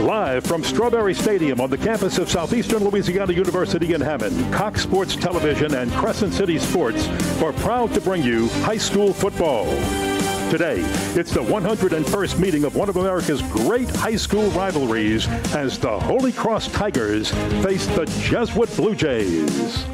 Live from Strawberry Stadium on the campus of Southeastern Louisiana University in Hammond, Cox Sports Television and Crescent City Sports are proud to bring you high school football. Today, it's the 101st meeting of one of America's great high school rivalries as the Holy Cross Tigers face the Jesuit Blue Jays.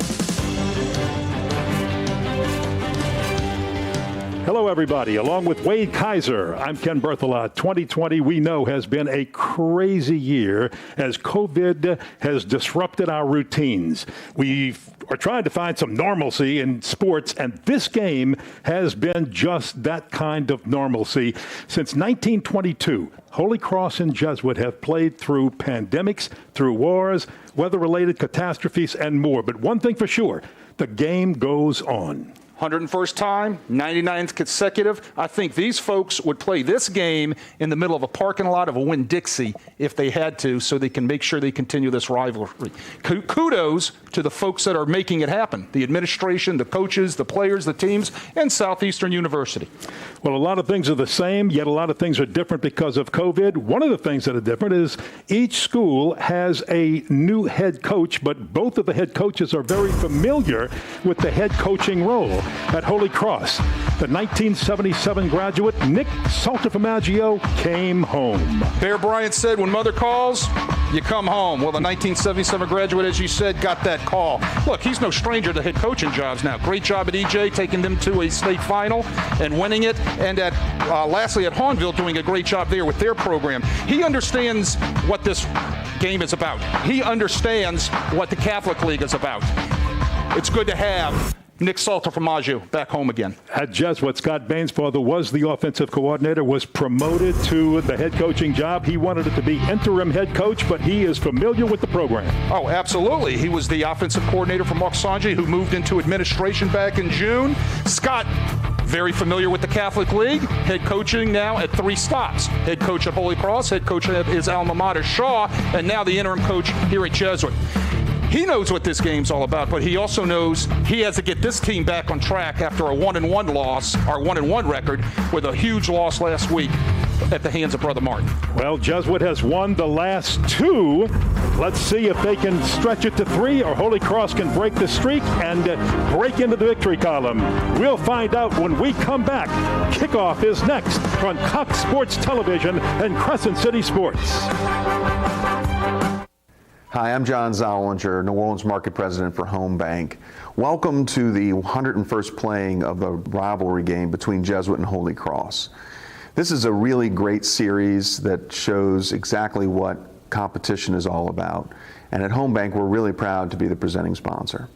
Hello, everybody. Along with Wade Kaiser, I'm Ken Berthelot. 2020, we know, has been a crazy year as COVID has disrupted our routines. We are trying to find some normalcy in sports, and this game has been just that kind of normalcy. Since 1922, Holy Cross and Jesuit have played through pandemics, through wars, weather-related catastrophes, and more. But one thing for sure, the game goes on. 101st time, 99th consecutive. I think these folks would play this game in the middle of a parking lot of a Winn-Dixie if they had to, so they can make sure they continue this rivalry. Kudos to the folks that are making it happen, the administration, the coaches, the players, the teams, and Southeastern University. Well, a lot of things are the same, yet a lot of things are different because of COVID. One of the things that are different is each school has a new head coach, but both of the head coaches are very familiar with the head coaching role. At Holy Cross, the 1977 graduate Nick Salterformaggio came home. Bear Bryant said, when mother calls, you come home. Well, the 1977 graduate, as you said, got that call. Look, he's no stranger to head coaching jobs now. Great job at EJ, taking them to a state final and winning it. And at lastly at Hahnville, doing a great job there with their program. He understands what this game is about. He understands what the Catholic League is about. It's good to have Nick Salterformaggio back home again. At Jesuit, Scott Bainsfather was the offensive coordinator, was promoted to the head coaching job. He wanted it to be interim head coach, but he is familiar with the program. Oh, absolutely. He was the offensive coordinator for Mark Sanjay, who moved into administration back in June. Scott, very familiar with the Catholic League, head coaching now at 3 stops. Head coach at Holy Cross, head coach at his alma mater, Shaw, and now the interim coach here at Jesuit. He knows what this game's all about, but he also knows he has to get this team back on track after a 1-1 loss, our 1-1 record, with a huge loss last week at the hands of Brother Martin. Well, Jesuit has won the last 2. Let's see if they can stretch it to 3 or Holy Cross can break the streak and break into the victory column. We'll find out when we come back. Kickoff is next on Cox Sports Television and Crescent City Sports. Hi, I'm John Zollinger, New Orleans Market President for Home Bank. Welcome to the 101st playing of the rivalry game between Jesuit and Holy Cross. This is a really great series that shows exactly what competition is all about. And at Home Bank, we're really proud to be the presenting sponsor.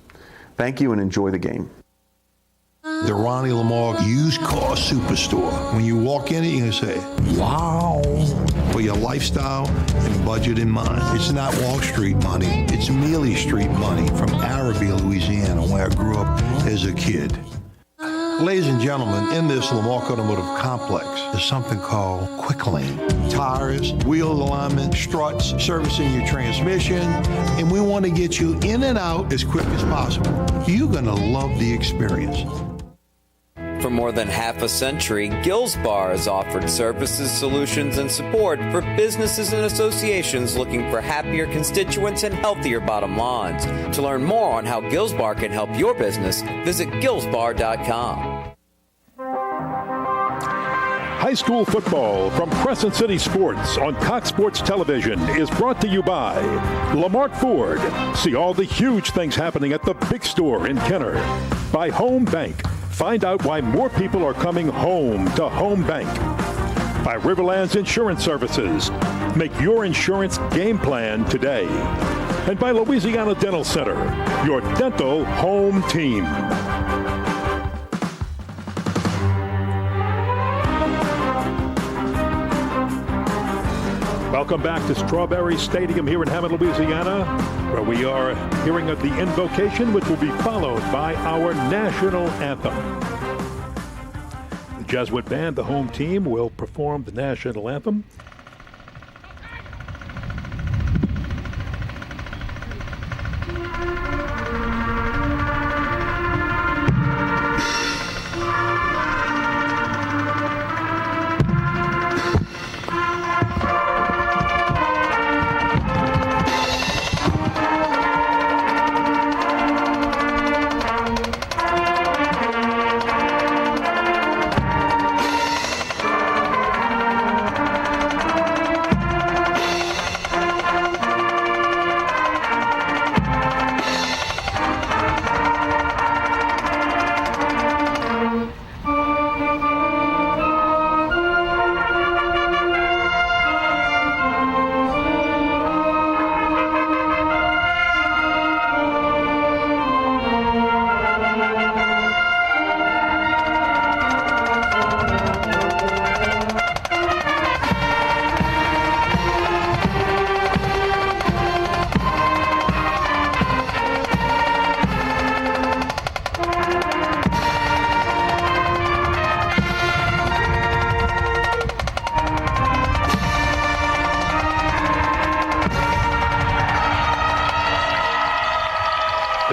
Thank you and enjoy the game. The Ronnie Lamar used car superstore. When you walk in it, you can say, wow, for your lifestyle and budget in mind. It's not Wall Street money. It's Mealy Street money from Arabi, Louisiana, where I grew up as a kid. Ladies and gentlemen, in this Lamar Automotive Complex, there's something called Quick Lane. Tires, wheel alignment, struts, servicing your transmission, and we want to get you in and out as quick as possible. You're going to love the experience. For more than half a century, Gills Bar has offered services, solutions, and support for businesses and associations looking for happier constituents and healthier bottom lines. To learn more on how Gills Bar can help your business, visit gillsbar.com. High school football from Crescent City Sports on Cox Sports Television is brought to you by Lamarck Ford. See all the huge things happening at the big store in Kenner. By Home Bank. Find out why more people are coming home to Home Bank. By Riverlands Insurance Services. Make your insurance game plan today. And by Louisiana Dental Center, your dental home team. Welcome back to Strawberry Stadium here in Hammond, Louisiana, where we are hearing of the invocation, which will be followed by our national anthem. The Jesuit band, the home team, will perform the national anthem.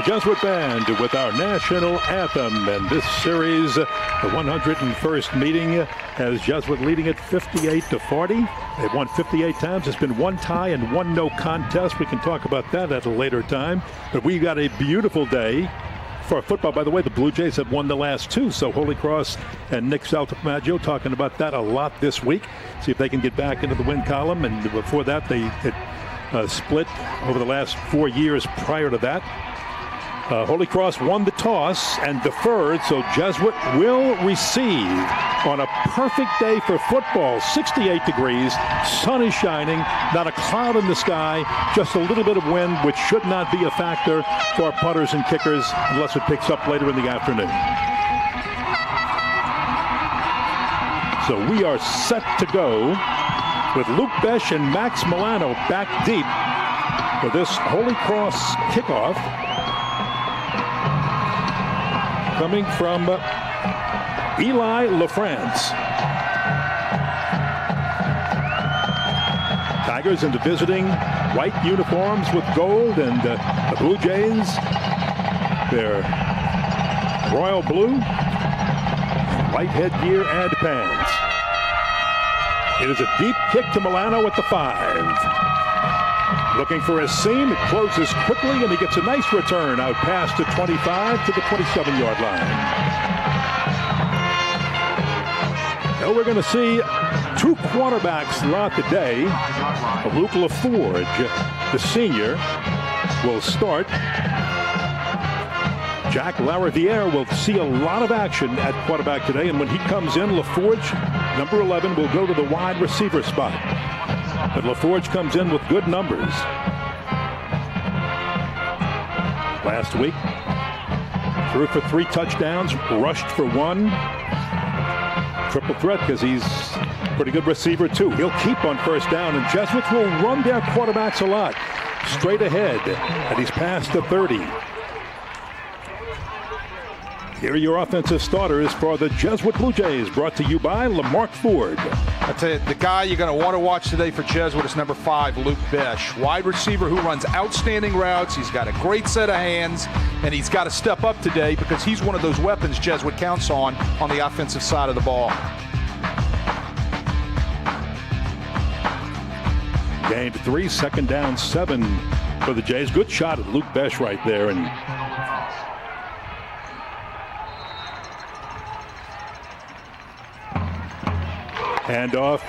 Jesuit Band with our national anthem. And this series, the 101st meeting, has Jesuit leading it 58-40. They've won 58 times. There's been one tie and one no contest. We can talk about that at a later time. But we've got a beautiful day for football. By the way, the Blue Jays have won the last two. So Holy Cross and Nick Saltamaggio talking about that a lot this week. See if they can get back into the win column. And before that, they had split over the last 4 years prior to that. Holy Cross won the toss and deferred, so Jesuit will receive on a perfect day for football. 68 degrees, sun is shining, not a cloud in the sky, just a little bit of wind, which should not be a factor for punters and kickers unless it picks up later in the afternoon. So we are set to go with Luke Besh and Max Milano back deep for this Holy Cross kickoff. Coming from Eli LaFrance. Tigers into visiting white uniforms with gold, and the Blue Jays, their royal blue, white headgear and pants. It is a deep kick to Milano at the 5. Looking for a seam, it closes quickly, and he gets a nice return out past the 25 to the 27-yard line. Now we're going to see two quarterbacks throughout the day. Luke LaForge, the senior, will start. Jack Lariviere will see a lot of action at quarterback today, and when he comes in, LaForge, number 11, will go to the wide receiver spot. But LaForge comes in with good numbers. Last week, threw for 3 touchdowns, rushed for 1. Triple threat because he's a pretty good receiver too. He'll keep on first down, and Jesuits will run their quarterbacks a lot. Straight ahead, and he's past the 30. Here are your offensive starters for the Jesuit Blue Jays, brought to you by Lamarck Ford. I tell you, the guy you're going to want to watch today for Jesuit is number 5, Luke Besh. Wide receiver who runs outstanding routes. He's got a great set of hands, and he's got to step up today because he's one of those weapons Jesuit counts on the offensive side of the ball. Gained 3, second down 7 for the Jays. Good shot at Luke Besh right there, and handoff,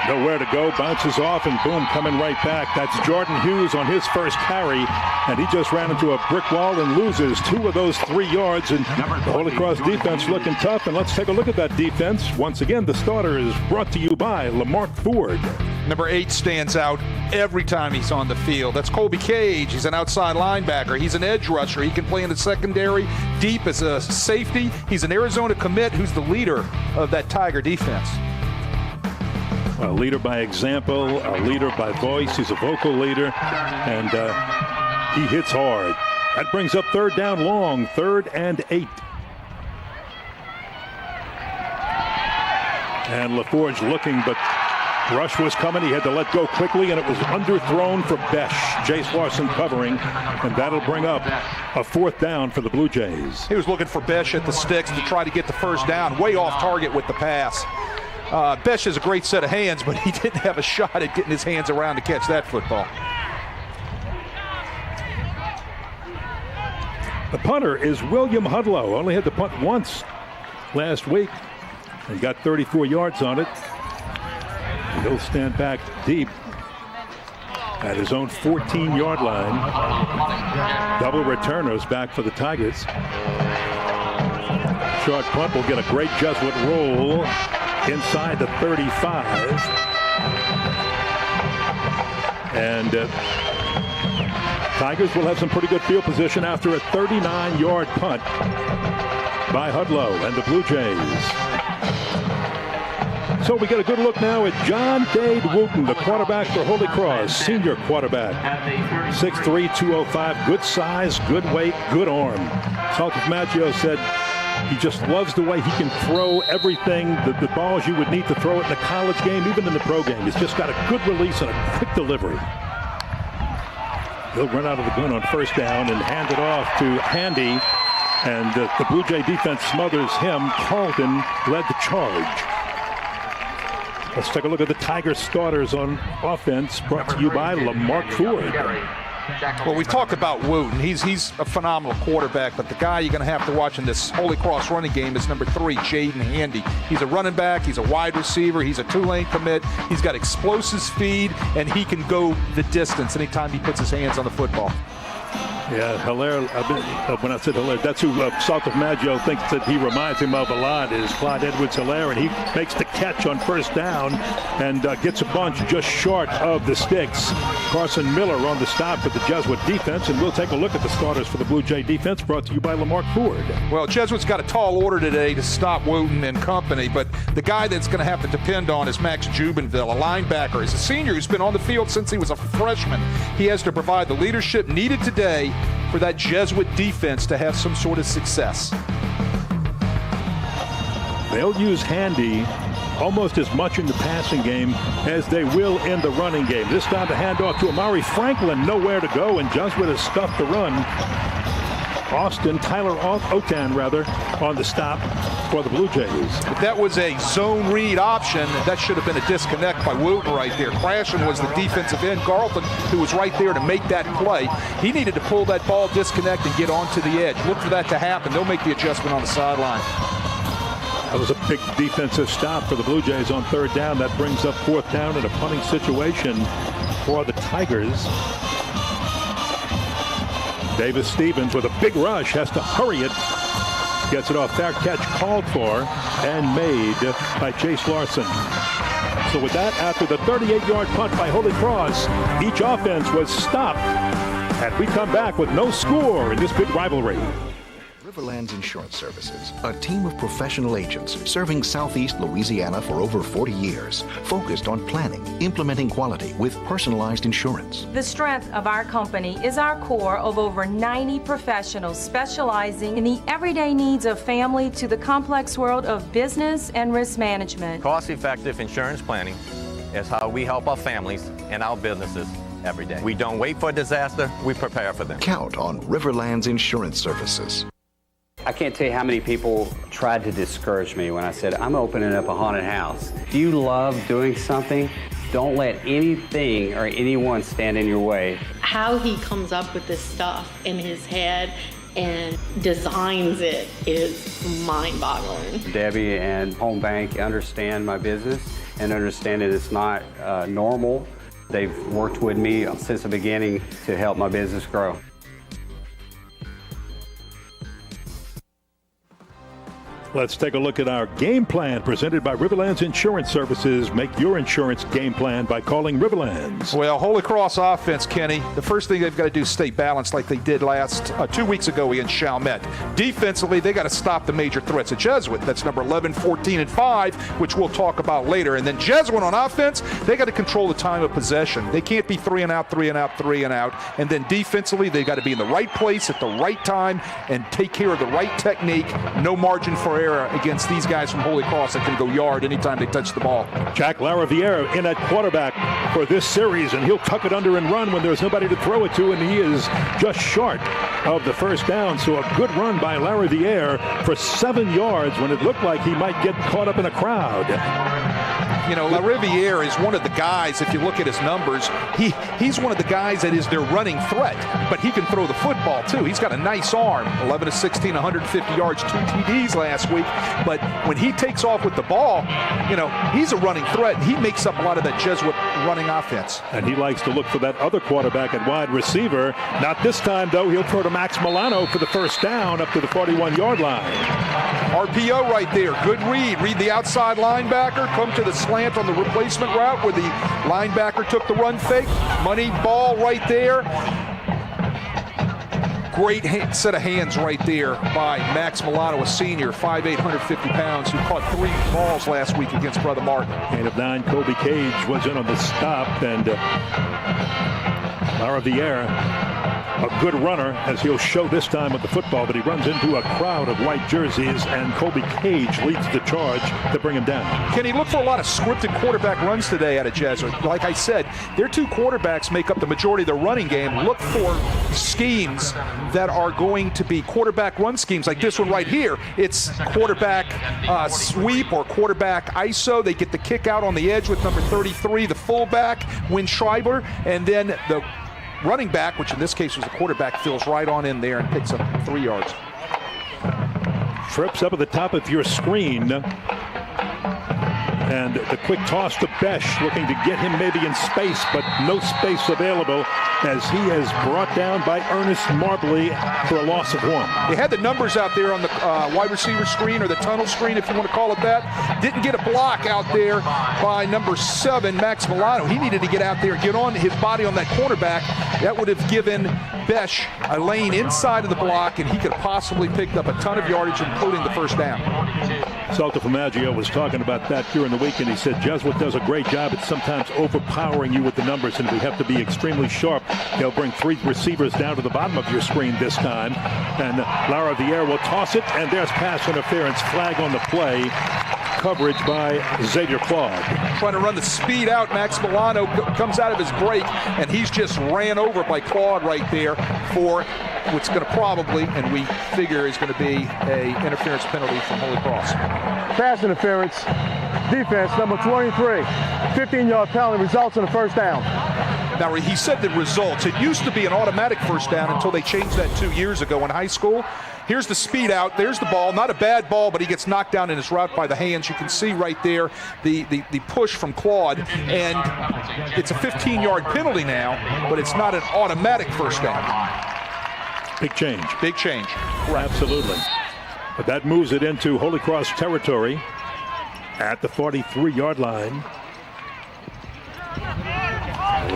nowhere to go, bounces off, and boom, coming right back. That's Jordan Hughes on his first carry, and he just ran into a brick wall and loses 2 of those 3 yards. And the Holy Cross defense looking tough, and let's take a look at that defense. Once again, the starter is brought to you by Lamarck Ford. Number 8 stands out every time he's on the field. That's Colby Cage. He's an outside linebacker. He's an edge rusher. He can play in the secondary, deep as a safety. He's an Arizona commit who's the leader of that Tiger defense. A leader by example, a leader by voice. He's a vocal leader, and he hits hard. That brings up 3rd down long, 3rd and 8. And LaForge looking, but rush was coming. He had to let go quickly, and it was underthrown for Besh. Jace Larson covering, and that'll bring up a 4th down for the Blue Jays. He was looking for Besh at the sticks to try to get the first down, way off target with the pass. Besh has a great set of hands, but he didn't have a shot at getting his hands around to catch that football. The punter is William Hudlow. Only had to punt once last week and got 34 yards on it. And he'll stand back deep at his own 14-yard line. Double returners back for the Tigers. Short punt will get a great Jesuit roll inside the 35. And Tigers will have some pretty good field position after a 39-yard punt by Hudlow and the Blue Jays. So we get a good look now at John Dade Wooten, the quarterback for Holy Cross, senior quarterback. 6'3", 205, good size, good weight, good arm. Saltamaggio said he just loves the way he can throw everything, the balls you would need to throw it in a college game, even in the pro game. He's just got a good release and a quick delivery. He'll run out of the gun on first down and hand it off to Handy. And the Blue Jay defense smothers him. Carlton led the charge. Let's take a look at the Tigers starters on offense, brought to you by Lamarck Ford. Well, we've talked about Wooten. He's a phenomenal quarterback, but the guy you're going to have to watch in this Holy Cross running game is number 3, Jaden Handy. He's a running back. He's a wide receiver. He's a two-lane commit. He's got explosive speed, and he can go the distance anytime he puts his hands on the football. Yeah, Hilaire, when I said Hilaire, that's who Salto Maggio thinks that he reminds him of a lot, is Clyde Edwards-Hilaire, and he makes the catch on first down and gets a bunch just short of the sticks. Carson Miller on the stop for the Jesuit defense, and we'll take a look at the starters for the Blue Jay defense, brought to you by Lamarck Ford. Well, Jesuit's got a tall order today to stop Wooten and company, but the guy that's going to have to depend on is Max Jubenville, a linebacker. He's a senior who's been on the field since he was a freshman. He has to provide the leadership needed today for that Jesuit defense to have some sort of success. They'll use Handy almost as much in the passing game as they will in the running game. This time the handoff to Amari Franklin, nowhere to go, and Jesuit has stuffed the run. Tyler Otan, on the stop for the Blue Jays. If that was a zone read option, that should have been a disconnect by Wooten right there. Crashing was the defensive end, Carlton, who was right there to make that play. He needed to pull that ball disconnect and get onto the edge. Look for that to happen. They'll make the adjustment on the sideline. That was a big defensive stop for the Blue Jays on third down. That brings up fourth down in a punting situation for the Tigers. Davis Stevens with a big rush has to hurry it. Gets it off. Fair catch called for and made by Chase Larson. So with that, after the 38-yard punt by Holy Cross, each offense was stopped. And we come back with no score in this big rivalry. Riverlands Insurance Services, a team of professional agents serving Southeast Louisiana for over 40 years, focused on planning, implementing quality with personalized insurance. The strength of our company is our core of over 90 professionals specializing in the everyday needs of family to the complex world of business and risk management. Cost-effective insurance planning is how we help our families and our businesses every day. We don't wait for a disaster, we prepare for them. Count on Riverlands Insurance Services. I can't tell you how many people tried to discourage me when I said, I'm opening up a haunted house. If you love doing something, don't let anything or anyone stand in your way. How he comes up with this stuff in his head and designs it is mind-boggling. Debbie and Home Bank understand my business and understand that it's not normal. They've worked with me since the beginning to help my business grow. Let's take a look at our game plan presented by Riverlands Insurance Services. Make your insurance game plan by calling Riverlands. Well, Holy Cross offense, Kenny, the first thing they've got to do is stay balanced like they did 2 weeks ago against Chalmette. Defensively, they got to stop the major threats of Jesuit. That's number 11, 14, and 5, which we'll talk about later. And then Jesuit on offense, they got to control the time of possession. They can't be 3 and out, 3 and out, 3 and out. And then defensively, they got to be in the right place at the right time and take care of the right technique. No margin for error against these guys from Holy Cross that can go yard anytime they touch the ball. Jack Laraviere in at quarterback for this series, and he'll tuck it under and run when there's nobody to throw it to, and he is just short of the first down. So a good run by Laraviere for 7 yards when it looked like he might get caught up in a crowd. You know, Lariviere is one of the guys, if you look at his numbers, he's one of the guys that is their running threat, but he can throw the football too. He's got a nice arm, 11 of 16, 150 yards, 2 TDs last week, but when he takes off with the ball, you know, he's a running threat. He makes up a lot of that Jesuit running offense. And he likes to look for that other quarterback at wide receiver. Not this time, though. He'll throw to Max Milano for the first down up to the 41-yard line. RPO right there. Good read. Read the outside linebacker. Come to the slant on the replacement route where the linebacker took the run fake. Money ball right there. Great set of hands right there by Max Milano, a senior, 5'8", 150 pounds, who caught 3 balls last week against Brother Martin. 8 of 9, Kobe Cage was in on the stop, and Laraviere a good runner, as he'll show this time with the football, but he runs into a crowd of white jerseys, and Colby Cage leads the charge to bring him down. Can he look for a lot of scripted quarterback runs today out of Jesuit? Like I said, their two quarterbacks make up the majority of their running game. Look for schemes that are going to be quarterback run schemes like this one right here. It's quarterback sweep or quarterback ISO. They get the kick out on the edge with number 33, the fullback, Win Schreiber, and then the running back, which in this case was the quarterback, fills right on in there and picks up 3 yards. Trips up at the top of your screen. And the quick toss to Besh, looking to get him maybe in space, but no space available as he is brought down by Ernest Marbley for a loss of 1. They had the numbers out there on the wide receiver screen, or the tunnel screen, if you want to call it that. Didn't get a block out there by number 7, Max Milano. He needed to get out there and get on his body on that cornerback. That would have given Besh a lane inside of the block, and he could have possibly picked up a ton of yardage, including the first down. Salta Formaggio was talking about that during the week, and he said Jesuit does a great job at sometimes overpowering you with the numbers, and we have to be extremely sharp. They'll bring 3 receivers down to the bottom of your screen this time, and Lara Vieira will toss it, and there's pass interference, flag on the play. Coverage by Xavier Claude. Trying to run the speed out. Max Milano comes out of his break, and he's just ran over by Claude right there for what's going to probably, and we figure, is going to be a interference penalty from Holy Cross. Pass interference. Defense, number 23. 15-yard penalty results in a first down. Now, he said the results. It used to be an automatic first down until they changed that 2 years ago in high school. Here's the speed out. There's the ball. Not a bad ball, but he gets knocked down in his route by the hands. You can see right there the push from Claude. And it's a 15-yard penalty now, but it's not an automatic first down. Big change. Big change. Correct. Absolutely. But that moves it into Holy Cross territory at the 43-yard line.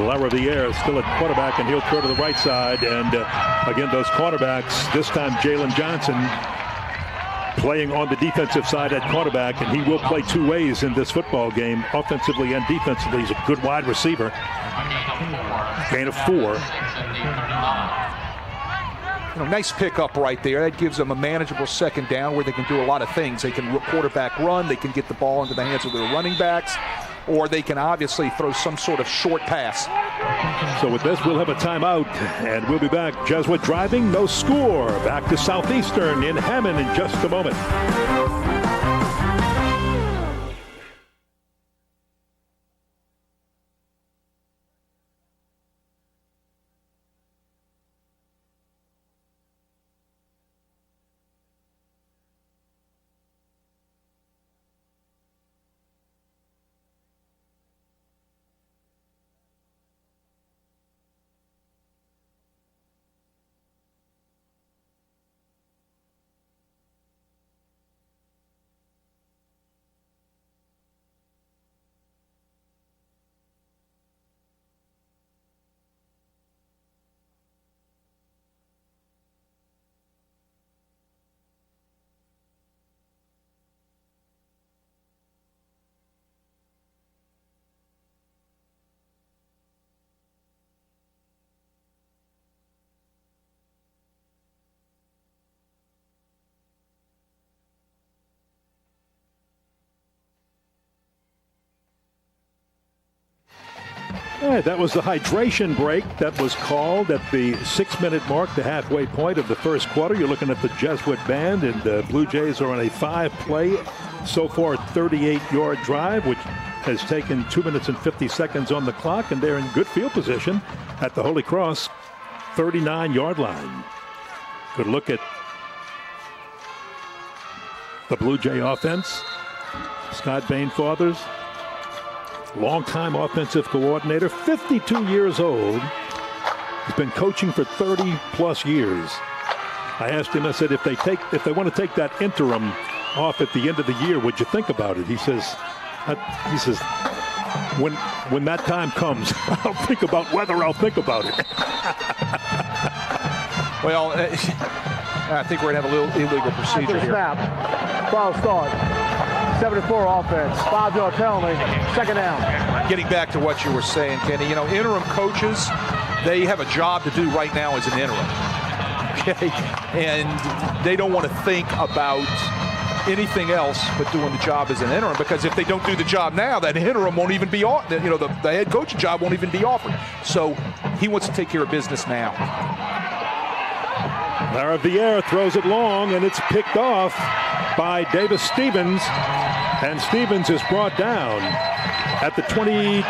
Lara Vieira still at quarterback, and he'll throw to the right side. And again, those cornerbacks, this time Jalen Johnson playing on the defensive side at quarterback, and he will play 2 ways in this football game, offensively and defensively. He's a good wide receiver. Gain of 4. Nice pickup right there. That gives them a manageable second down where they can do a lot of things. They can quarterback run. They can get the ball into the hands of their running backs, or they can obviously throw some sort of short pass. So with this, we'll have a timeout, and we'll be back. Jesuit driving, no score. Back to Southeastern in Hammond in just a moment. All right, that was the hydration break that was called at the 6-minute mark, the halfway point of the first quarter. You're looking at the Jesuit band, and the Blue Jays are on a 5-play, so far 38-yard drive, which has taken 2 minutes and 50 seconds on the clock, and they're in good field position at the Holy Cross 39-yard line. Good look at the Blue Jay offense. Scott Bainfathers, longtime offensive coordinator, 52 years old. He's been coaching for 30-plus years. I asked him, I said, if they want to take that interim off at the end of the year, would you think about it? He says, when that time comes, I'll think about whether I'll think about it. Well, I think we're going to have a little illegal procedure here. Snap. Foul start. 74 offense. 5-yard penalty. Second down. Getting back to what you were saying, Kenny, interim coaches they have a job to do right now as an interim. Okay? And they don't want to think about anything else but doing the job as an interim, because if they don't do the job now, that interim won't even be on, the head coaching job won't even be offered. So he wants to take care of business now. Lara Vieira throws it long, and it's picked off by Davis Stevens, and Stevens is brought down at the 20.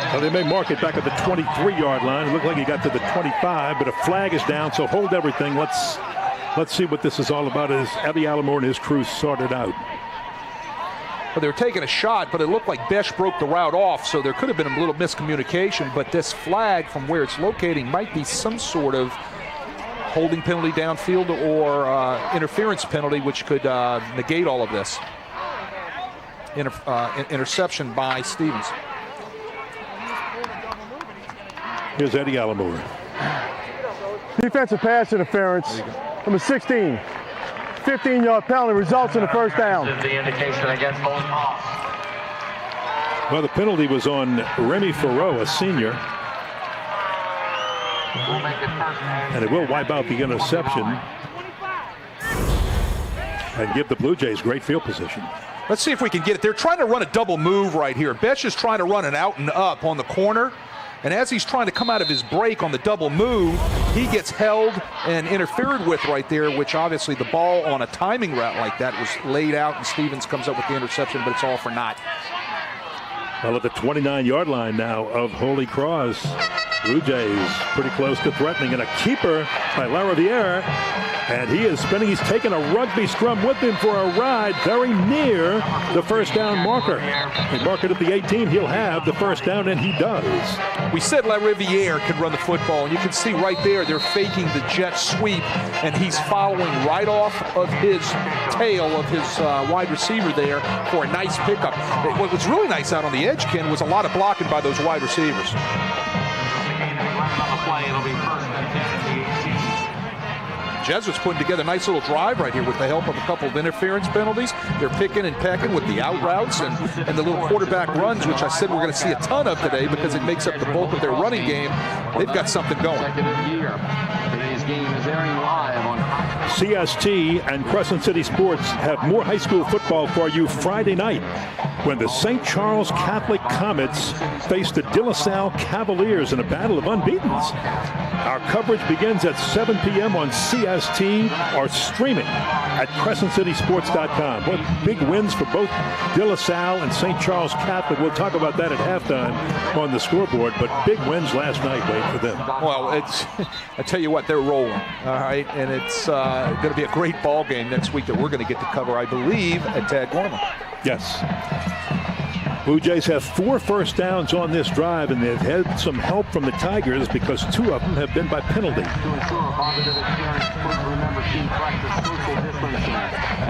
Well, they may mark it back at the 23-yard line. It looked like he got to the 25, but a flag is down, so hold everything. Let's see what this is all about as Eddie Alomar and his crew sorted out. Well, they were taking a shot, but it looked like Besh broke the route off, so there could have been a little miscommunication, but this flag from where it's locating might be some sort of holding penalty downfield or interference penalty, which could negate all of this. Interception by Stevens. Here's Eddie Alomar. Defensive pass interference, number 16. 15-yard penalty results in a first down. Well, the penalty was on Remy Farreau, a senior. And it will wipe out the interception and give the Blue Jays great field position. Let's see if we can get it. They're trying to run a double move right here. Besh is trying to run an out and up on the corner. And as he's trying to come out of his break on the double move, he gets held and interfered with right there, which obviously the ball on a timing route like that was laid out, and Stevens comes up with the interception, but it's all for naught. Well, at the 29-yard line now of Holy Cross, Blue Jays pretty close to threatening, and a keeper by Lara Vieira. And he is spinning. He's taking a rugby scrum with him for a ride very near the first down marker. They mark it at the 18. He'll have the first down, and he does. We said La Riviere could run the football, and you can see right there they're faking the jet sweep, and he's following right off of his tail of his wide receiver there for a nice pickup. What was really nice out on the edge, Ken, was a lot of blocking by those wide receivers. Jesuits putting together a nice little drive right here with the help of a couple of interference penalties. They're picking and pecking with the out routes and the little quarterback runs, which I said we're going to see a ton of today because it makes up the bulk of their running game. They've got something going. Today's game is airing live on CST and Crescent City Sports have more high school football for you Friday night when the St. Charles Catholic Comets face the De La Salle Cavaliers in a battle of unbeatens. Our coverage begins at 7 p.m. on CST or streaming at CrescentCitySports.com. What big wins for both De La Salle and St. Charles Catholic. We'll talk about that at halftime on the scoreboard, but big wins last night, Wade, for them. Well, I tell you what, they're rolling, all right? And it's going to be a great ball game next week that we're going to get to cover, I believe, at Tad Gorman. Yes. Blue Jays have 4 first downs on this drive, and they've had some help from the Tigers because 2 of them have been by penalty.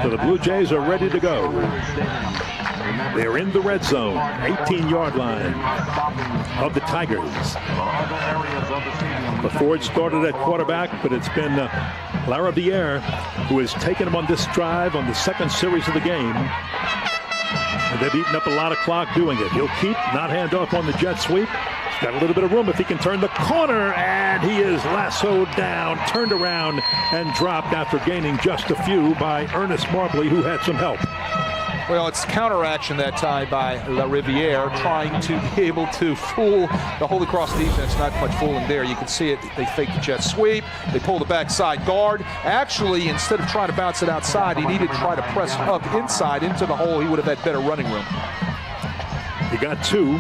So the Blue Jays are ready to go. They're in the red zone, 18-yard line of the Tigers. Before it started at quarterback, but it's been Lara Vieira who has taken him on this drive on the second series of the game. And they've eaten up a lot of clock doing it. He'll keep, not hand off on the jet sweep. He's got a little bit of room if he can turn the corner, and he is lassoed down, turned around, and dropped after gaining just a few by Ernest Marbley, who had some help. Well, it's counteraction that time by La Riviere, trying to be able to fool the Holy Cross defense. Not much fooling there. You can see it. They fake the jet sweep. They pull the backside guard. Actually, instead of trying to bounce it outside, he needed to try to press up inside into the hole. He would have had better running room. He got 2,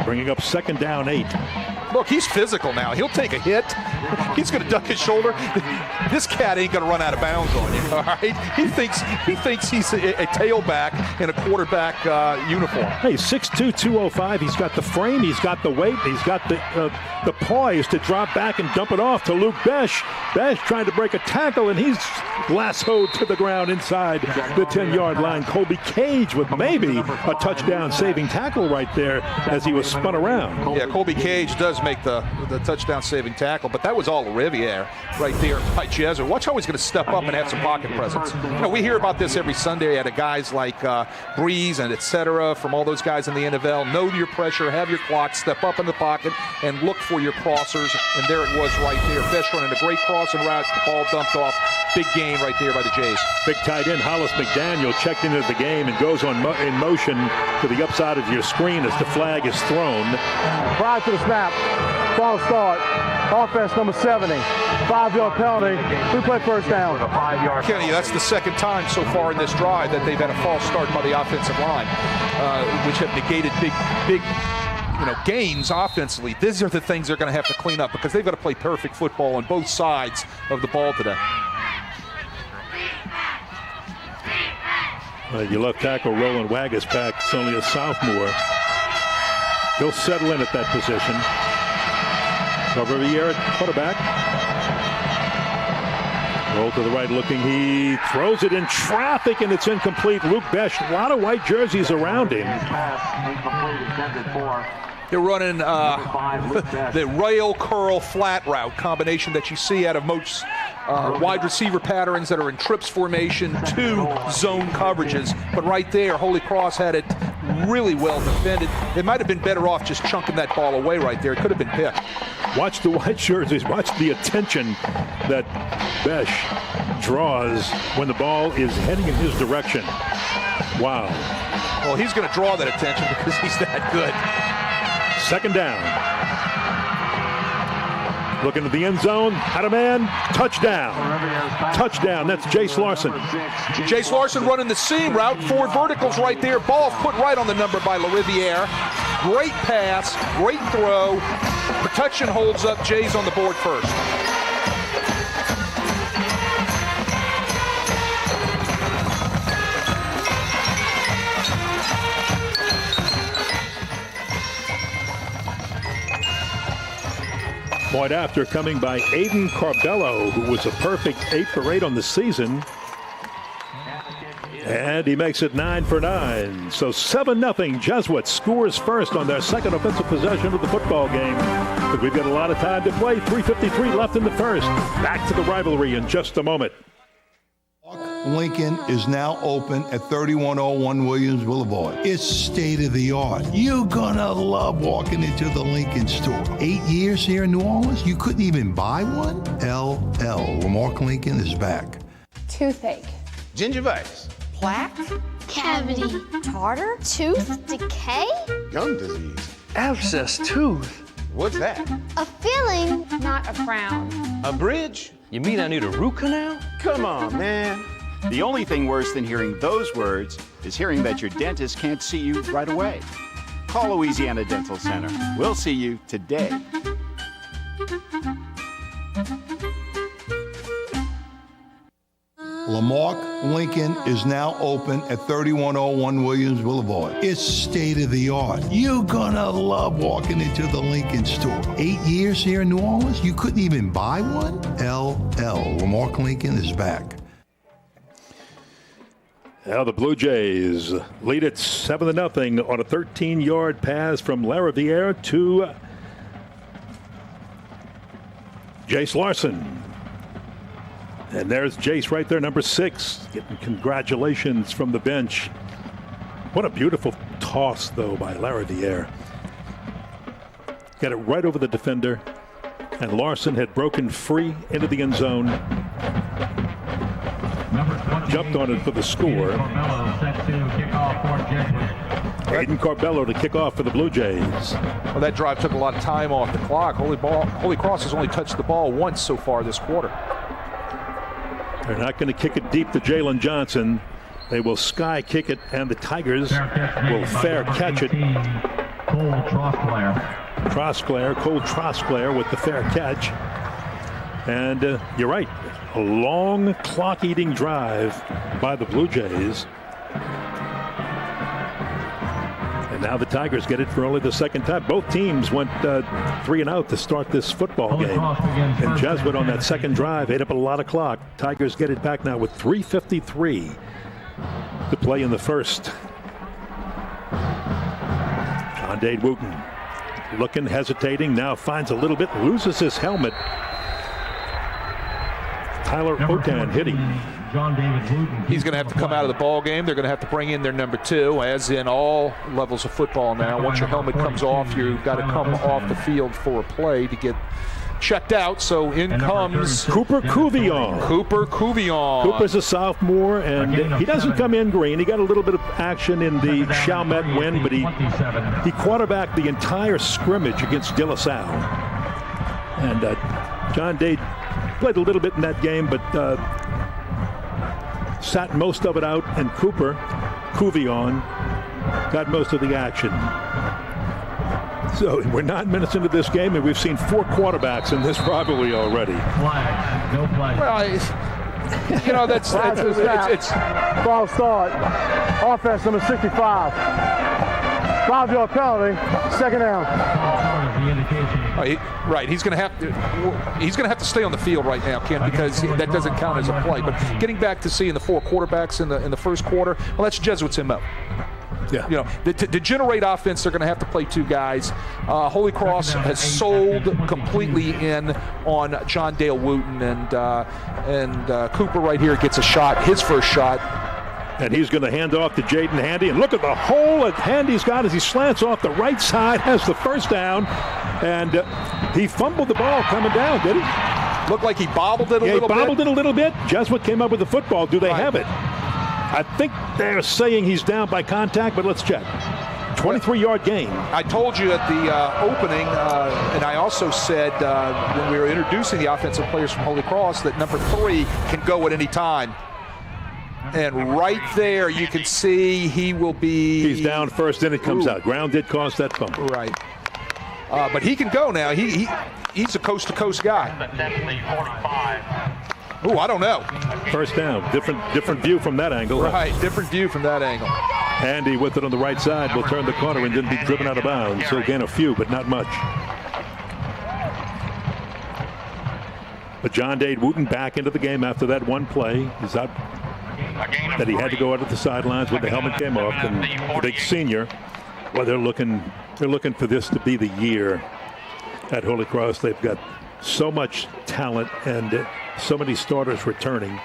bringing up second down 8. Look, he's physical now. He'll take a hit. He's going to duck his shoulder. This cat ain't going to run out of bounds on you, all right? He thinks he's a tailback in a quarterback uniform. Hey, 6'2", 205. He's got the frame. He's got the weight. He's got the poise to drop back and dump it off to Luke Besh. Besh trying to break a tackle, and he's lassoed to the ground inside the 10-yard line. Colby Cage with maybe a touchdown-saving tackle right there as he was spun around. Yeah, Colby Cage does does make the touchdown saving tackle, but that was all Riviere right there by Jesuit. Watch how he's going to step up and have some pocket presence. We hear about this every Sunday out of guys like Breeze and et cetera, from all those guys in the NFL. Know your pressure, have your clock, step up in the pocket, and look for your crossers. And there it was right there. Fish running a great crossing route, the ball dumped off. Big gain right there by the Jays. Big tight end Hollis McDaniel checked into the game and goes on in motion to the upside of your screen as the flag is thrown. Prior to the snap, false start, offense number 70, 5-yard penalty, we play first down. Kenny, that's the second time so far in this drive that they've had a false start by the offensive line, which have negated big gains offensively. These are the things they're going to have to clean up because they've got to play perfect football on both sides of the ball today. Your left tackle, Roland Wagaspack, is only a sophomore. He'll settle in at that position. Riviere at quarterback. Roll to the right looking. He throws it in traffic and it's incomplete. Luke Besch, a lot of white jerseys around him. They're running the rail curl flat route combination that you see out of most wide receiver patterns that are in trips formation, 2 zone coverages. But right there, Holy Cross had it really well defended. They might have been better off just chunking that ball away right there. It could have been picked. Watch the white jerseys. Watch the attention that Besch draws when the ball is heading in his direction. Wow. Well, he's going to draw that attention because he's that good. Second down. Looking at the end zone. Had a man. Touchdown. Touchdown. That's Jace Larson. Jace Larson running the seam route. 4 verticals right there. Ball put right on the number by LaRiviere. Great pass. Great throw. Protection holds up. Jays on the board first. Point after coming by Aiden Corbello, who was a perfect 8 for 8 on the season. And he makes it 9 for 9. So 7-0. Jesuit scores first on their second offensive possession of the football game. But we've got a lot of time to play. 3:53 left in the first. Back to the rivalry in just a moment. Lincoln is now open at 3101 Williams Boulevard. It's state-of-the-art. You're gonna love walking into the Lincoln store. 8 years here in New Orleans, you couldn't even buy one? LL, Lamarck Lincoln is back. Toothache. Gingivitis. Plaque. Cavity. Tartar. Tooth decay. Gum disease. Abscess tooth. What's that? A feeling, not a frown. A bridge? You mean I need a root canal? Come on, man. The only thing worse than hearing those words is hearing that your dentist can't see you right away. Call Louisiana Dental Center. We'll see you today. Lamarck Lincoln is now open at 3101 Williams Boulevard. It's state-of-the-art. You're gonna love walking into the Lincoln store. 8 years here in New Orleans, you couldn't even buy one? LL, Lamarck Lincoln is back. Now the Blue Jays lead it 7-0 on a 13-yard pass from LaRiviere to Jace Larson. And there's Jace right there, number 6, getting congratulations from the bench. What a beautiful toss, though, by LaRiviere. Got it right over the defender, and Larson had broken free into the end zone. Jumped on it for the score. Aiden Corbello to kick off for the Blue Jays. Well, that drive took a lot of time off the clock. Holy Cross has only touched the ball once so far this quarter. They're not going to kick it deep to Jalen Johnson. They will sky kick it, and the Tigers will fair catch it. Cole Trosclair with the fair catch. And you're right, a long clock-eating drive by the Blue Jays. And now the Tigers get it for only the second time. Both teams went 3 and out to start this football game. And Jesuit on that second drive ate up a lot of clock. Tigers get it back now with 3:53 to play in the first. John Dade Wooten looking, hesitating, now finds a little bit, loses his helmet. Tyler Otan hitting. He's going to have to come out of the ball game. They're going to have to bring in their number 2, as in all levels of football now. Once your helmet comes off, you've got to come off the field for a play to get checked out. So in comes Cooper Couvillon. Cooper's a sophomore, and he doesn't come in green. He got a little bit of action in the Chalmette win, but he quarterbacked the entire scrimmage against De La Salle. And John Day played a little bit in that game, but sat most of it out, and Cooper Couvillon got most of the action. So we're 9 minutes into this game, and we've seen 4 quarterbacks in this rivalry already. Flag. No flag. Well, you know, that's it's false start. Offense number 65. 5-yard penalty. Second down. Right, he's going to have to stay on the field right now, Ken, because that doesn't count as a play. But getting back to seeing the 4 quarterbacks in the first quarter, well, that's Jesuit's MO. Yeah. You know, to generate offense, they're going to have to play 2 guys. Holy Cross has sold completely in on John Dale Wooten, and Cooper right here gets a shot, his first shot. And he's going to hand off to Jaden Handy. And look at the hole that Handy's got as he slants off the right side, has the first down. And he fumbled the ball coming down, did he? Looked like he bobbled it a little bit. He bobbled it a little bit. Jesuit came up with the football. Do they have it? I think they're saying he's down by contact, but let's check. 23-yard gain. I told you at the opening, and I also said when we were introducing the offensive players from Holy Cross, that number 3 can go at any time. And right there, you can see he will be... He's down first, then it comes out. Ground did cause that fumble. Right. But he can go now. He's a coast-to-coast guy. Ooh, I don't know. First down. Different view from that angle. Right, different view from that angle. Andy with it on the right side will turn the corner and then be driven out of bounds. So again, a few, but not much. But John Dade Wooten back into the game after that one play. He's out. That he had to go out at the sidelines when the helmet came off, and the big senior. Well, they're looking for this to be the year at Holy Cross. They've got so much talent and so many starters returning.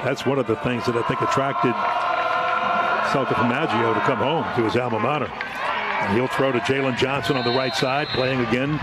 That's one of the things that I think attracted Celta Maggio to come home to his alma mater. And he'll throw to Jalen Johnson on the right side, playing again,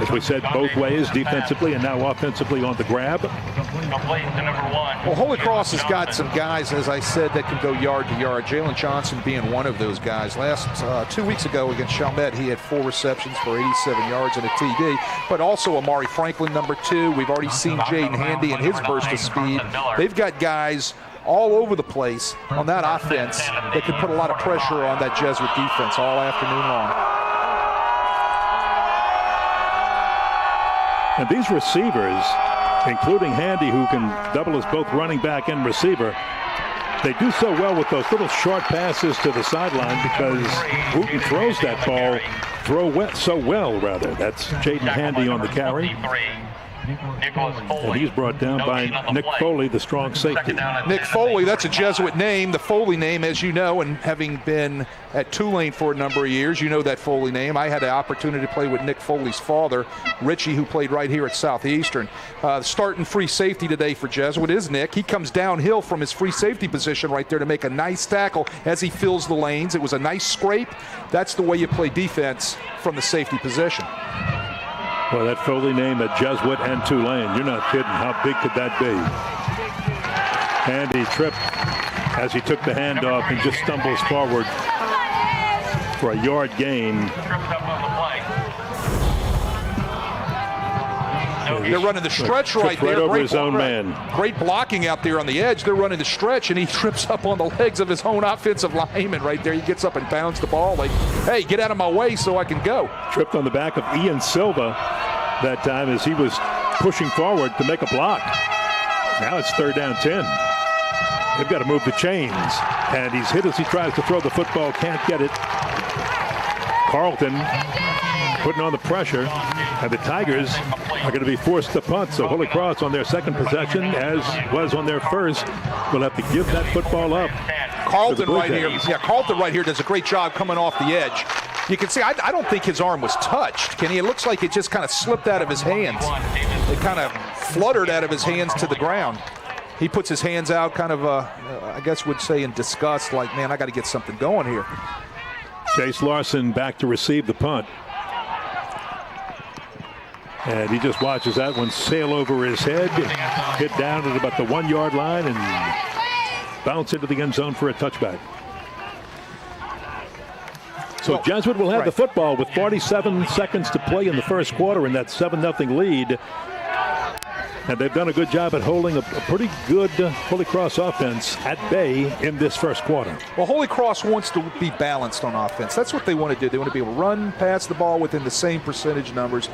as we said, both ways, defensively and now offensively on the grab. Well, Holy Cross has got some guys, as I said, that can go yard to yard. Jalen Johnson being one of those guys. Last 2 weeks ago against Chalmette, he had 4 receptions for 87 yards and a TD. But also Amari Franklin, number 2. We've already seen Jaden Handy and his burst of speed. They've got guys all over the place on that offense that could put a lot of pressure on that Jesuit defense all afternoon long. And these receivers, including Handy, who can double as both running back and receiver, they do so well with those little short passes to the sideline because Wooten throws that ball so well. That's Jaden Handy on the carry. And he's brought down by Nick Foley, the strong safety. Nick Foley, that's a Jesuit name, the Foley name, as you know, and having been at Tulane for a number of years, you know that Foley name. I had the opportunity to play with Nick Foley's father, Richie, who played right here at Southeastern. Starting free safety today for Jesuit is Nick. He comes downhill from his free safety position right there to make a nice tackle as he fills the lanes. It was a nice scrape. That's the way you play defense from the safety position. Well, that Foley name at Jesuit and Tulane, you're not kidding. How big could that be? Handy tripped as he took the handoff and just stumbles forward for a yard gain. They're running the stretch right there. Right over his own man. Great blocking out there on the edge. They're running the stretch, and he trips up on the legs of his own offensive lineman right there. He gets up and pounds the ball like, hey, get out of my way so I can go. Tripped on the back of Ian Silva that time as he was pushing forward to make a block. Now it's 3rd down 10. They've got to move the chains. And he's hit as he tries to throw the football. Can't get it. Carlton putting on the pressure. And the Tigers are going to be forced to punt. So Holy Cross on their second possession, as was on their first, will have to give that football up. Carlton right here. Yeah, Carlton right here does a great job coming off the edge. You can see, I don't think his arm was touched, Kenny. It looks like it just kind of slipped out of his hands. It kind of fluttered out of his hands to the ground. He puts his hands out kind of, I guess would say in disgust, like, man, I got to get something going here. Chase Larson back to receive the punt. And he just watches that one sail over his head, hit down at about the 1 yard line, and bounce into the end zone for a touchback. So Jesuit will have the football with 47 seconds to play in the first quarter in that 7-0 lead. And they've done a good job at holding a pretty good Holy Cross offense at bay in this first quarter. Well, Holy Cross wants to be balanced on offense. That's what they want to do. They want to be able to run, pass the ball within the same percentage numbers.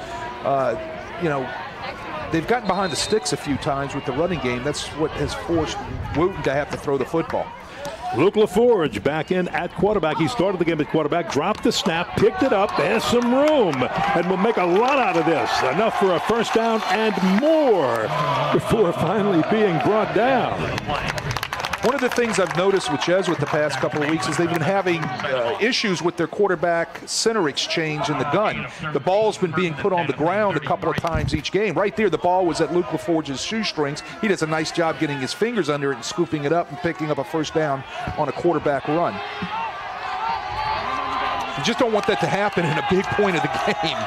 They've gotten behind the sticks a few times with the running game. That's what has forced Wooten to have to throw the football. Luke LaForge back in at quarterback. He started the game at quarterback, dropped the snap, picked it up, has some room, and will make a lot out of this. Enough for a first down and more before finally being brought down. One of the things I've noticed with Jesuit the past couple of weeks is they've been having issues with their quarterback center exchange in the gun. The ball's been being put on the ground a couple of times each game. Right there, the ball was at Luke LaForge's shoestrings. He does a nice job getting his fingers under it and scooping it up and picking up a first down on a quarterback run. You just don't want that to happen in a big point of the game.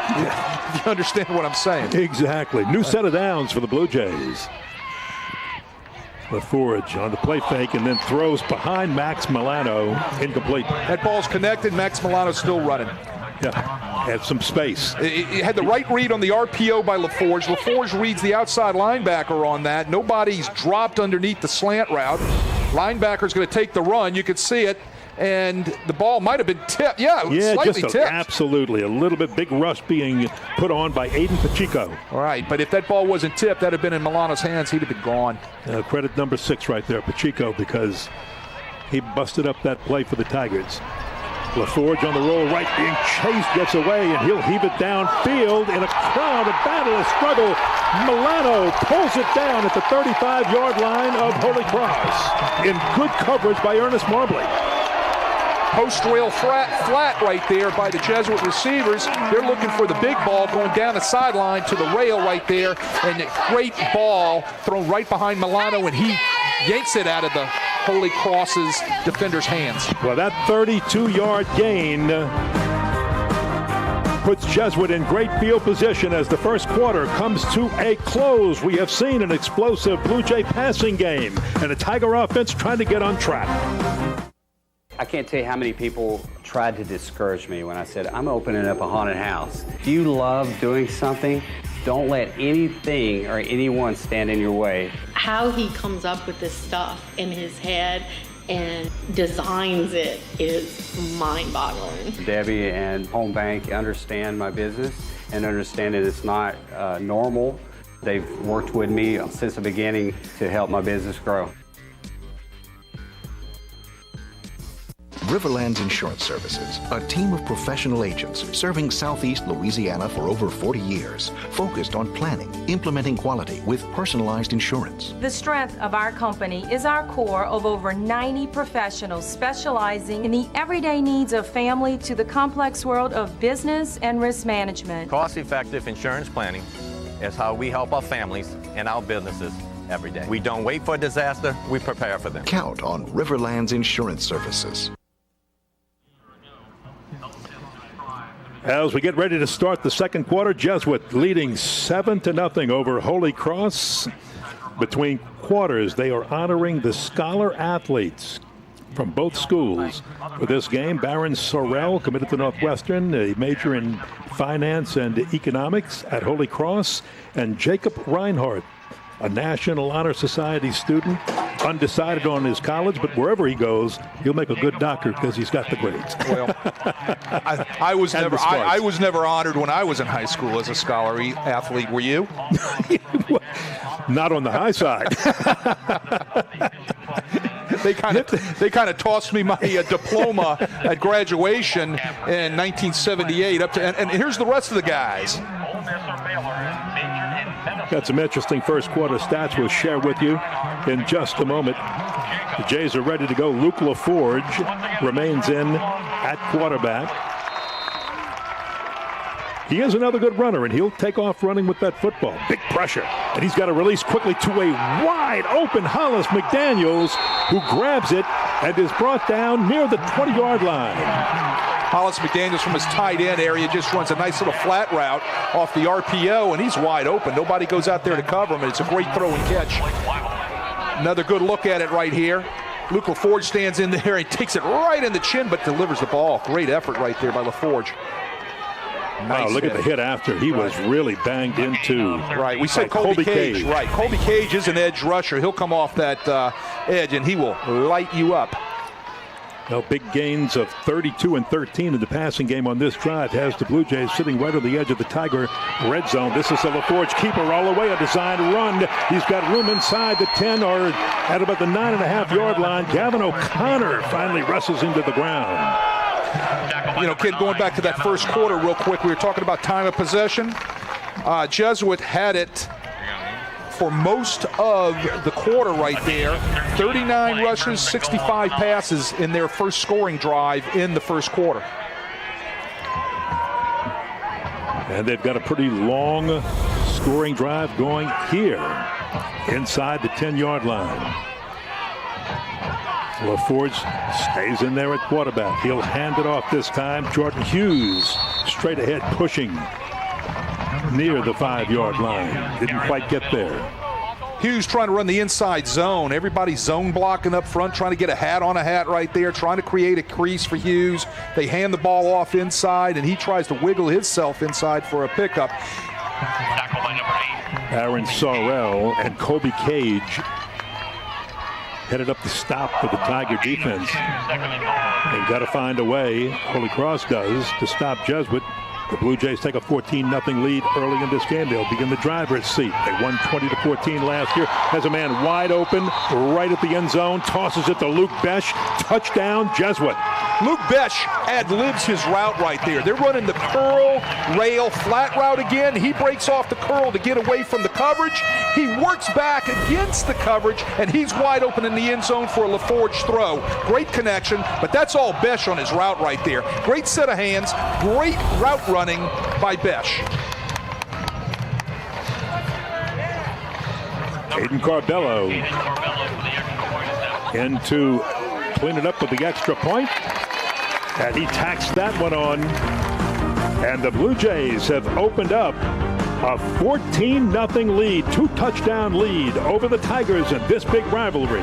If you understand what I'm saying. Exactly. New set of downs for the Blue Jays. LaForge on the play fake and then throws behind Max Milano. Incomplete. That ball's connected. Max Milano's still running. Yeah, had some space. It had the right read on the RPO by LaForge. LaForge reads the outside linebacker on that. Nobody's dropped underneath the slant route. Linebacker's going to take the run. You could see it. And the ball might have been tipped. Yeah, slightly tipped. Absolutely. A little bit big rush being put on by Aiden Pacheco. All right, but if that ball wasn't tipped, that would have been in Milano's hands. He'd have been gone. Credit number 6 right there, Pacheco, because he busted up that play for the Tigers. LaForge on the roll right, being chased, gets away, and he'll heave it downfield in a crowd, a battle, a struggle. Milano pulls it down at the 35-yard line of Holy Cross in good coverage by Ernest Marbley. Post rail flat right there by the Jesuit receivers. They're looking for the big ball going down the sideline to the rail right there. And a great ball thrown right behind Milano, and he yanks it out of the Holy Cross's defender's hands. Well, that 32-yard gain puts Jesuit in great field position as the first quarter comes to a close. We have seen an explosive Blue Jay passing game and a Tiger offense trying to get on track. I can't tell you how many people tried to discourage me when I said, I'm opening up a haunted house. If you love doing something, don't let anything or anyone stand in your way. How he comes up with this stuff in his head and designs it is mind-boggling. Debbie and Home Bank understand my business and understand that it's not normal. They've worked with me since the beginning to help my business grow. Riverlands Insurance Services, a team of professional agents serving Southeast Louisiana for over 40 years, focused on planning, implementing quality with personalized insurance. The strength of our company is our core of over 90 professionals specializing in the everyday needs of family to the complex world of business and risk management. Cost-effective insurance planning is how we help our families and our businesses every day. We don't wait for a disaster, we prepare for them. Count on Riverlands Insurance Services. As we get ready to start the second quarter, Jesuit leading 7-0 over Holy Cross. Between quarters, they are honoring the scholar athletes from both schools for this game. Baron Sorrell, committed to Northwestern, a major in finance and economics at Holy Cross, and Jacob Reinhardt, a National Honor Society student, undecided on his college, but wherever he goes, he'll make a good doctor because he's got the grades. Well, I was never honored when I was in high school as a scholar athlete. Were you? Not on the high side. They kind of tossed me my diploma at graduation in 1978 up to, and here's the rest of the guys. Got some interesting first quarter stats we'll share with you in just a moment. The Jays are ready to go. Luke LaForge remains in at quarterback. He is another good runner, and he'll take off running with that football. Big pressure. And he's got to release quickly to a wide-open Hollis McDaniels, who grabs it and is brought down near the 20-yard line. Hollis McDaniels from his tight end area just runs a nice little flat route off the RPO, and he's wide open. Nobody goes out there to cover him, and it's a great throw and catch. Another good look at it right here. Luke LaForge stands in there and takes it right in the chin, but delivers the ball. Great effort right there by LaForge. Nice look at the hit after. He was really banged into. Right, we said Colby Cage. Right, Colby Cage is an edge rusher. He'll come off that edge, and he will light you up. Now, big gains of 32 and 13 in the passing game on this drive has the Blue Jays sitting right on the edge of the Tiger red zone. This is a LaForge keeper all the way, a designed run. He's got room inside the 10 or at about the 9.5-yard line. Gavin O'Connor finally wrestles into the ground. You know, kid, going back to that first quarter real quick, we were talking about time of possession. Jesuit had it for most of the quarter right there. 39 rushes, 65 passes in their first scoring drive in the first quarter. And they've got a pretty long scoring drive going here inside the 10-yard line. LaForge stays in there at quarterback. He'll hand it off this time. Jordan Hughes straight ahead pushing near the 5-yard line. Didn't quite get there. Hughes trying to run the inside zone. Everybody's zone blocking up front, trying to get a hat on a hat right there, trying to create a crease for Hughes. They hand the ball off inside, and he tries to wiggle himself inside for a pickup. Aaron Sorrell and Colby Cage headed up the stop for the Tiger defense. They've got to find a way, Holy Cross does, to stop Jesuit. The Blue Jays take a 14-0 lead early in this game. They'll begin the driver's seat. They won 20-14 last year. Has a man wide open right at the end zone. Tosses it to Luke Besh. Touchdown, Jesuit. Luke Besh ad-libs his route right there. They're running the curl, rail, flat route again. He breaks off the curl to get away from the coverage. He works back against the coverage, and he's wide open in the end zone for a LaForge throw. Great connection, but that's all Besh on his route right there. Great set of hands, great route running by Besh. Aiden Corbello in to clean it up with the extra point. And he tacks that one on. And the Blue Jays have opened up a 14-0 lead, 2-touchdown lead over the Tigers in this big rivalry.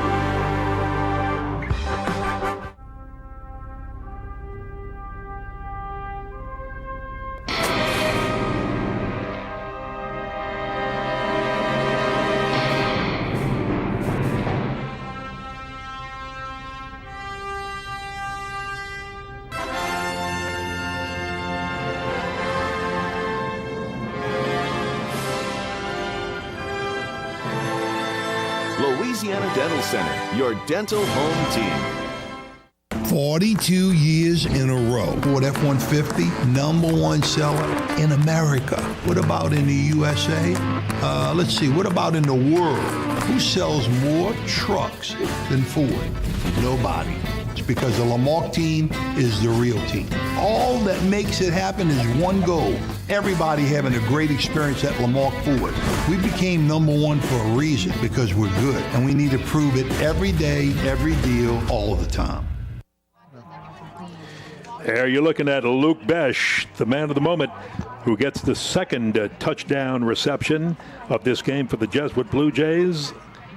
Louisiana Dental Center, your dental home team. 42 years in a row. Ford F-150, #1 seller in America. What about in the USA? Let's see, what about in the world? Who sells more trucks than Ford? Nobody. It's because the Lamarck team is the real team. All that makes it happen is one goal. Everybody having a great experience at Lamarck Ford. We became #1 for a reason, because we're good. And we need to prove it every day, every deal, all the time. There you're looking at Luke Besh, the man of the moment, who gets the second touchdown reception of this game for the Jesuit Blue Jays.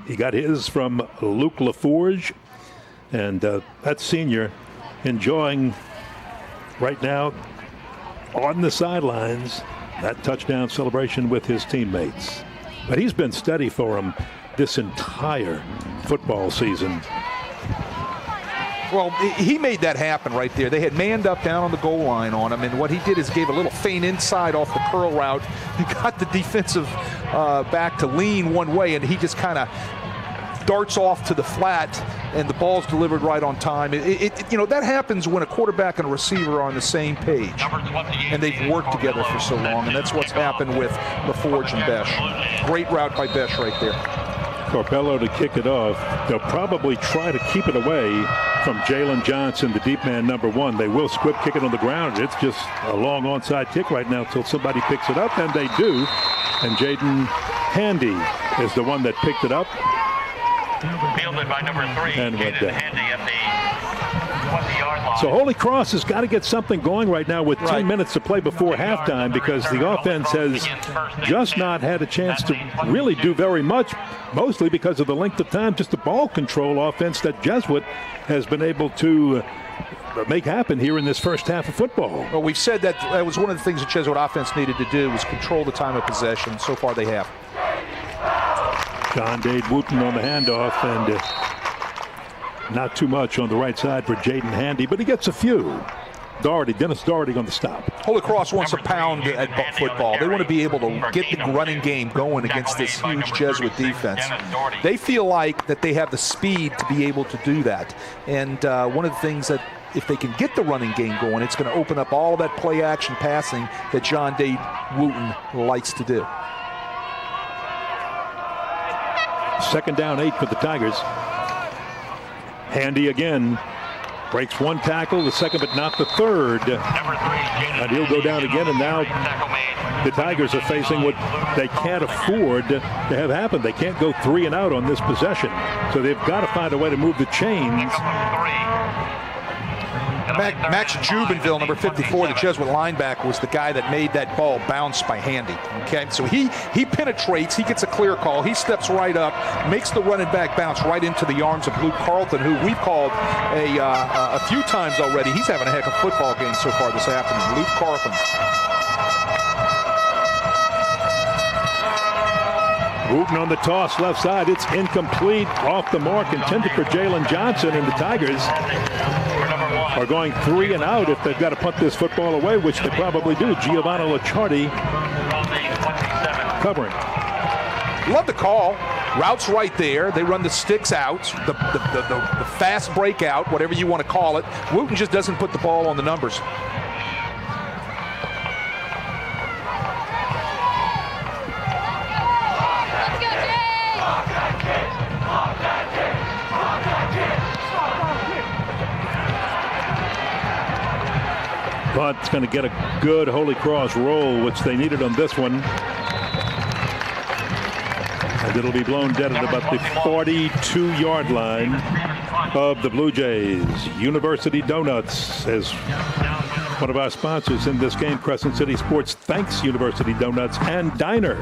He got his from Luke LaForge. And that senior enjoying right now on the sidelines that touchdown celebration with his teammates. But he's been steady for him this entire football season. Well, he made that happen right there. They had manned up down on the goal line on him, and what he did is gave a little feint inside off the curl route. He got the defensive back to lean one way, and he just kind of darts off to the flat, and the ball's delivered right on time. You know, that happens when a quarterback and a receiver are on the same page, and they've worked together for so long, and that's what's happened with LaForge and Besh. Great route by Besh right there. Corbello to kick it off. They'll probably try to keep it away from Jalen Johnson, the deep man, number 1. They will squib kick it on the ground. It's just a long onside kick right now until somebody picks it up, and they do. And Jaden Handy is the one that picked it up. Fielded by number 3, and went down. Handy at the 20-yard line. So Holy Cross has got to get something going right now with 2 minutes to play before halftime, because the offense has just not had a chance to really do very much, mostly because of the length of time, just the ball control offense that Jesuit has been able to make happen here in this first half of football. Well, we've said that was one of the things the Jesuit offense needed to do, was control the time of possession. So far they have. John Dade Wooten on the handoff, and not too much on the right side for Jaden Handy, but he gets a few. Dennis Doherty on the stop. Holy Cross wants to pound at football. They want to be able to get the running game going against this huge Jesuit defense. They feel like that they have the speed to be able to do that. And one of the things that, if they can get the running game going, it's going to open up all of that play action passing that John Dade Wooten likes to do. 2nd down 8 for the Tigers. Handy again. Breaks one tackle, the second but not the third. And he'll go down again, and now the Tigers are facing what they can't afford to have happen. They can't go 3 and out on this possession. So they've got to find a way to move the chains. Max Jubenville, number 54, the Jesuit linebacker, was the guy that made that ball bounce by Handy. Okay, so he penetrates, he gets a clear call, he steps right up, makes the running back bounce right into the arms of Luke Carlton, who we've called a few times already. He's having a heck of a football game so far this afternoon. Luke Carlton. Wooten on the toss, left side. It's incomplete, off the mark, intended for Jalen Johnson, and the Tigers are going 3 and out if they've got to punt this football away, which they probably do. Giovanni Licciardi covering. Love the call. Route's right there. They run the sticks out, the fast breakout, whatever you want to call it. Wooten just doesn't put the ball on the numbers. But it's going to get a good Holy Cross roll, which they needed on this one. And it'll be blown dead at about the 42-yard line of the Blue Jays. University Donuts, as one of our sponsors in this game, Crescent City Sports, thanks University Donuts and Diner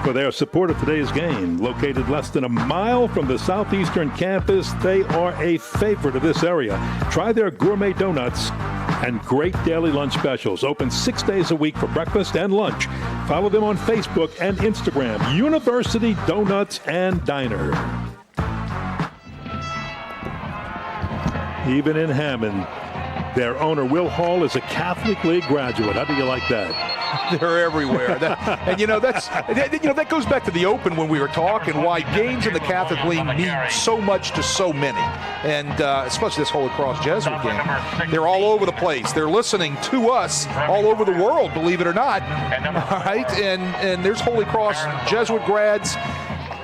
for their support of today's game. Located less than a mile from the southeastern campus, they are a favorite of this area. Try their gourmet donuts and great daily lunch specials. Open 6 days a week for breakfast and lunch. Follow them on Facebook and Instagram. University Donuts and Diner. Even in Hammond, their owner, Will Hall, is a Catholic League graduate. How do you like that? They're everywhere. That goes back to the Open when we were talking why games in the Catholic League mean so much to so many, and especially this Holy Cross Jesuit game. They're all over the place. They're listening to us all over the world, believe it or not. All right, and there's Holy Cross Jesuit grads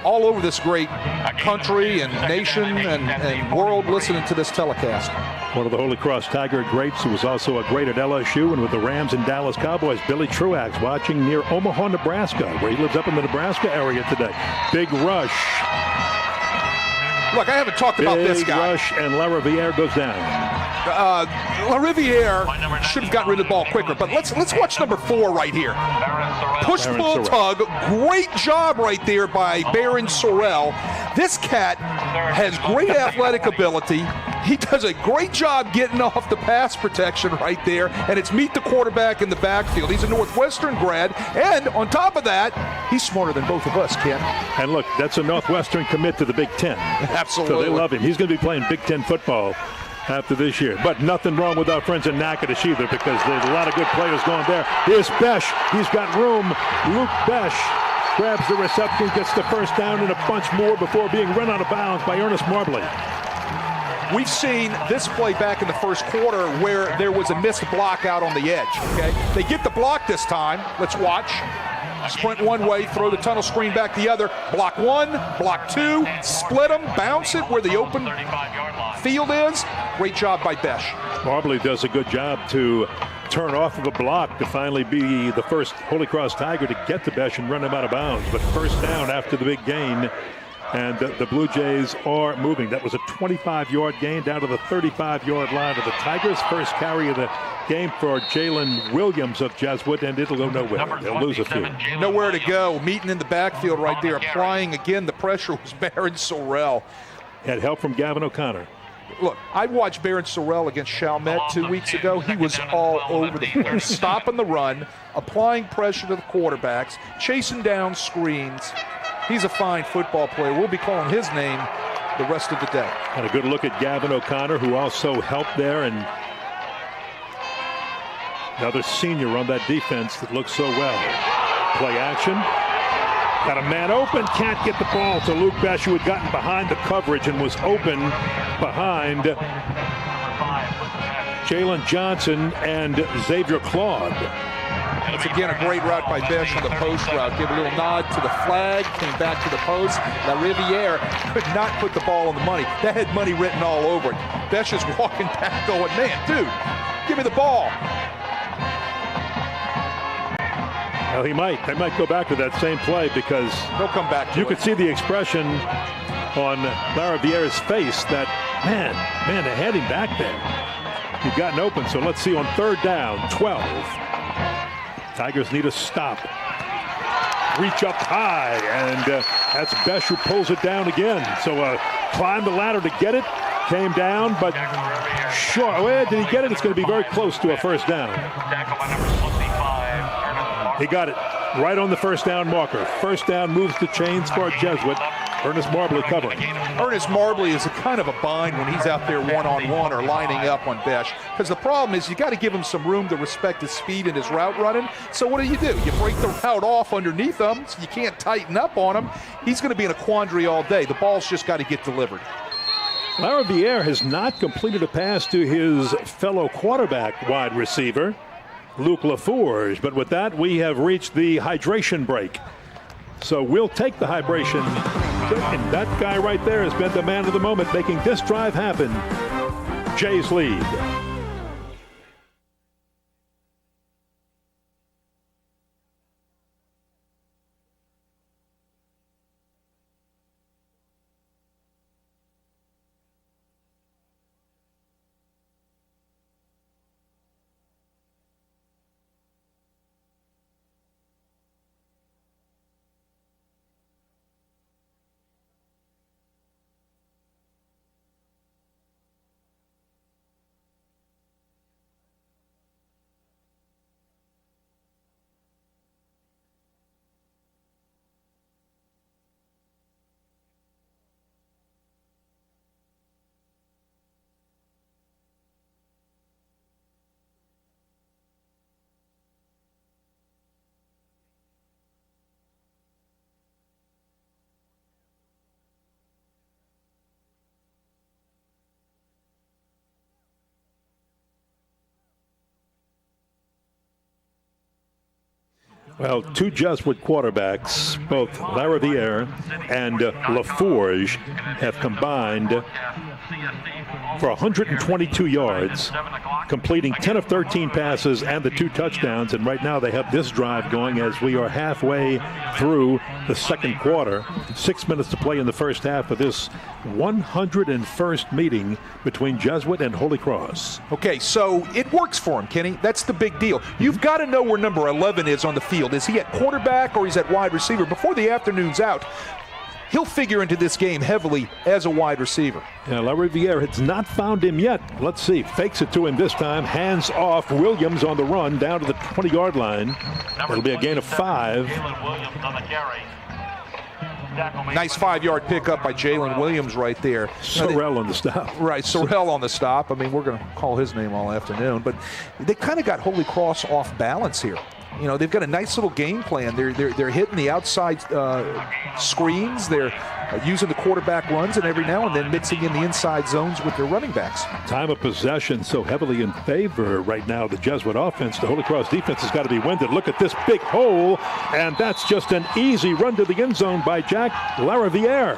all over this great country and nation and world listening to this telecast. One of the Holy Cross Tiger greats who was also a great at LSU and with the Rams and Dallas Cowboys, Billy Truax, watching near Omaha, Nebraska, where he lives up in the Nebraska area today. Big rush. Look, I haven't talked about this guy. Big rush, and LaRiviere goes down. LaRiviere should have gotten rid of the ball quicker, but let's watch number 4 right here. Push, pull, tug. Great job right there by Baron Sorrell. This cat has great athletic ability. He does a great job getting off the pass protection right there, and it's meet the quarterback in the backfield. He's a Northwestern grad, and on top of that, he's smarter than both of us, Ken. And look, that's a Northwestern commit to the Big Ten. Absolutely. So they love him. He's going to be playing Big Ten football after this year. But nothing wrong with our friends in Natchitoches either, because there's a lot of good players going there. Here's Besh. He's got room. Luke Besh grabs the reception, gets the first down and a bunch more before being run out of bounds by Ernest Marbley. We've seen this play back in the first quarter where there was a missed block out on the edge. Okay, they get the block this time. Let's watch. sprint one way, throw the tunnel screen back the other, block one, block two, split them, bounce it where the open field is. Great job by Besh. Marbley does a good job to turn off of a block to finally be the first Holy Cross Tiger to get to Besh and run him out of bounds. But first down after the big gain, and the Blue Jays are moving. That was a 25-yard gain down to the 35-yard line of the Tigers. First carry of the game for Jalen Williams of Jesuit, and it'll go nowhere. They'll lose a few. Nowhere to go. Meeting in the backfield right there. Applying again. The pressure was Baron Sorrell. Had help from Gavin O'Connor. Look, I watched Baron Sorrell against Chalmette 2 weeks ago. He was all over the place, stopping the run, applying pressure to the quarterbacks, chasing down screens. He's a fine football player. We'll be calling his name the rest of the day. And a good look at Gavin O'Connor, who also helped there, and another senior on that defense that looks so well. Play action. Got a man open, can't get the ball to Luke Besh, who had gotten behind the coverage and was open behind Jalen Johnson and Xavier Claude. It's again a great route by Besh on the post route. Give a little nod to the flag, came back to the post. La Riviere could not put the ball on the money. That had money written all over it. Besh is walking back going, man, dude, give me the ball. Well, they might go back to that same play because they'll come back to you could see the expression on La Riviere's face that, man, they had him back there. He'd gotten open, so let's see on third down, 12. Tigers need a stop. Reach up high, and that's Besh who pulls it down again. So climbed the ladder to get it, came down, but short. Where did he get it? It's going to be very close to a first down. He got it right on the first down marker. First down moves the chains for Jesuit. Ernest Marbley covering. Ernest Marbley is a kind of a bind when he's out there one-on-one or lining up on Besh. Because the problem is you got to give him some room to respect his speed and his route running. So what do? You break the route off underneath him so you can't tighten up on him. He's going to be in a quandary all day. The ball's just got to get delivered. La Riviere has not completed a pass to his fellow quarterback wide receiver, Luke LaFourge. But with that, we have reached the hydration break. So we'll take the hydration. And that guy right there has been the man of the moment, making this drive happen. Jays lead. Well, two Jesuit quarterbacks, both La Riviere and LaFourge, have combined for 122 yards, completing 10 of 13 passes and the 2 touchdowns. And right now they have this drive going as we are halfway through the second quarter. 6 minutes to play in the first half of this 101st meeting between Jesuit and Holy Cross. Okay, so it works for him, Kenny. That's the big deal. You've got to know where number 11 is on the field. Is he at quarterback or he's at wide receiver? Before the afternoon's out, he'll figure into this game heavily as a wide receiver. Yeah, La Riviere has not found him yet. Let's see. Fakes it to him this time. Hands off. Williams on the run down to the 20-yard line. It'll be a gain of 5. Nice 5-yard pickup by Jalen Williams right there. Sorrell on the stop. Right, Sorrell on the stop. I mean, we're going to call his name all afternoon. But they kind of got Holy Cross off balance here. You know, they've got a nice little game plan. They're hitting the outside screens. They're using the quarterback runs, and every now and then mixing in the inside zones with their running backs. Time of possession so heavily in favor right now. The Jesuit offense, the Holy Cross defense has got to be winded. Look at this big hole, and that's just an easy run to the end zone by Jack Lariviere.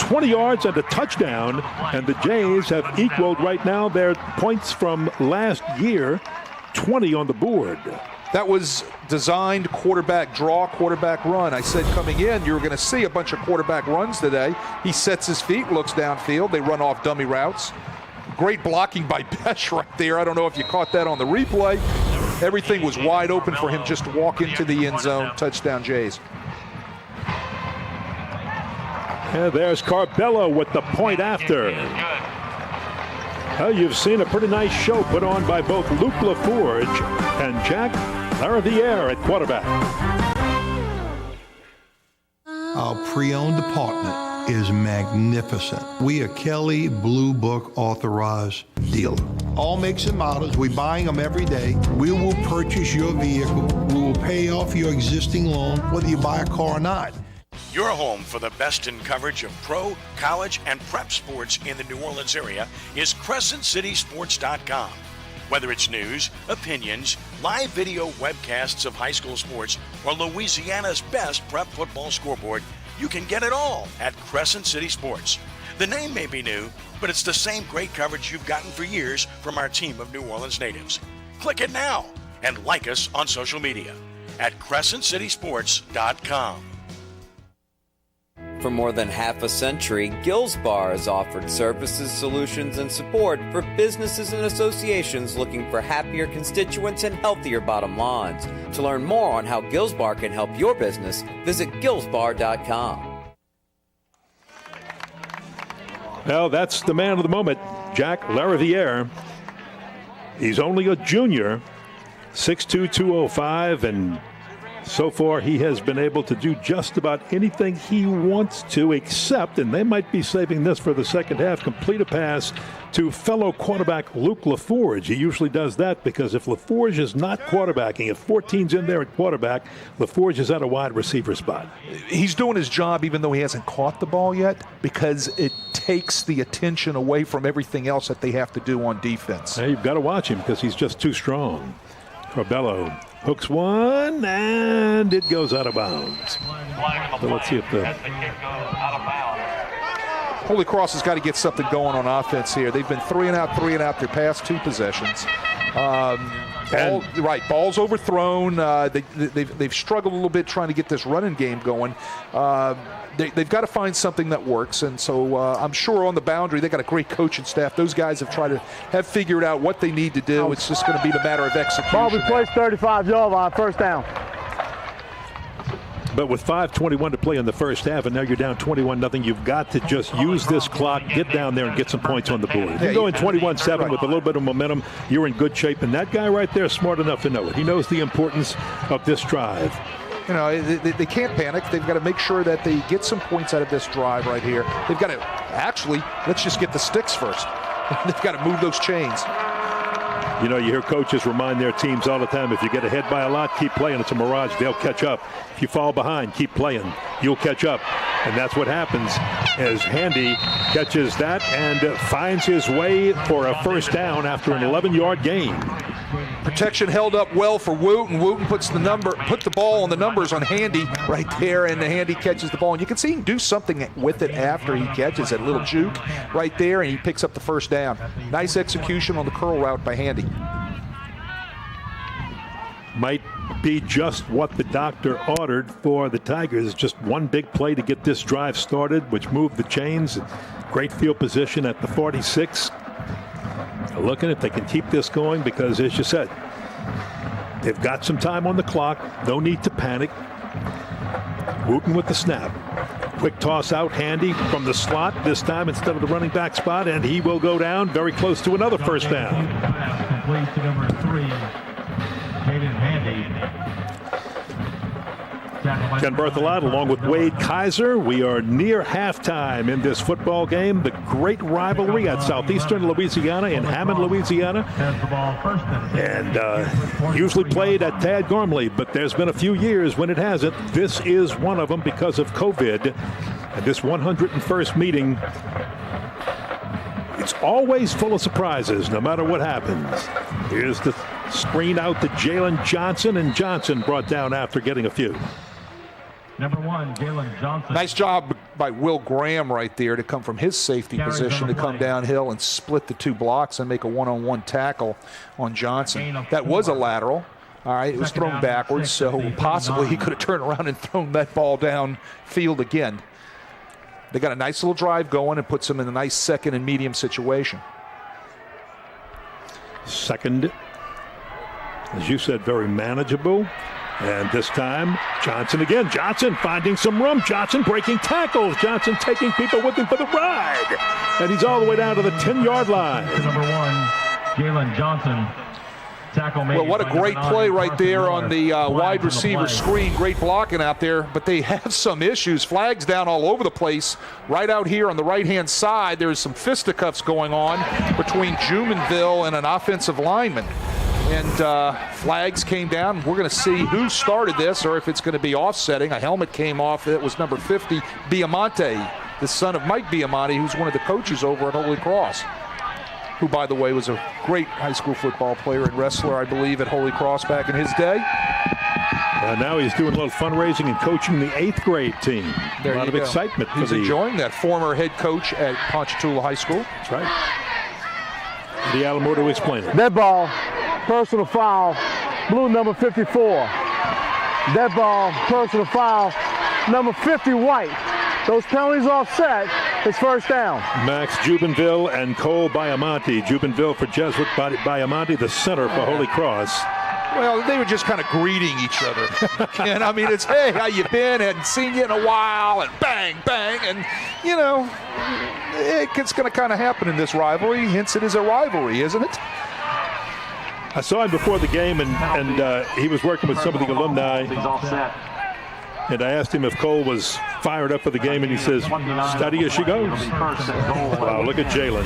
20 yards and a touchdown, and the Jays have equaled right now their points from last year, 20 on the board. That was designed quarterback draw, quarterback run. I said coming in, you were going to see a bunch of quarterback runs today. He sets his feet, looks downfield. They run off dummy routes. Great blocking by Besh right there. I don't know if you caught that on the replay. Everything was wide open for him just to walk into the end zone. Touchdown, Jays. And there's Carbello with the point after. Well, you've seen a pretty nice show put on by both Luke LaForge and Jack Lariviere at quarterback. Our pre-owned department is magnificent. We are Kelly Blue Book authorized dealer. All makes and models, we're buying them every day. We will purchase your vehicle. We will pay off your existing loan, whether you buy a car or not. Your home for the best in coverage of pro, college, and prep sports in the New Orleans area is CrescentCitySports.com. Whether it's news, opinions, live video webcasts of high school sports, or Louisiana's best prep football scoreboard, you can get it all at Crescent City Sports. The name may be new, but it's the same great coverage you've gotten for years from our team of New Orleans natives. Click it now and like us on social media at CrescentCitySports.com. For more than half a century, Gills Bar has offered services, solutions, and support for businesses and associations looking for happier constituents and healthier bottom lines. To learn more on how Gills Bar can help your business, visit gillsbar.com. Well, that's the man of the moment, Jack Lariviere. He's only a junior, 6'2", 205, and so far, he has been able to do just about anything he wants to, except, and they might be saving this for the second half, complete a pass to fellow quarterback Luke LaForge. He usually does that because if LaForge is not quarterbacking, if 14's in there at quarterback, LaForge is at a wide receiver spot. He's doing his job even though he hasn't caught the ball yet because it takes the attention away from everything else that they have to do on defense. Now, you've got to watch him because he's just too strong. Carbello hooks one, and it goes out of bounds. So let's see if the Holy Cross has got to get something going on offense here. They've been 3 and out their past 2 possessions. Ball's overthrown. They've struggled a little bit trying to get this running game going. They've got to find something that works, and so I'm sure on the boundary they got a great coaching staff. Those guys have figured out what they need to do. It's just going to be the matter of execution. Ball be placed 35-yard line, first down. But with 5:21 to play in the first half, and now you're down 21-0, you've got to just use this clock, get down there, and get some points on the board. If you go in 21-7 with a little bit of momentum, you're in good shape. And that guy right there is smart enough to know it. He knows the importance of this drive. You know, they can't panic. They've got to make sure that they get some points out of this drive right here. They've got to, actually, let's just get the sticks first. They've got to move those chains. You know, you hear coaches remind their teams all the time, if you get ahead by a lot, keep playing. It's a mirage. They'll catch up. If you fall behind, keep playing. You'll catch up. And that's what happens as Handy catches that and finds his way for a first down after an 11-yard gain. Protection held up well for Wooten. Wooten put the ball on the numbers on Handy right there, and Handy catches the ball. And you can see he can do something with it after he catches it. Little juke right there, and he picks up the first down. Nice execution on the curl route by Handy. Might be just what the doctor ordered for the Tigers. Just one big play to get this drive started, which moved the chains. Great field position at the 46. Looking if they can keep this going because, as you said, they've got some time on the clock. No need to panic. Wooten with the snap. Quick toss out, Handy from the slot this time instead of the running back spot, and he will go down very close to another first down. Complete to number 3, Hayden Handy. Ken Berthelot along with Wade Kaiser. We are near halftime in this football game. The great rivalry at Southeastern Louisiana in Hammond, Louisiana. And usually played at Tad Gormley, but there's been a few years when it hasn't. This is one of them because of COVID. And this 101st meeting, it's always full of surprises, no matter what happens. Here's the screen out to Jalen Johnson, and Johnson brought down after getting a few. Number 1, Jalen Johnson. Nice job by Will Graham right there to come from his safety position to come downhill and split the 2 blocks and make a one-on-one tackle on Johnson. That was a lateral. All right, it was thrown backwards, so possibly he could have turned around and thrown that ball downfield again. They got a nice little drive going and puts them in a nice second and medium situation. Second, as you said, very manageable. And this time, Johnson again. Johnson finding some room. Johnson breaking tackles. Johnson taking people with him for the ride. And he's all the way down to the 10-yard line. Number 1, Jalen Johnson. Well, what a great play right there on the wide receiver screen. Great blocking out there, but they have some issues. Flags down all over the place. Right out here on the right-hand side, there's some fisticuffs going on between Jumonville and an offensive lineman. And flags came down. We're going to see who started this or if it's going to be offsetting. A helmet came off. It was number 50, Biamonte, the son of Mike Biamonte, who's one of the coaches over at Holy Cross, who, by the way, was a great high school football player and wrestler, I believe, at Holy Cross back in his day. Now he's doing a little fundraising and coaching the 8th grade team. There a lot of excitement. He's enjoying that. Former head coach at Ponchatoula High School. That's right. The Alamoto explain it. Dead ball, personal foul, blue number 54. Dead ball, personal foul, number 50 white. Those penalties offset. It's first down. Max Jumonville and Cole Biamonte. Jumonville for Jesuit, Biamonte the center for Holy Cross. Well, they were just kind of greeting each other. And I mean, it's, hey, how you been? Hadn't seen you in a while, and bang, bang. And, you know, it's going to kind of happen in this rivalry. Hence, it is a rivalry, isn't it? I saw him before the game, and he was working with some of the alumni. He's all set. And I asked him if Cole was fired up for the game, and he says, steady as she goes. Wow, look at Jalen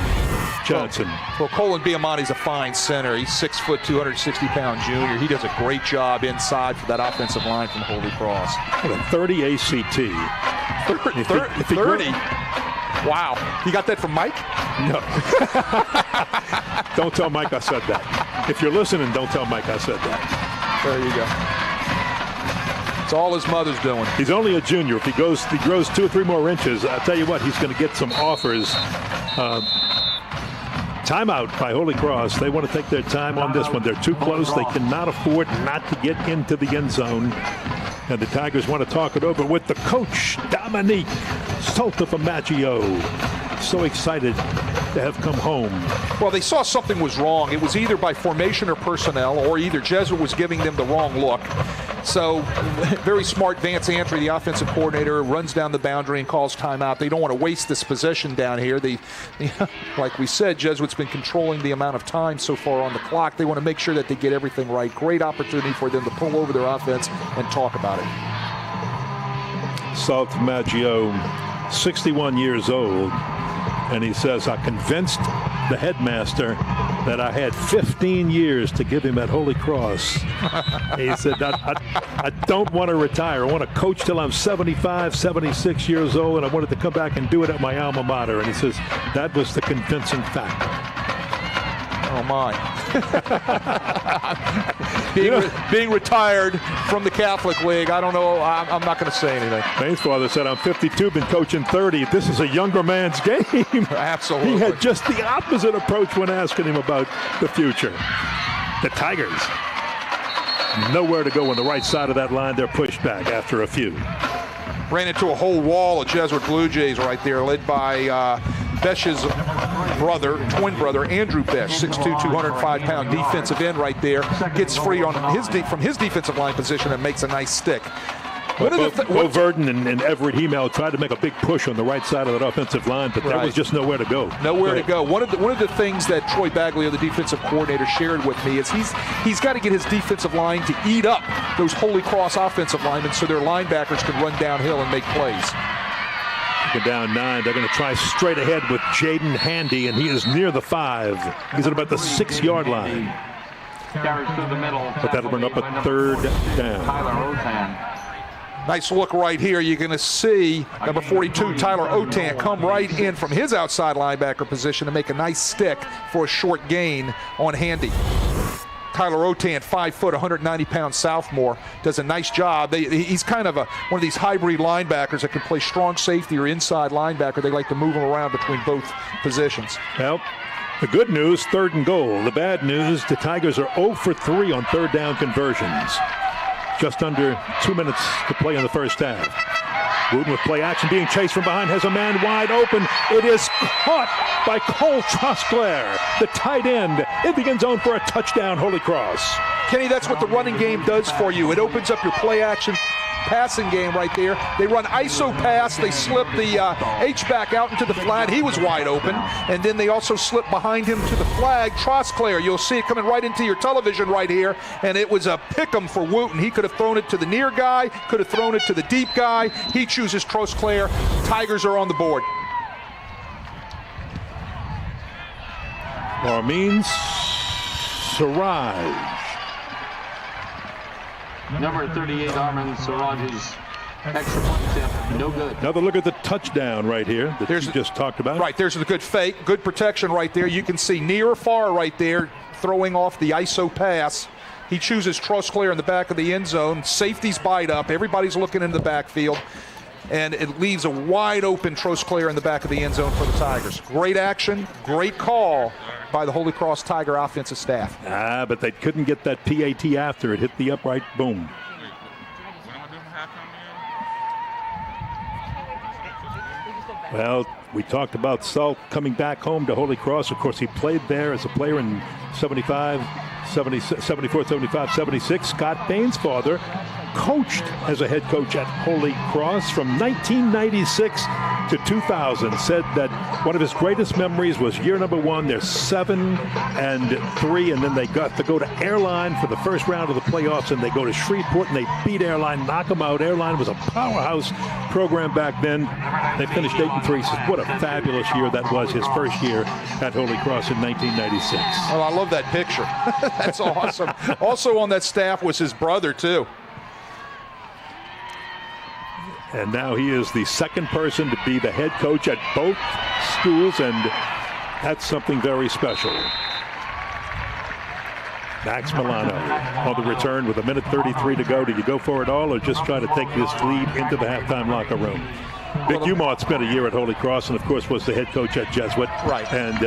Johnson. Well, Colin Biamonte's a fine center. He's 6 foot, 260-pound junior. He does a great job inside for that offensive line from Holy Cross. What a 30 ACT. 30? Wow. You got that from Mike? No. Don't tell Mike I said that. If you're listening, don't tell Mike I said that. There you go. It's all his mother's doing. He's only a junior. If he grows 2 or 3 more inches, I'll tell you what, he's going to get some offers. Timeout by Holy Cross. They want to take their time on this one. They're too close. They cannot afford not to get into the end zone. And the Tigers want to talk it over with the coach, Dominique Soltifamaggio. So excited to have come home. Well, they saw something was wrong. It was either by formation or personnel, or either Jesuit was giving them the wrong look. So, very smart Vance Antry, the offensive coordinator, runs down the boundary and calls timeout. They don't want to waste this possession down here. Like we said, Jesuit's been controlling the amount of time so far on the clock. They want to make sure that they get everything right. Great opportunity for them to pull over their offense and talk about it. Soltifamaggio, 61 years old. And he says, I convinced the headmaster that I had 15 years to give him at Holy Cross. He said, I don't want to retire. I want to coach till I'm 75, 76 years old, and I wanted to come back and do it at my alma mater. And he says, that was the convincing factor. Oh, my. Being retired from the Catholic League, I don't know. I'm not going to say anything. Maine's father said, I'm 52, been coaching 30. This is a younger man's game. Absolutely. He had just the opposite approach when asking him about the future. The Tigers, nowhere to go on the right side of that line. They're pushed back after a few. Ran into a whole wall of Jesuit Blue Jays right there, led by Besh's twin brother, Andrew Besh, 6'2", 205-pound defensive end right there. Gets free on from his defensive line position and makes a nice stick. Bo Verdon and Everett Hemel tried to make a big push on the right side of that offensive line, but there was just nowhere to go. Nowhere to go. One of the things that Troy Baglio, the defensive coordinator, shared with me is he's got to get his defensive line to eat up those Holy Cross offensive linemen so their linebackers can run downhill and make plays. Down 9. They're going to try straight ahead with Jaden Handy, and he is near the 5. He's at about the 6-yard line. But that'll bring up a 3rd down. Nice look right here. You're going to see number 42, Tyler Otan, come right in from his outside linebacker position to make a nice stick for a short gain on Handy. Tyler Otan, 5 foot, 190-pound sophomore, does a nice job. He's kind of one of these hybrid linebackers that can play strong safety or inside linebacker. They like to move him around between both positions. Well, the good news, 3rd and goal. The bad news, the Tigers are 0 for 3 on 3rd down conversions. Just under 2 minutes to play in the first half. Wooten with play action, being chased from behind, has a man wide open. It is caught by Cole Trosclair, the tight end, in the end zone for a touchdown, Holy Cross. Kenny, that's what the running game does for you. It opens up your play action passing game right there. They run ISO pass. They slip the H-back out into the flat. He was wide open. And then they also slip behind him to the flag. Trosclair, you'll see it coming right into your television right here. And it was a pick'em for Wooten. He could have thrown it to the near guy, could have thrown it to the deep guy. He chooses Trosclair. Tigers are on the board. Armin Siraj. Number 38, Armin Siraj's extra point attempt, no good. Another look at the touchdown right here that you just talked about. Right, there's the good fake, good protection right there. You can see near or far right there, throwing off the ISO pass. He chooses Trosclair in the back of the end zone. Safeties bite up. Everybody's looking in the backfield. And it leaves a wide open Trosclair in the back of the end zone for the Tigers. Great action, great call by the Holy Cross Tiger offensive staff. But they couldn't get that PAT after it hit the upright. Boom. Well, we talked about Salt coming back home to Holy Cross. Of course, he played there as a player in 75, 74, 75, 76. Scott Bain's father coached as a head coach at Holy Cross from 1996 to 2000. Said that one of his greatest memories was year number 1. They're 7-3, and then they got to go to Airline for the first round of the playoffs, and they go to Shreveport and they beat Airline, knock them out. Airline was a powerhouse program back then. They finished 8-3. He says, what a fabulous year that was, his first year at Holy Cross in 1996. Oh, I love that picture. That's awesome. Also on that staff was his brother, too. And now he is the second person to be the head coach at both schools, and that's something very special. Max Milano on the return with 1:33 to go. Do you go for it all or just try to take this lead into the halftime locker room? Vic Umont spent a year at Holy Cross and, of course, was the head coach at Jesuit. Right. And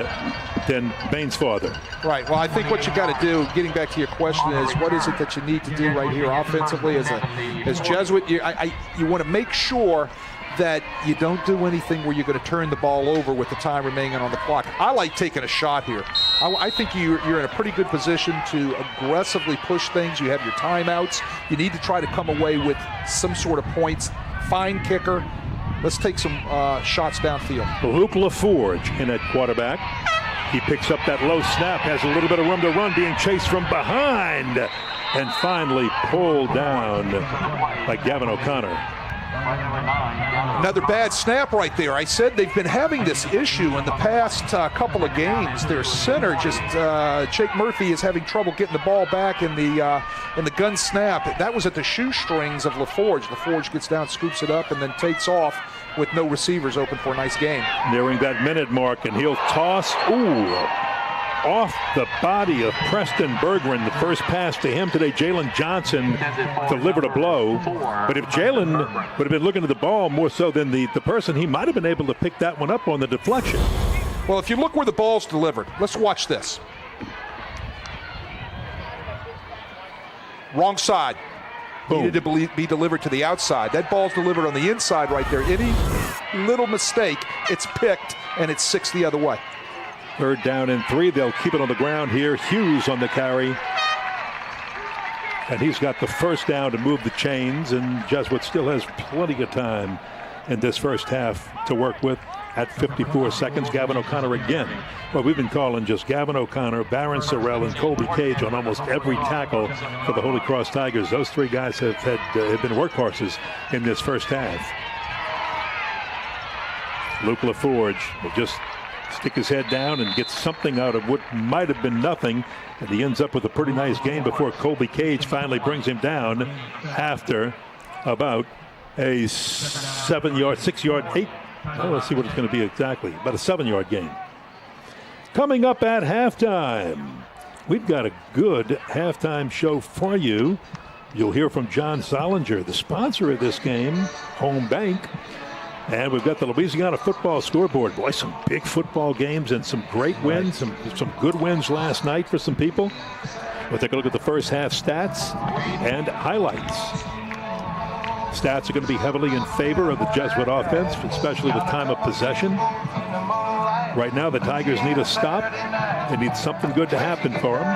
then Bain's father. Right. Well, I think what you got to do, getting back to your question, is what is it that you need to do right here offensively as Jesuit? You want to make sure that you don't do anything where you're going to turn the ball over with the time remaining on the clock. I like taking a shot here. I think you're in a pretty good position to aggressively push things. You have your timeouts. You need to try to come away with some sort of points. Fine kicker. Let's take some shots downfield. Luke LaForge in at quarterback. He picks up that low snap, has a little bit of room to run, being chased from behind, and finally pulled down by Gavin O'Connor. Another bad snap right there. I said they've been having this issue in the past couple of games. Their center, Jake Murphy, is having trouble getting the ball back in the gun snap. That was at the shoestrings of LaForge. LaForge gets down, scoops it up, and then takes off with no receivers open for a nice game. Nearing that minute mark, and he'll toss. Off the body of Preston Bergeron. The first pass to him today, Jalen Johnson delivered a blow. But if Jalen would have been looking at the ball more so than the person, he might have been able to pick that one up on the deflection. Well, if you look where the ball's delivered, let's watch this. Wrong side. Boom. Needed to be delivered to the outside. That ball's delivered on the inside right there. Any little mistake, it's picked, and it's 6 the other way. 3rd down and 3. They'll keep it on the ground here. Hughes on the carry. And he's got the first down to move the chains, and Jesuit still has plenty of time in this first half to work with. At 54 seconds, Gavin O'Connor again. Well, we've been calling just Gavin O'Connor, Barron Sorrell, and Colby Cage on almost every tackle for the Holy Cross Tigers. Those three guys have been workhorses in this first half. Luke LaForge will just stick his head down and get something out of what might have been nothing. And he ends up with a pretty nice game before Colby Cage finally brings him down after about a 7-yard, 6-yard, 8. Well, let's see what it's going to be exactly. About a 7-yard gain. Coming up at halftime, we've got a good halftime show for you. You'll hear from John Solinger, the sponsor of this game, Home Bank. And we've got the Louisiana football scoreboard. Boy, some big football games and some great wins, some good wins last night for some people. We'll take a look at the first half stats and highlights. Stats are going to be heavily in favor of the Jesuit offense, especially with time of possession. Right now, the Tigers need a stop. They need something good to happen for them.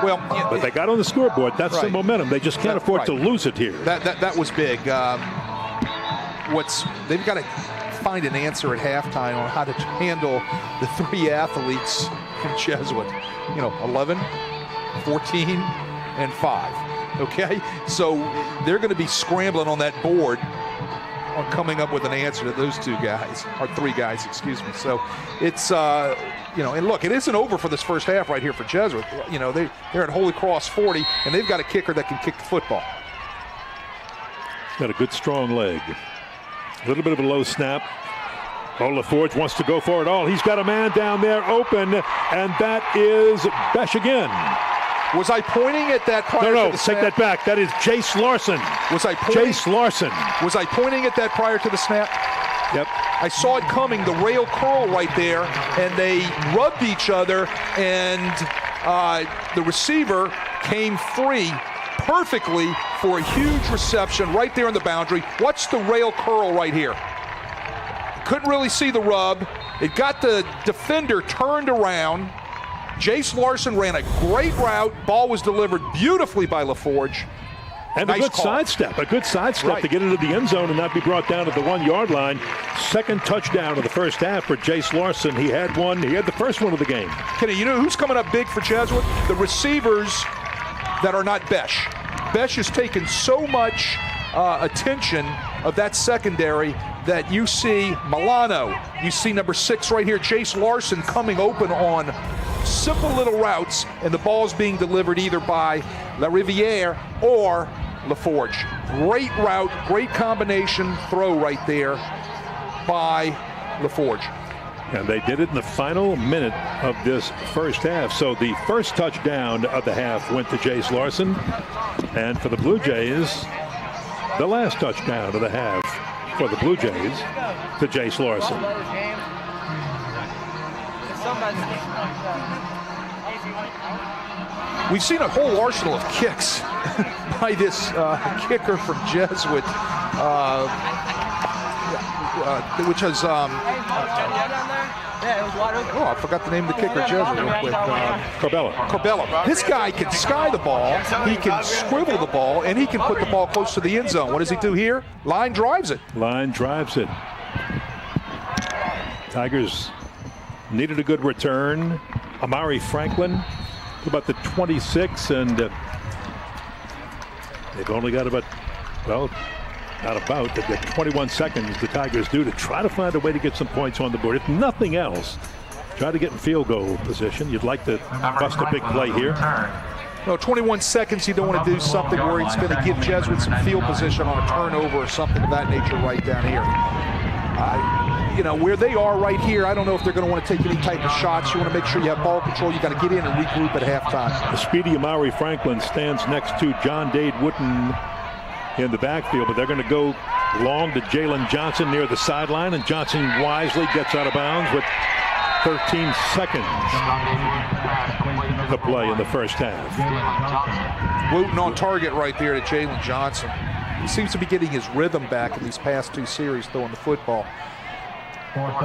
Well, but they got on the scoreboard. That's the momentum. They just can't afford to lose it here. That was big. They've got to find an answer at halftime on how to handle the three athletes from Jesuit. 11, 14, and 5. Okay, so they're going to be scrambling on that board on coming up with an answer to those two guys, or three guys, excuse me. So it's, and look, it isn't over for this first half right here for Jesuit. They're at Holy Cross 40, and they've got a kicker that can kick the football. He's got a good, strong leg. A little bit of a low snap. LaForge wants to go for it all. He's got a man down there open, and that is Besh again. Was I pointing at that prior to the snap? Take that back. That is Jace Larson. Jace Larson. Was I pointing at that prior to the snap? Yep. I saw it coming, the rail curl right there, and they rubbed each other, and the receiver came free perfectly for a huge reception right there in the boundary. Watch the rail curl right here. Couldn't really see the rub. It got the defender turned around. Jace Larson ran a great route. Ball was delivered beautifully by LaForge. And a good sidestep to get into the end zone and not be brought down at the 1-yard line. Second touchdown of the first half for Jace Larson. He had the first one of the game. Kenny, you know who's coming up big for Jesuit? The receivers that are not Besh. Besh has taken so much attention of that secondary that you see Milano, you see number 6 right here, Jace Larson coming open on simple little routes, and the ball's being delivered either by La Riviere or LaForge. Great route, great combination throw right there by LaForge. And they did it in the final minute of this first half. So the first touchdown of the half went to Jace Larson. And for the Blue Jays, the last touchdown of the half for the Blue Jays to Jace Larson. We've seen a whole arsenal of kicks by this kicker from Jesuit, which has I forgot the name of the kicker, Jesuit, real quick. Corbella. This guy can sky the ball, he can swivel the ball, and he can put the ball close to the end zone. What does he do here? Line drives it. Tigers needed a good return. Amari Franklin, about the 26, and they've only got they've got 21 seconds the Tigers do to try to find a way to get some points on the board. If nothing else, try to get in field goal position. You'd like to bust a big play here. No, 21 seconds, you don't want to do something where it's going to give Jesuit some field position on a turnover or something of that nature right down here. Where they are right here, I don't know if they're going to want to take any type of shots. You want to make sure you have ball control. You got to get in and regroup at halftime. The speedy Amari Franklin stands next to John Dade Wooten in the backfield, but they're going to go long to Jalen Johnson near the sideline, and Johnson wisely gets out of bounds with 13 seconds to play in the first half. Wooten on target right there to Jalen Johnson. He seems to be getting his rhythm back in these past two series throwing the football.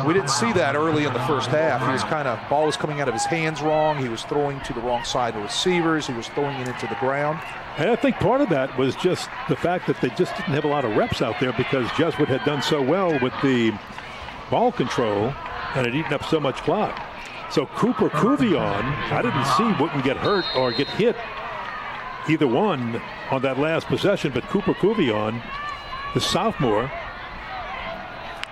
We didn't see that early in the first half. He was ball was coming out of his hands wrong. He was throwing to the wrong side of receivers. He was throwing it into the ground. And I think part of that was just the fact that they just didn't have a lot of reps out there because Jesuit had done so well with the ball control and had eaten up so much clock. So Cooper Cuvion, I didn't see wouldn't get hurt or get hit either one on that last possession, but Cooper Cuvion, the sophomore,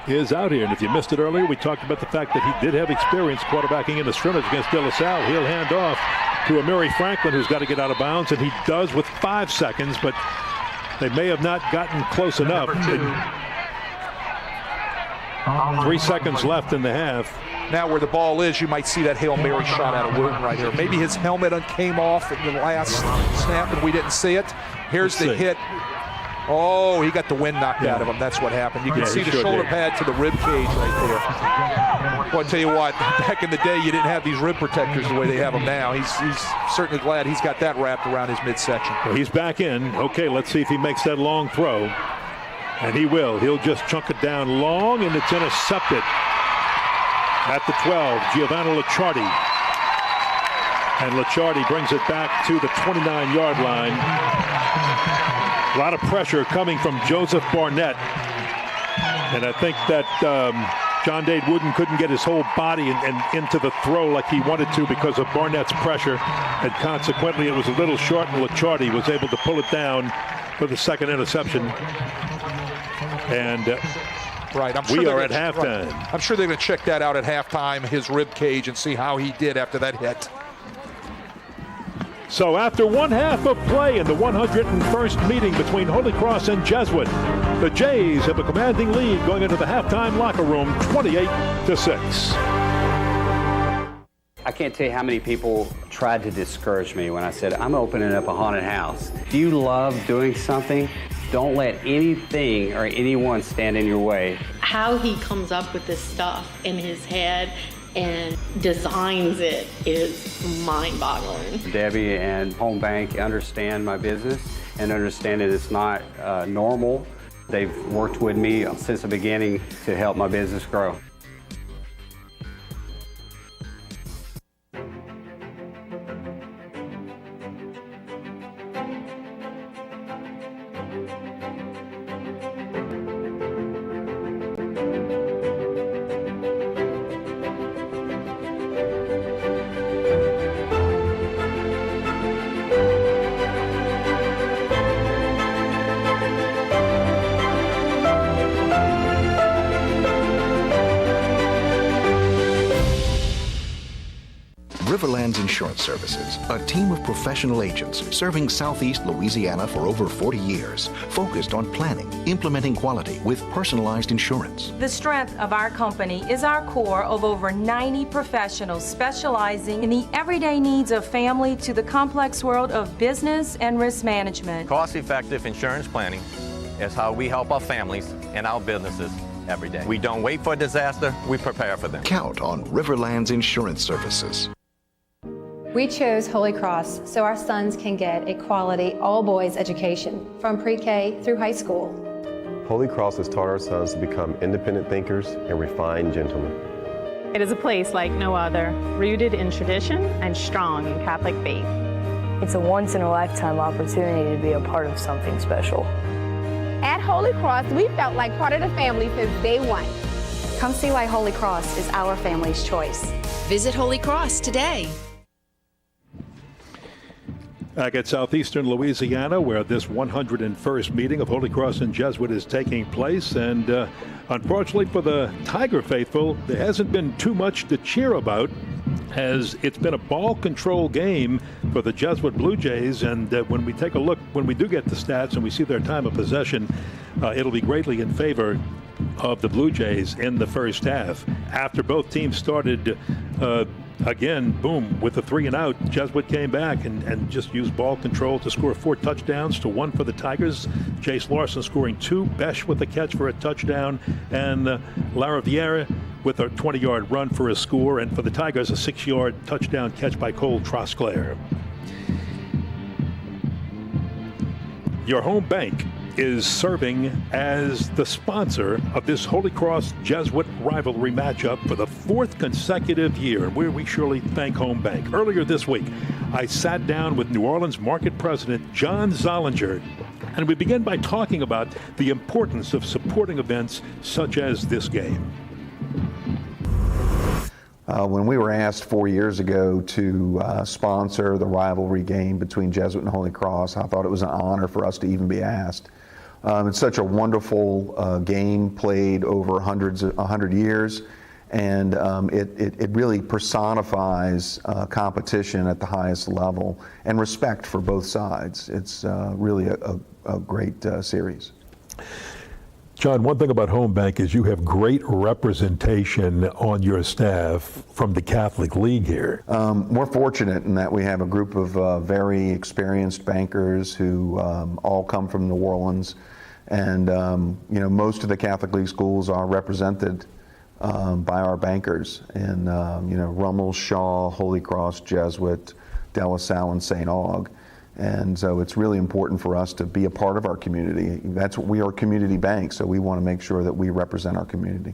is out here. And if you missed it earlier, we talked about the fact that he did have experience quarterbacking in the scrimmage against De La Salle. He'll hand off to Amiri Franklin, who's got to get out of bounds, and he does with 5 seconds, but they may have not gotten close enough. 3 seconds left in the half. Now where the ball is, you might see that Hail Mary shot out of Wooten right here. Maybe his helmet came off in the last snap and we didn't see it. Here's the hit. Oh, he got the wind knocked out of him. That's what happened. You can see the shoulder pad to the rib cage right there. Well, I'll tell you what, back in the day, you didn't have these rib protectors the way they have them now. He's certainly glad he's got that wrapped around his midsection. Well, he's back in. Okay, let's see if he makes that long throw. And he will. He'll just chunk it down long, and it's intercepted. At the 12, Giovanni Licciardi. And Licciardi brings it back to the 29-yard line. A lot of pressure coming from Joseph Barnett. And I think that John Dade Wooden couldn't get his whole body and into the throw like he wanted to because of Barnett's pressure. And consequently, it was a little short, and Licciardi was able to pull it down for the second interception. And right, we are at halftime. Right. I'm sure they're going to check that out at halftime, his rib cage, and see how he did after that hit. So after one half of play in the 101st meeting between Holy Cross and Jesuit, the Jays have a commanding lead going into the halftime locker room, 28-6. I can't tell you how many people tried to discourage me when I said, I'm opening up a haunted house. If you love doing something, don't let anything or anyone stand in your way. How he comes up with this stuff in his head and designs it is mind-boggling. Debbie and Home Bank understand my business and understand that it's not normal. They've worked with me since the beginning to help my business grow. Riverlands Insurance Services, a team of professional agents serving Southeast Louisiana for over 40 years, focused on planning, implementing quality with personalized insurance. The strength of our company is our core of over 90 professionals specializing in the everyday needs of family to the complex world of business and risk management. Cost-effective insurance planning is how we help our families and our businesses every day. We don't wait for a disaster, we prepare for them. Count on Riverlands Insurance Services. We chose Holy Cross so our sons can get a quality all-boys education from pre-K through high school. Holy Cross has taught our sons to become independent thinkers and refined gentlemen. It is a place like no other, rooted in tradition and strong in Catholic faith. It's a once-in-a-lifetime opportunity to be a part of something special. At Holy Cross, we felt like part of the family since day one. Come see why Holy Cross is our family's choice. Visit Holy Cross today. Back at Southeastern Louisiana, where this 101st meeting of Holy Cross and Jesuit is taking place. And unfortunately for the Tiger faithful, there hasn't been too much to cheer about, as it's been a ball control game for the Jesuit Blue Jays. And when we take a look, when we do get the stats and we see their time of possession, it'll be greatly in favor of the Blue Jays in the first half. After both teams started again, boom, with the 3 and out, Jesuit came back and just used ball control to score 4 touchdowns to 1 for the Tigers. Jace Larson scoring 2, Besh with a catch for a touchdown, and Lara Vieira with a 20-yard run for a score, and for the Tigers, a 6-yard touchdown catch by Cole Trosclair. Your home bank is serving as the sponsor of this Holy Cross Jesuit rivalry matchup for the fourth consecutive year, and we surely thank Home Bank. Earlier this week, I sat down with New Orleans Market President John Zollinger, and we began by talking about the importance of supporting events such as this game. When we were asked 4 years ago to sponsor the rivalry game between Jesuit and Holy Cross, I thought it was an honor for us to even be asked. It's such a wonderful game played over 100 years, and it really personifies competition at the highest level and respect for both sides. It's really a great series. John, one thing about Home Bank is you have great representation on your staff from the Catholic League here. We're fortunate in that we have a group of very experienced bankers who all come from New Orleans, and most of the Catholic League schools are represented by our bankers, and Rummel, Shaw, Holy Cross, Jesuit, De La Salle, and St. Aug. And so it's really important for us to be a part of our community. That's what we are, a community bank, so we want to make sure that we represent our community.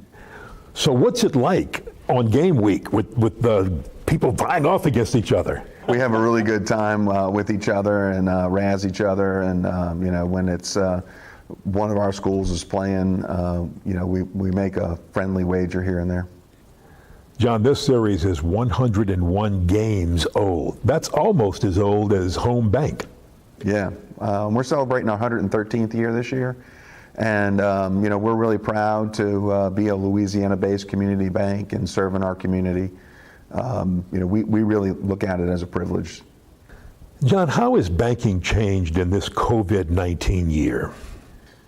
So what's it like on game week with the people vying off against each other? We have a really good time with each other and razz each other, and when it's one of our schools is playing, we make a friendly wager here and there. John, this series is 101 games old. That's almost as old as Home Bank. Yeah, we're celebrating our 113th year this year, and we're really proud to be a Louisiana-based community bank and serve in our community. We really look at it as a privilege. John, how has banking changed in this COVID-19 year?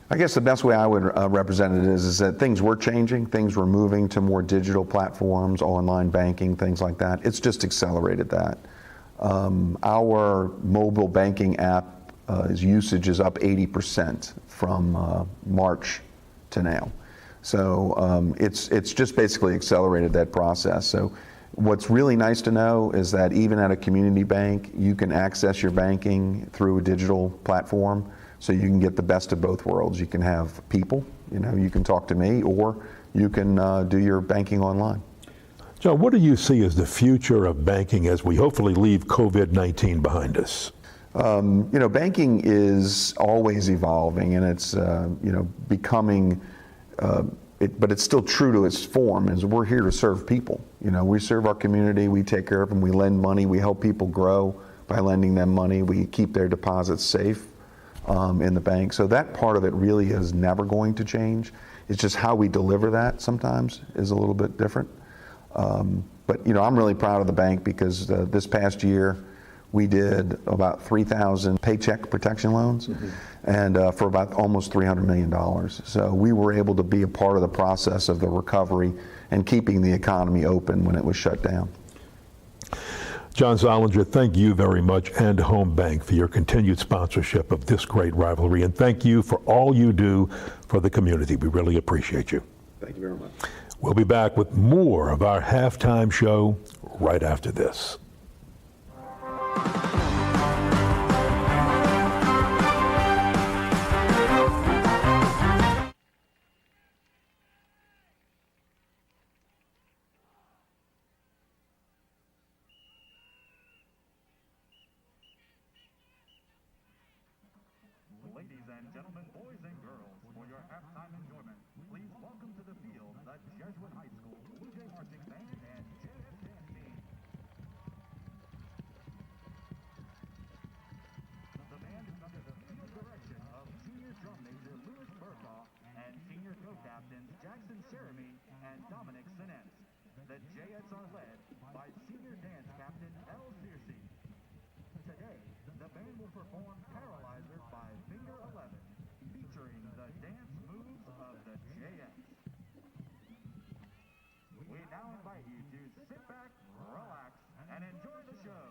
I guess the best way I would represent it is that things were changing, things were moving to more digital platforms, online banking, things like that. It's just accelerated that. Our mobile banking app usage is up 80% from March to now. So it's just basically accelerated that process. So what's really nice to know is that even at a community bank, you can access your banking through a digital platform. So you can get the best of both worlds. You can have people, you can talk to me, or you can do your banking online. John, what do you see as the future of banking as we hopefully leave COVID-19 behind us? Banking is always evolving, and it's becoming, but it's still true to its form. Is we're here to serve people. We serve our community, we take care of them, we lend money, we help people grow by lending them money, we keep their deposits safe in the bank. So that part of it really is never going to change. It's just how we deliver that sometimes is a little bit different. But I'm really proud of the bank because this past year we did about 3,000 paycheck protection loans, and for about almost $300 million. So we were able to be a part of the process of the recovery and keeping the economy open when it was shut down. John Zollinger, thank you very much, and Home Bank, for your continued sponsorship of this great rivalry, and thank you for all you do for the community. We really appreciate you. Thank you very much. We'll be back with more of our halftime show right after this. Ladies and gentlemen, boys and girls, for your halftime enjoyment, please welcome to the field the Jesuit High School Blue Jay Marching Band and Jesuit Dance Team. The band is under the field direction of Senior Drum Major Louis Burkaw and Senior Co-Captains Jackson Ceremonies and Dominic Sinence. The Jayets are led by Senior Dance Captain L. Searcy. Today, the band will perform Paralyzer by Finger 11, featuring the dance moves of the Jayets. We now invite you to sit back, relax, and enjoy the show.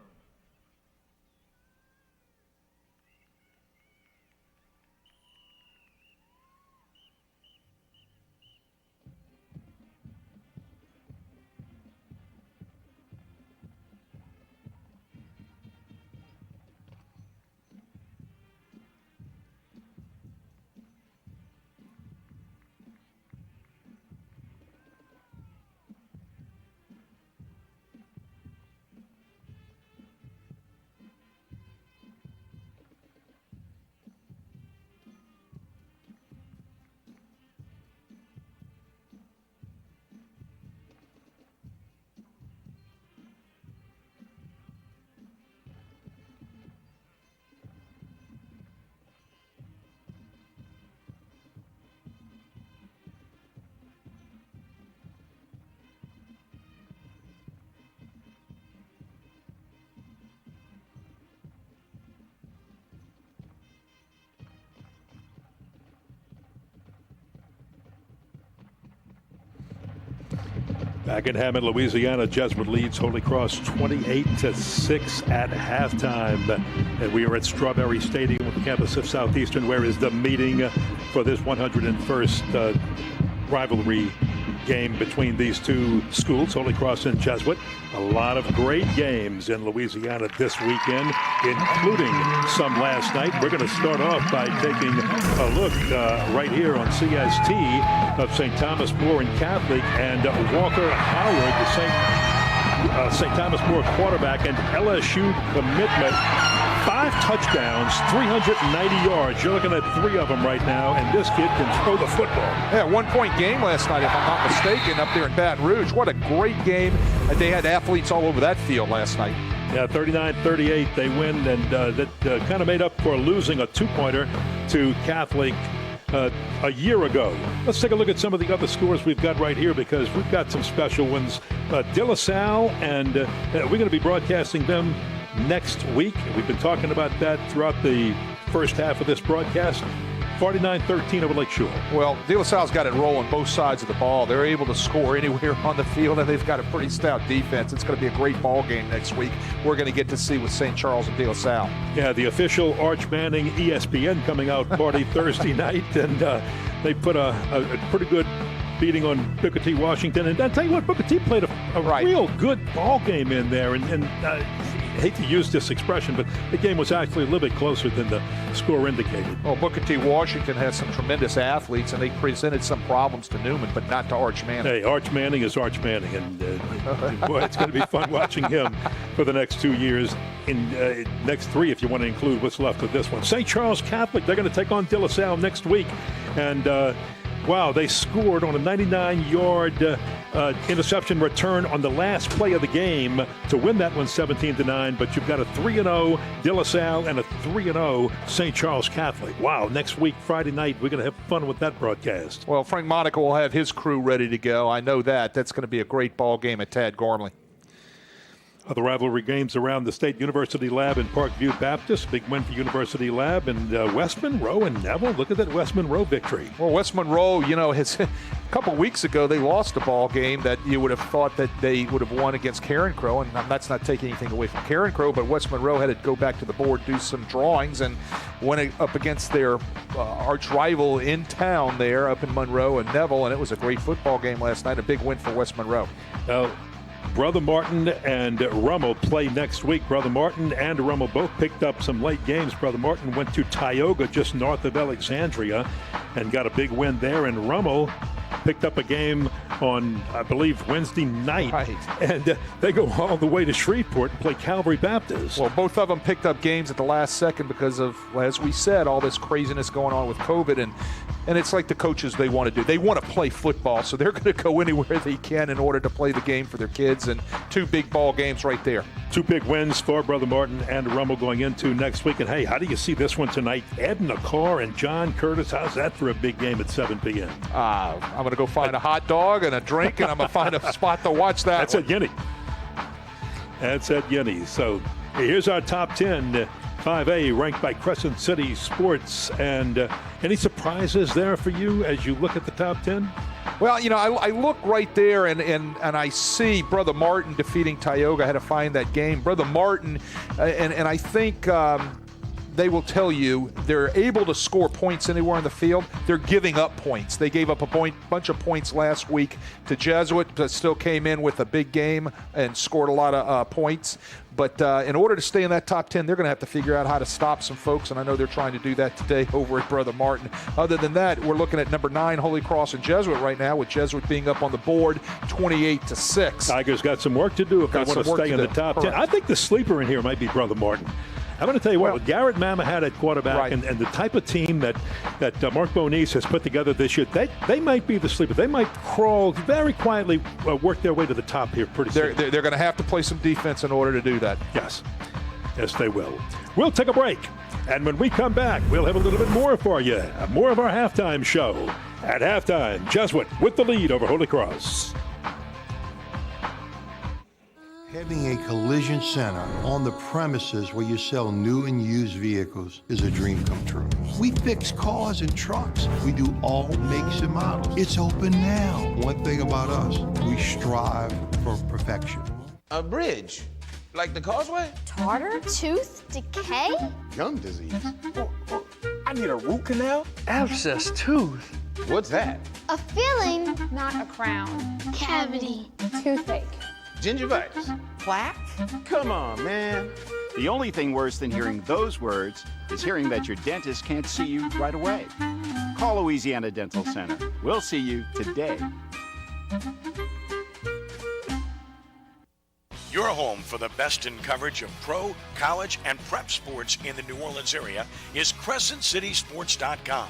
Back in Hammond, Louisiana, Jesuit leads Holy Cross 28-6 at halftime. And we are at Strawberry Stadium on the campus of Southeastern, where is the meeting for this 101st rivalry game between these two schools, Holy Cross and Jesuit. A lot of great games in Louisiana this weekend, including some last night. We're going to start off by taking a look right here on CST of St. Thomas More and Catholic, and Walker Howard, the St. Thomas More quarterback and LSU commitment. 5 touchdowns, 390 yards. You're looking at 3 of them right now, and this kid can throw the football. Yeah, 1-point game last night, if I'm not mistaken, up there in Baton Rouge. What a great game. They had athletes all over that field last night. Yeah, 39-38 they win, and that kind of made up for losing a 2-pointer to Catholic a year ago. Let's take a look at some of the other scores we've got right here, because we've got some special ones. De La Salle, and we're going to be broadcasting them next week. We've been talking about that throughout the first half of this broadcast. 49-13 over Lake Shore. Well, De La Salle's got it rolling both sides of the ball. They're able to score anywhere on the field, and they've got a pretty stout defense. It's going to be a great ball game next week. We're going to get to see with St. Charles and De La Salle. Yeah, the official Arch Manning ESPN coming out party Thursday night, and they put a pretty good beating on Booker T. Washington. And I'll tell you what, Booker T. played a real good ball game in there, and I hate to use this expression, but the game was actually a little bit closer than the score indicated. Well, Booker T. Washington has some tremendous athletes, and they presented some problems to Newman, but not to Arch Manning. Hey, Arch Manning is Arch Manning, and boy, it's going to be fun watching him for the next 2 years, in next 3 if you want to include what's left of this one. St. Charles Catholic, they're going to take on De La Salle next week, and wow, they scored on a 99-yard interception return on the last play of the game to win that one 17-9. But you've got a 3-0 De La Salle and a 3-0 St. Charles Catholic. Wow, next week, Friday night, we're going to have fun with that broadcast. Well, Frank Monaco will have his crew ready to go. I know that. That's going to be a great ball game at Tad Gormley. Other rivalry games around the state. University Lab and Parkview Baptist. Big win for University Lab. And West Monroe and Neville. Look at that West Monroe victory. Well, West Monroe, a couple weeks ago, they lost a ball game that you would have thought that they would have won against Karen Crow. And that's not taking anything away from Karen Crow, but West Monroe had to go back to the board, do some drawings, and went up against their arch rival in town there up in Monroe and Neville. And it was a great football game last night. A big win for West Monroe. Brother Martin and Rummel play next week. Brother Martin and Rummel both picked up some late games. Brother Martin went to Tioga, just north of Alexandria, and got a big win there. And Rummel picked up a game on, I believe, Wednesday night. Right. And they go all the way to Shreveport and play Calvary Baptist. Well, both of them picked up games at the last second because of, as we said, all this craziness going on with COVID. And it's like the coaches, they want to do. They want to play football, so they're going to go anywhere they can in order to play the game for their kids. And 2 big ball games right there. 2 big wins for Brother Martin and Rummel going into next week. And, hey, how do you see this one tonight? Edna Carr and John Curtis. How's that for a big game at 7 p.m.? I'm going to go find a hot dog and a drink, and I'm going to find a spot to watch that. That's at Guinea. That's at Guinea. So here's our top 10. 5A ranked by Crescent City Sports. And any surprises there for you as you look at the top 10? Well, I look right there and I see Brother Martin defeating Tioga. I had to find that game. Brother Martin, and I think they will tell you they're able to score points anywhere on the field. They're giving up points. They gave up a bunch of points last week to Jesuit, but still came in with a big game and scored a lot of points. But in order to stay in that top 10, they're going to have to figure out how to stop some folks, and I know they're trying to do that today over at Brother Martin. Other than that, we're looking at number 9, Holy Cross and Jesuit right now, with Jesuit being up on the board 28-6. Tigers got some work to do if they want to stay in the top 10. I think the sleeper in here might be Brother Martin. I'm going to tell you what, with Garrett Mama had at quarterback, right, and the type of team that Mark Bonise has put together this year, they might be the sleeper. They might crawl very quietly, work their way to the top here pretty soon. They're going to have to play some defense in order to do that. Yes. Yes, they will. We'll take a break. And when we come back, we'll have a little bit more for you. More of our halftime show. At halftime, Jesuit with the lead over Holy Cross. Having a collision center on the premises where you sell new and used vehicles is a dream come true. We fix cars and trucks. We do all makes and models. It's open now. One thing about us, we strive for perfection. A bridge, like the causeway? Tartar? Tooth decay? Gum disease. I need a root canal? Abscess tooth. What's that? A filling. Not a crown. Cavity. Toothache. Gingivitis. Plaque? Come on, man. The only thing worse than hearing those words is hearing that your dentist can't see you right away. Call Louisiana Dental Center. We'll see you today. Your home for the best in coverage of pro, college, and prep sports in the New Orleans area is CrescentCitySports.com.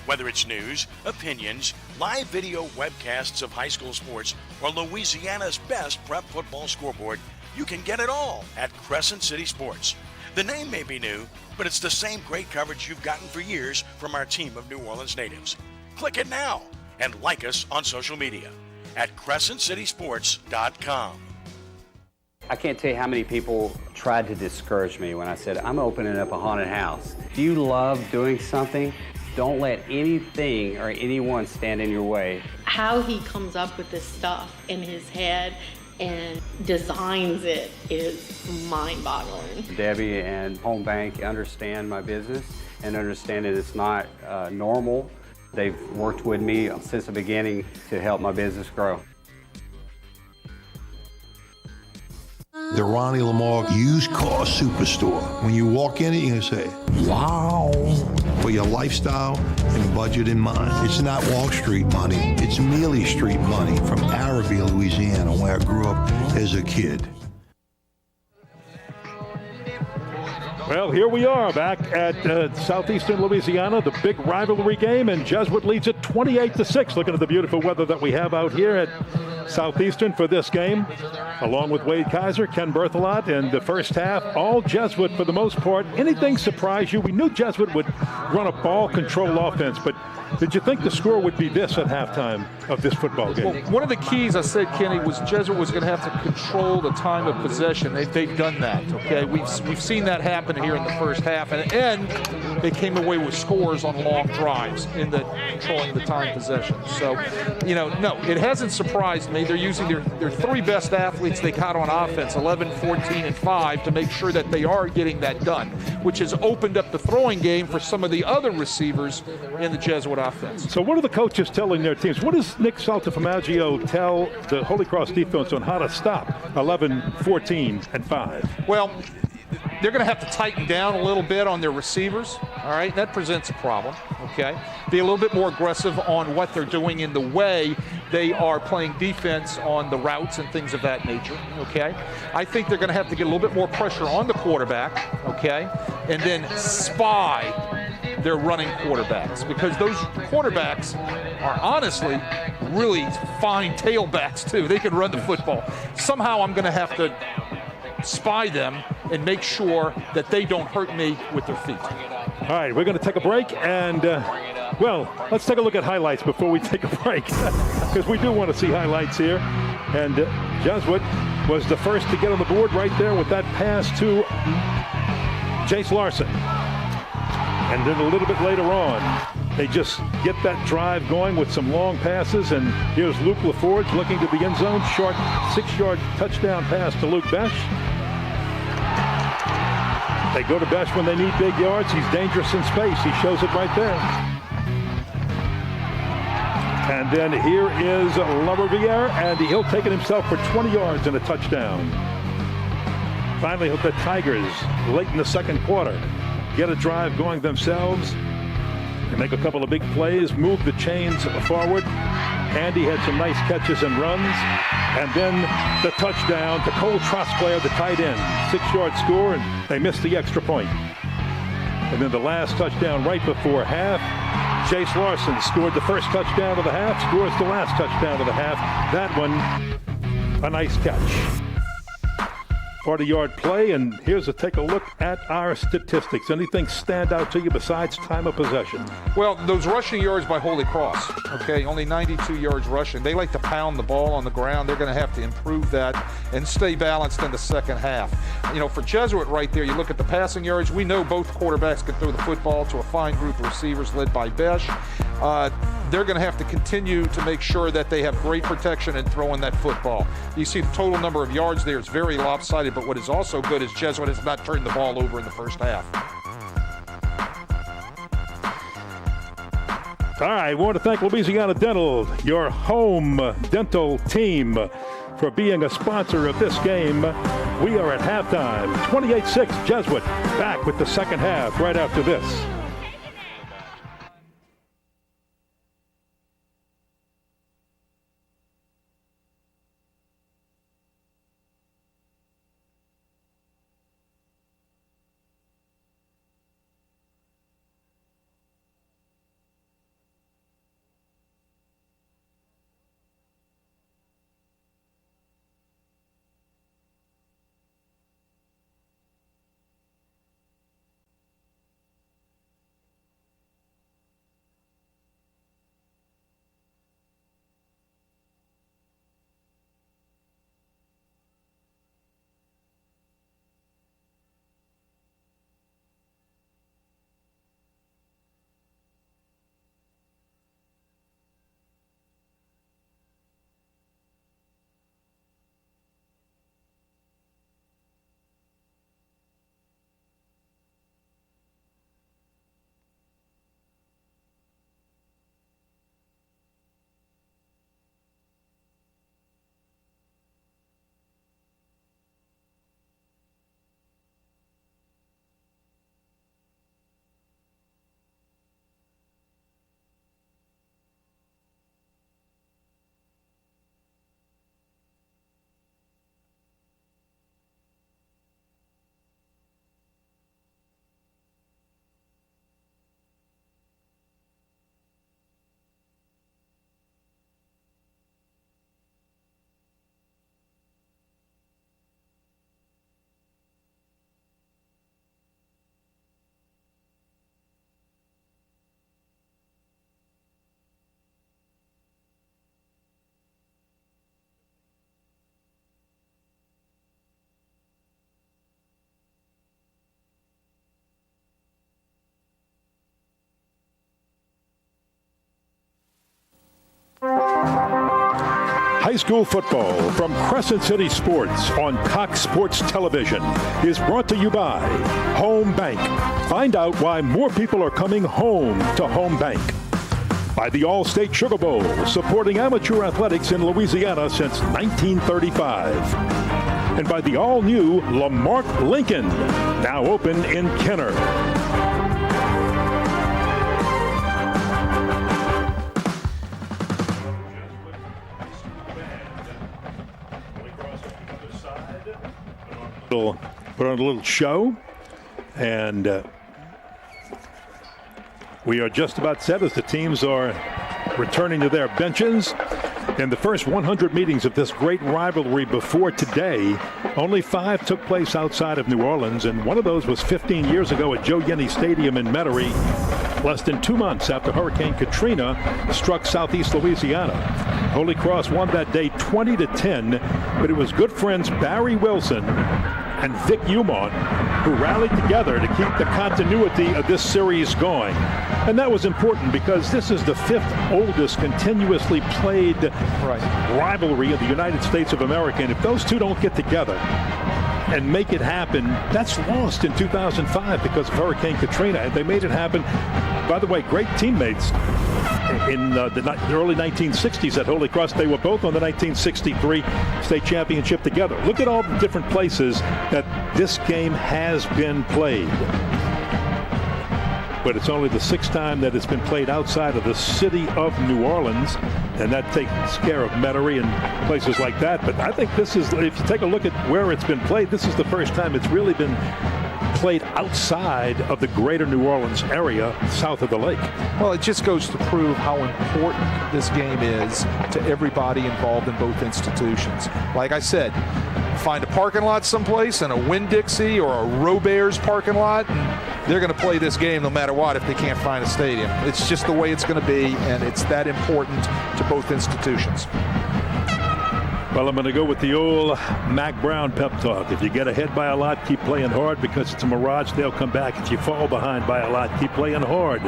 Whether it's news, opinions, live video webcasts of high school sports, or Louisiana's best prep football scoreboard, you can get it all at Crescent City Sports. The name may be new, but it's the same great coverage you've gotten for years from our team of New Orleans natives. Click it now and like us on social media at CrescentCitySports.com. I can't tell you how many people tried to discourage me when I said, I'm opening up a haunted house. If you love doing something, don't let anything or anyone stand in your way. How he comes up with this stuff in his head and designs it is mind-boggling. Debbie and Home Bank understand my business and understand that it's not normal. They've worked with me since the beginning to help my business grow. The Ronnie Lamar Used Car Superstore. When you walk in it, you're going to say, wow. For your lifestyle and budget in mind. It's not Wall Street money. It's Mealy Street money from Rivalry, Louisiana, where I grew up as a kid. Well, here we are back at southeastern Louisiana, the big rivalry game, and Jesuit leads it 28-6. Looking at the beautiful weather that we have out here at Southeastern for this game, along with Wade Kaiser, Ken Berthelot, and the first half, all Jesuit for the most part. Anything surprise you? We knew Jesuit would run a ball control offense, but did you think the score would be this at halftime of this football game? Well, one of the keys I said, Kenny, was Jesuit was going to have to control the time of possession. They've done that, okay? We've seen that happen here in the first half, and they came away with scores on long drives in the controlling the time possession. So, no, it hasn't surprised me. They're using their three best athletes they got on offense, 11, 14, and 5, to make sure that they are getting that done, which has opened up the throwing game for some of the other receivers in the Jesuit offense. So what are the coaches telling their teams? What does Nick Saltaformaggio tell the Holy Cross defense on how to stop 11, 14, and 5? Well, they're going to have to tighten down a little bit on their receivers, all right? That presents a problem, okay? Be a little bit more aggressive on what they're doing in the way they are playing defense on the routes and things of that nature, okay? I think they're going to have to get a little bit more pressure on the quarterback, okay? And then spy their running quarterbacks, because those quarterbacks are honestly really fine tailbacks too. They can run the football. Somehow I'm going to have to spy them and make sure that they don't hurt me with their feet. All right, we're going to take a break, and let's take a look at highlights before we take a break, because we do want to see highlights here. And Jesuit was the first to get on the board right there with that pass to Jace Larson. And then a little bit later on, they just get that drive going with some long passes. And here's Luke LaForge looking to the end zone. Short 6-yard touchdown pass to Luke Besh. They go to Besh when they need big yards. He's dangerous in space. He shows it right there. And then here is Lamariviere, and he'll take it himself for 20 yards and a touchdown. Finally, the Tigers, late in the second quarter, get a drive going themselves. They make a couple of big plays, move the chains forward. Andy had some nice catches and runs. And then the touchdown to Cole Trosclair, the tight end. 6-yard score, and they missed the extra point. And then the last touchdown right before half. Jace Larson scored the first touchdown of the half, scores the last touchdown of the half. That one, a nice catch. 40-yard play, and here's a take a look at our statistics. Anything stand out to you besides time of possession? Well, those rushing yards by Holy Cross, okay, only 92 yards rushing. They like to pound the ball on the ground. They're going to have to improve that and stay balanced in the second half. You know, for Jesuit right there, you look at the passing yards. We know both quarterbacks can throw the football to a fine group of receivers led by Besh. They're going to have to continue to make sure that they have great protection in throwing that football. You see the total number of yards there is very lopsided, but what is also good is Jesuit has not turned the ball over in the first half. All right, I want to thank Louisiana Dental, your home dental team, for being a sponsor of this game. We are at halftime, 28-6 Jesuit, back with the second half right after this. High school football from Crescent City Sports on Cox Sports Television is brought to you by Home Bank. Find out why more people are coming home to Home Bank. By the All-State Sugar Bowl, supporting amateur athletics in Louisiana since 1935. And by the all-new Lamarck Lincoln, now open in Kenner. Put on a little show, and we are just about set as the teams are returning to their benches. In the first 100 meetings of this great rivalry before today, only 5 took place outside of New Orleans, and one of those was 15 years ago at Joe Yenny Stadium in Metairie, less than 2 months after Hurricane Katrina struck southeast Louisiana. Holy Cross won that day 20-10, but it was good friends Barry Wilson and Vic Umont who rallied together to keep the continuity of this series going. And that was important because this is the 5th oldest continuously played rivalry in the United States of America. And if those two don't get together and make it happen, that's lost in 2005 because of Hurricane Katrina. And they made it happen. By the way, great teammates in the early 1960s at Holy Cross. They were both on the 1963 state championship together. Look at all the different places that this game has been played. But it's only the 6th time that it's been played outside of the city of New Orleans, and that takes care of Metairie and places like that. But I think this is, if you take a look at where it's been played, this is the first time it's really been played outside of the greater New Orleans area south of the lake. Well, it just goes to prove how important this game is to everybody involved in both institutions. Like I said, find a parking lot someplace in a Winn-Dixie or a Robert's parking lot. They're going to play this game no matter what if they can't find a stadium. It's just the way it's going to be, and it's that important to both institutions. Well, I'm going to go with the old Mac Brown pep talk. If you get ahead by a lot, keep playing hard because it's a mirage. They'll come back. If you fall behind by a lot, keep playing hard.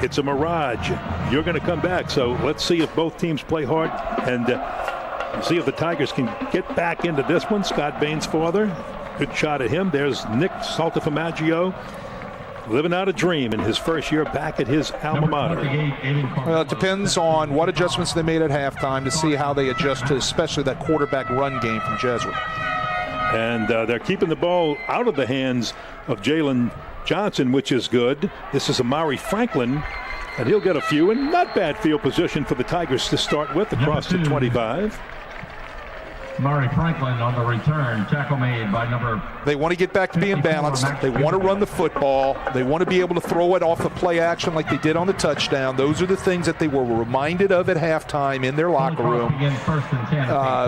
It's a mirage. You're going to come back. So let's see if both teams play hard and see if the Tigers can get back into this one. Scott Bain's father, good shot at him. There's Nick Saltafimaggio, living out a dream in his first year back at his alma mater. Well, it depends on what adjustments they made at halftime to see how they adjust to especially that quarterback run game from Jesuit. And they're keeping the ball out of the hands of Jalen Johnson, which is good. This is Amari Franklin, and he'll get a few. And not bad field position for the Tigers to start with across the 25. Murray Franklin on the return. Tackle made by number. They want to get back to being balanced. They want to run the football. They want to be able to throw it off the play action like they did on the touchdown. Those are the things that they were reminded of at halftime in their locker room.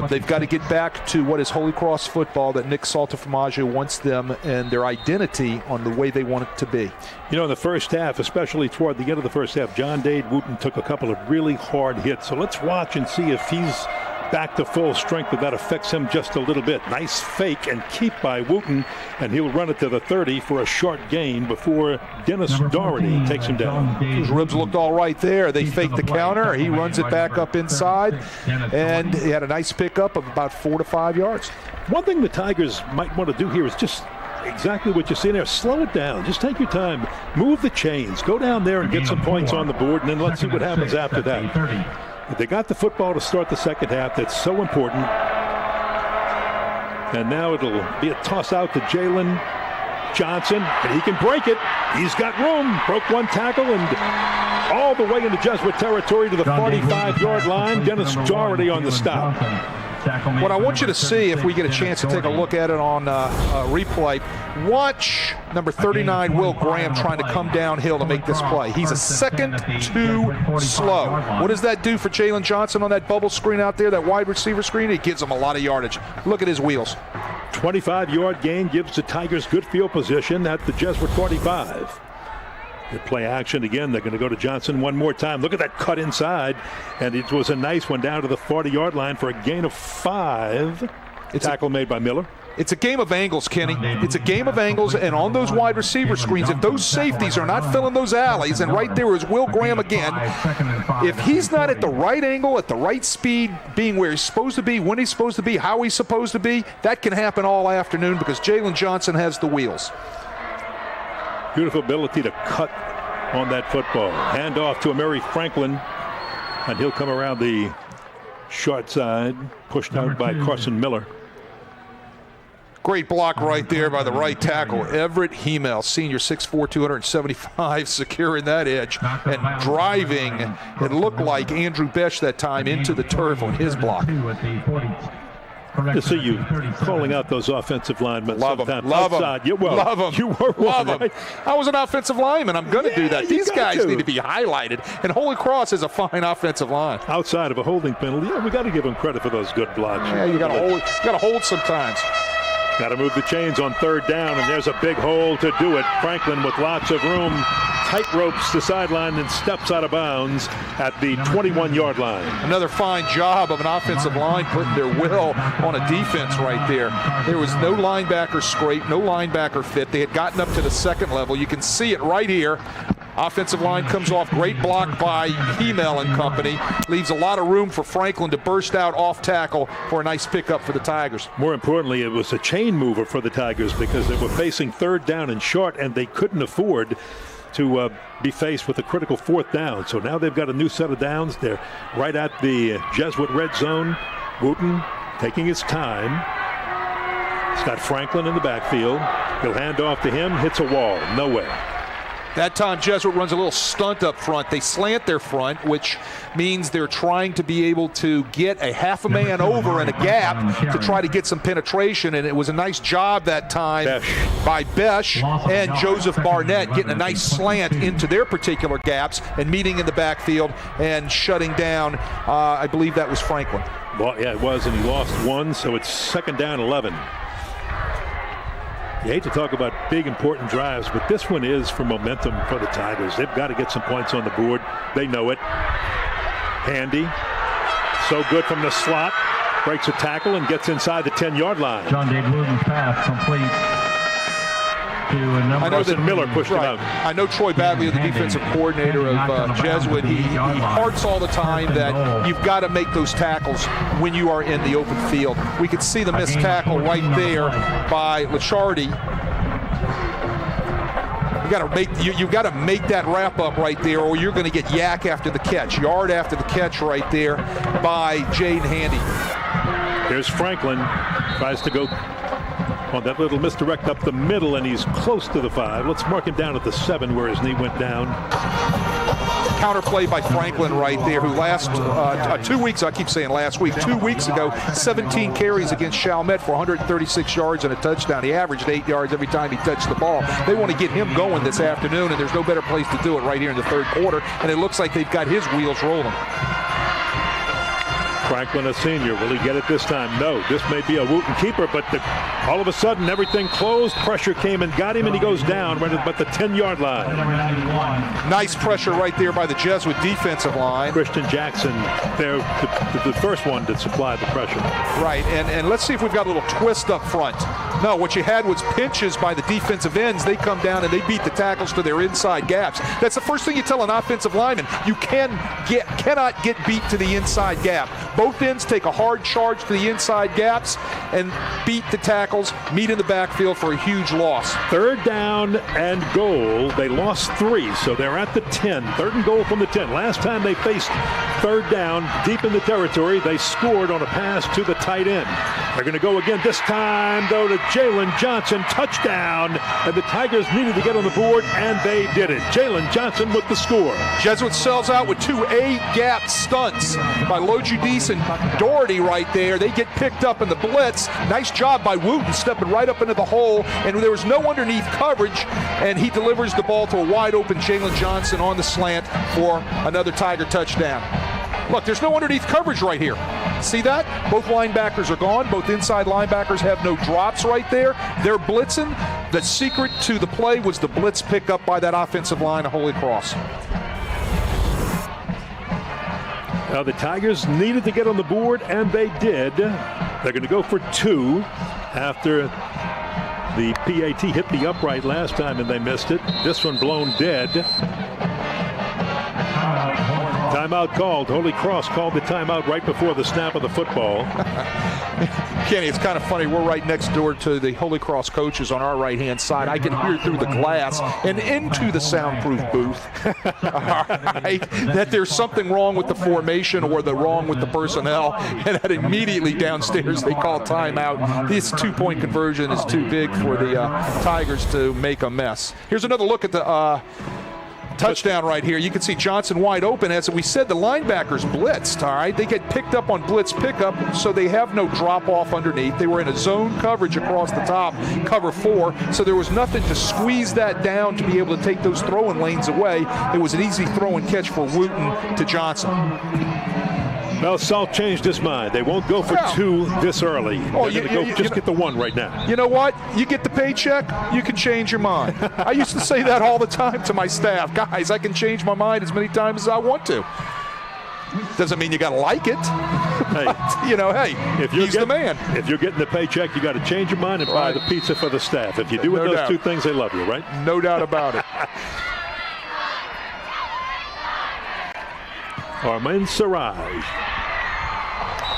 They've got to get back to what is Holy Cross football that Nick Saltafimaggio wants them and their identity on the way they want it to be. You know, in the first half, especially toward the end of the first half, John Dade Wooten took a couple of really hard hits. So let's watch and see if he's back to full strength, if that affects him just a little bit. Nice fake and keep by Wooten, and he'll run it to the 30 for a short gain before Dennis Doherty takes him down. His ribs looked all right there. They faked the counter. He runs it back up inside, and he had a nice pickup of about 4 to 5 yards. One thing the Tigers might want to do here is just exactly what you see there. Slow it down. Just take your time. Move the chains. Go down there and get some points on the board, and then let's see what happens after that. They got the football to start the second half. That's so important. And now it'll be a toss out to Jalen Johnson, and he can break it. He's got room. Broke one tackle and all the way into Jesuit territory to the 45-yard line. Dennis Doherty on the stop. What I want you to see, if we get a chance to take a look at it on replay, watch number 39, Will Graham, trying to come downhill to make this play. He's a second too slow. What does that do for Jalen Johnson on that bubble screen out there, that wide receiver screen? It gives him a lot of yardage. Look at his wheels. 25-yard gain gives the Tigers good field position at the Jesuit 45. Good play action again. They're going to go to Johnson one more time. Look at that cut inside. And it was a nice one down to the 40-yard line for a gain of 5. Tackle made by Miller. It's a game of angles, Kenny. It's a game of angles, and on those wide receiver screens, if those safeties are not filling those alleys, and right there is Will Graham again, if he's not at the right angle, at the right speed, being where he's supposed to be, when he's supposed to be, how he's supposed to be, that can happen all afternoon because Jalen Johnson has the wheels. Beautiful ability to cut on that football. Hand off to Amari Franklin, and he'll come around the short side, pushed out by Carson Miller. Great block right there by the right tackle. Everett Hemel, senior, 6'4", 275, securing that edge and driving, it looked like Andrew Besh that time, into the turf on his block. To see you calling out those offensive linemen. Love them. Love them. Love them. You were one, right? I was an offensive lineman. I'm going to do that. These guys need to be highlighted. And Holy Cross is a fine offensive line. Outside of a holding penalty, we got to give them credit for those good blocks. Yeah, you got to hold. You got to hold sometimes. Got to move the chains on third down, and there's a big hole to do it. Franklin with lots of room, tight ropes the sideline, and steps out of bounds at the 21-yard line. Another fine job of an offensive line putting their will on a defense right there. There was no linebacker scrape, no linebacker fit. They had gotten up to the second level. You can see it right here. Offensive line comes off. Great block by Hemel and company. Leaves a lot of room for Franklin to burst out off tackle for a nice pickup for the Tigers. More importantly, it was a chain mover for the Tigers because they were facing third down and short, and they couldn't afford to be faced with a critical fourth down. So now they've got a new set of downs. They're right at the Jesuit red zone. Wooten taking his time. He's got Franklin in the backfield. He'll hand off to him. Hits a wall. Nowhere. That time, Jesuit runs a little stunt up front. They slant their front, which means they're trying to be able to get a half a man over in a gap to try to get some penetration, and it was a nice job that time by Besh and Joseph Barnett getting a nice slant into their particular gaps and meeting in the backfield and shutting down, I believe that was Franklin. Well, yeah, it was, and he lost one, so it's 2nd down 11. You hate to talk about big, important drives, but this one is for momentum for the Tigers. They've got to get some points on the board. They know it. Handy. So good from the slot. Breaks a tackle and gets inside the 10-yard line. John Dave Wooten's pass complete to a number. I know that Miller pushed him out. I know Troy Bagley, the defensive coordinator of Jesuit, he harps all the time that you've got to make those tackles when you are in the open field. We could see the missed tackle right there by Lichardi. You've got to make that wrap up right there, or you're going to get yak after the catch, yard after the catch right there by Jaden Handy. Here's Franklin, tries to go on that little misdirect up the middle, and he's close to the 5. Let's mark him down at the 7 where his knee went down. Counterplay by Franklin right there, who last 2 weeks, I keep saying last week, 2 weeks ago, 17 carries against Chalmette for 136 yards and a touchdown. He averaged 8 yards every time he touched the ball. They want to get him going this afternoon, and there's no better place to do it right here in the 3rd quarter, and it looks like they've got his wheels rolling. Franklin, a senior. Will he get it this time? No. This may be a Wooten keeper, but all of a sudden everything closed. Pressure came and got him, and he goes down right at the 10-yard line. Nice pressure right there by the Jesuit defensive line. Christian Jackson, there, the first one to supply the pressure. Right, and let's see if we've got a little twist up front. No, what you had was pinches by the defensive ends. They come down and they beat the tackles to their inside gaps. That's the first thing you tell an offensive lineman. You cannot get beat to the inside gap. Both ends take a hard charge to the inside gaps and beat the tackles, meet in the backfield for a huge loss. 3rd down and goal. They lost 3, so they're at the 10. 3rd and goal from the 10. Last time they faced 3rd down deep in the territory, they scored on a pass to the tight end. They're going to go again this time, though, to Jalen Johnson. Touchdown. And the Tigers needed to get on the board, and they did it. Jalen Johnson with the score. Jesuit sells out with 2 A-gap stunts by Lojudice and Doherty right there. They get picked up in the blitz. Nice job by Wooten stepping right up into the hole, and there was no underneath coverage, and he delivers the ball to a wide-open Jalen Johnson on the slant for another Tiger touchdown. Look, there's no underneath coverage right here. See that? Both linebackers are gone. Both inside linebackers have no drops right there. They're blitzing. The secret to the play was the blitz pickup by that offensive line of Holy Cross. Now the Tigers needed to get on the board, and they did. They're going to go for 2 after the PAT hit the upright last time and they missed it. This one blown dead. Timeout called. Holy Cross called the timeout right before the snap of the football. Kenny, it's kind of funny. We're right next door to the Holy Cross coaches on our right-hand side. I can hear through the glass and into the soundproof booth that there's something wrong with the formation or wrong with the personnel, and that immediately downstairs they call timeout. This 2-point conversion is too big for the Tigers to make a mess. Here's another look at the touchdown right here. You can see Johnson wide open. As we said, the linebackers blitzed, all right? They get picked up on blitz pickup, so they have no drop-off underneath. They were in a zone coverage across the top, cover 4, so there was nothing to squeeze that down to be able to take those throwing lanes away. It was an easy throw and catch for Wooten to Johnson. Well, Salt changed his mind. They won't go for 2 this early. Oh, They're going to get the 1 right now. You know what? You get the paycheck, you can change your mind. I used to say that all the time to my staff. Guys, I can change my mind as many times as I want to. Doesn't mean you got to like it. Hey, but, he's the man. If you're getting the paycheck, you got to change your mind and buy the pizza for the staff. If you do those 2 things, they love you, right? No doubt about it. Armin Siraj.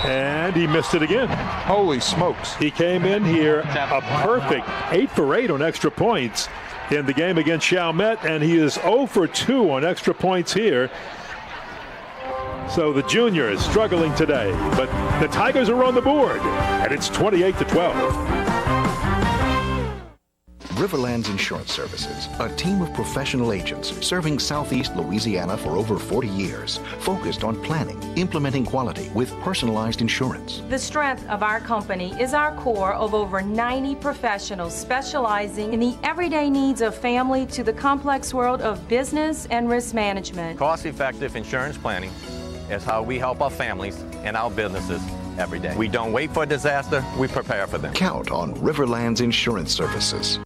And he missed it again. Holy smokes. He came in here a perfect 8 for 8 on extra points in the game against Chalmette, and he is 0 for 2 on extra points here. So the junior is struggling today, but the Tigers are on the board, and it's 28-12. Riverlands Insurance Services, a team of professional agents serving Southeast Louisiana for over 40 years, focused on planning, implementing quality with personalized insurance. The strength of our company is our core of over 90 professionals specializing in the everyday needs of family to the complex world of business and risk management. Cost-effective insurance planning is how we help our families and our businesses every day. We don't wait for a disaster, we prepare for them. Count on Riverlands Insurance Services.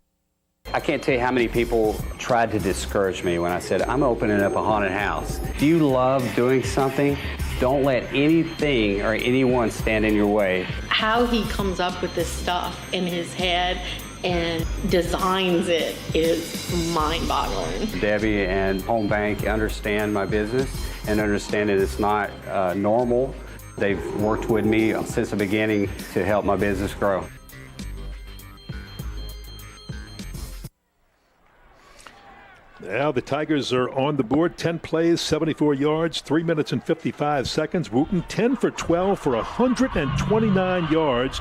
I can't tell you how many people tried to discourage me when I said, I'm opening up a haunted house. If you love doing something, don't let anything or anyone stand in your way. How he comes up with this stuff in his head and designs it is mind-boggling. Debbie and Home Bank understand my business and understand that it's not normal. They've worked with me since the beginning to help my business grow. Now the Tigers are on the board. 10 plays, 74 yards, 3 minutes and 55 seconds. Wooten 10 for 12 for 129 yards.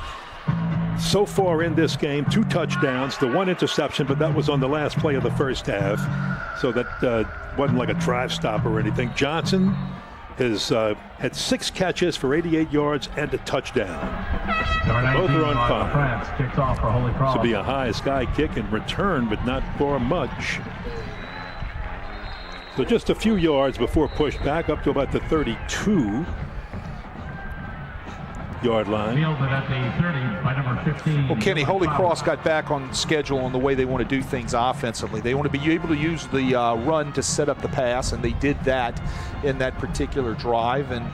So far in this game, 2 touchdowns, the 1 interception, but that was on the last play of the first half. So that wasn't like a drive stop or anything. Johnson has had 6 catches for 88 yards and a touchdown. Both are on fire. Kicks off for Holy Cross. This will be a high sky kick in return, but not for much. So just a few yards before push back up to about the 32-yard line. Fielded at the 30 by number 15. Well, Kenny, Holy Cross got back on schedule on the way they want to do things offensively. They want to be able to use the run to set up the pass, and they did that in that particular drive. And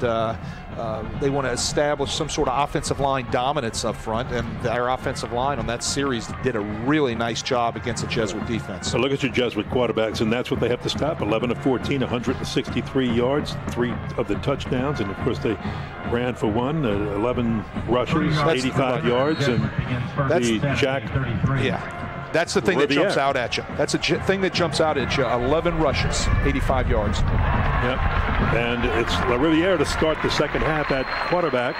they want to establish some sort of offensive line dominance up front, and their offensive line on that series did a really nice job against the Jesuit defense. So look at your Jesuit quarterbacks, and that's what they have to stop. 11 of 14, 163 yards, 3 of the touchdowns, and of course they ran for 11 rushes, 85 yards, and the Jack. Yeah. That's the thing that jumps out at you. That's a thing that jumps out at you. 11 rushes, 85 yards. Yep. And it's LaRiviere to start the second half at quarterback.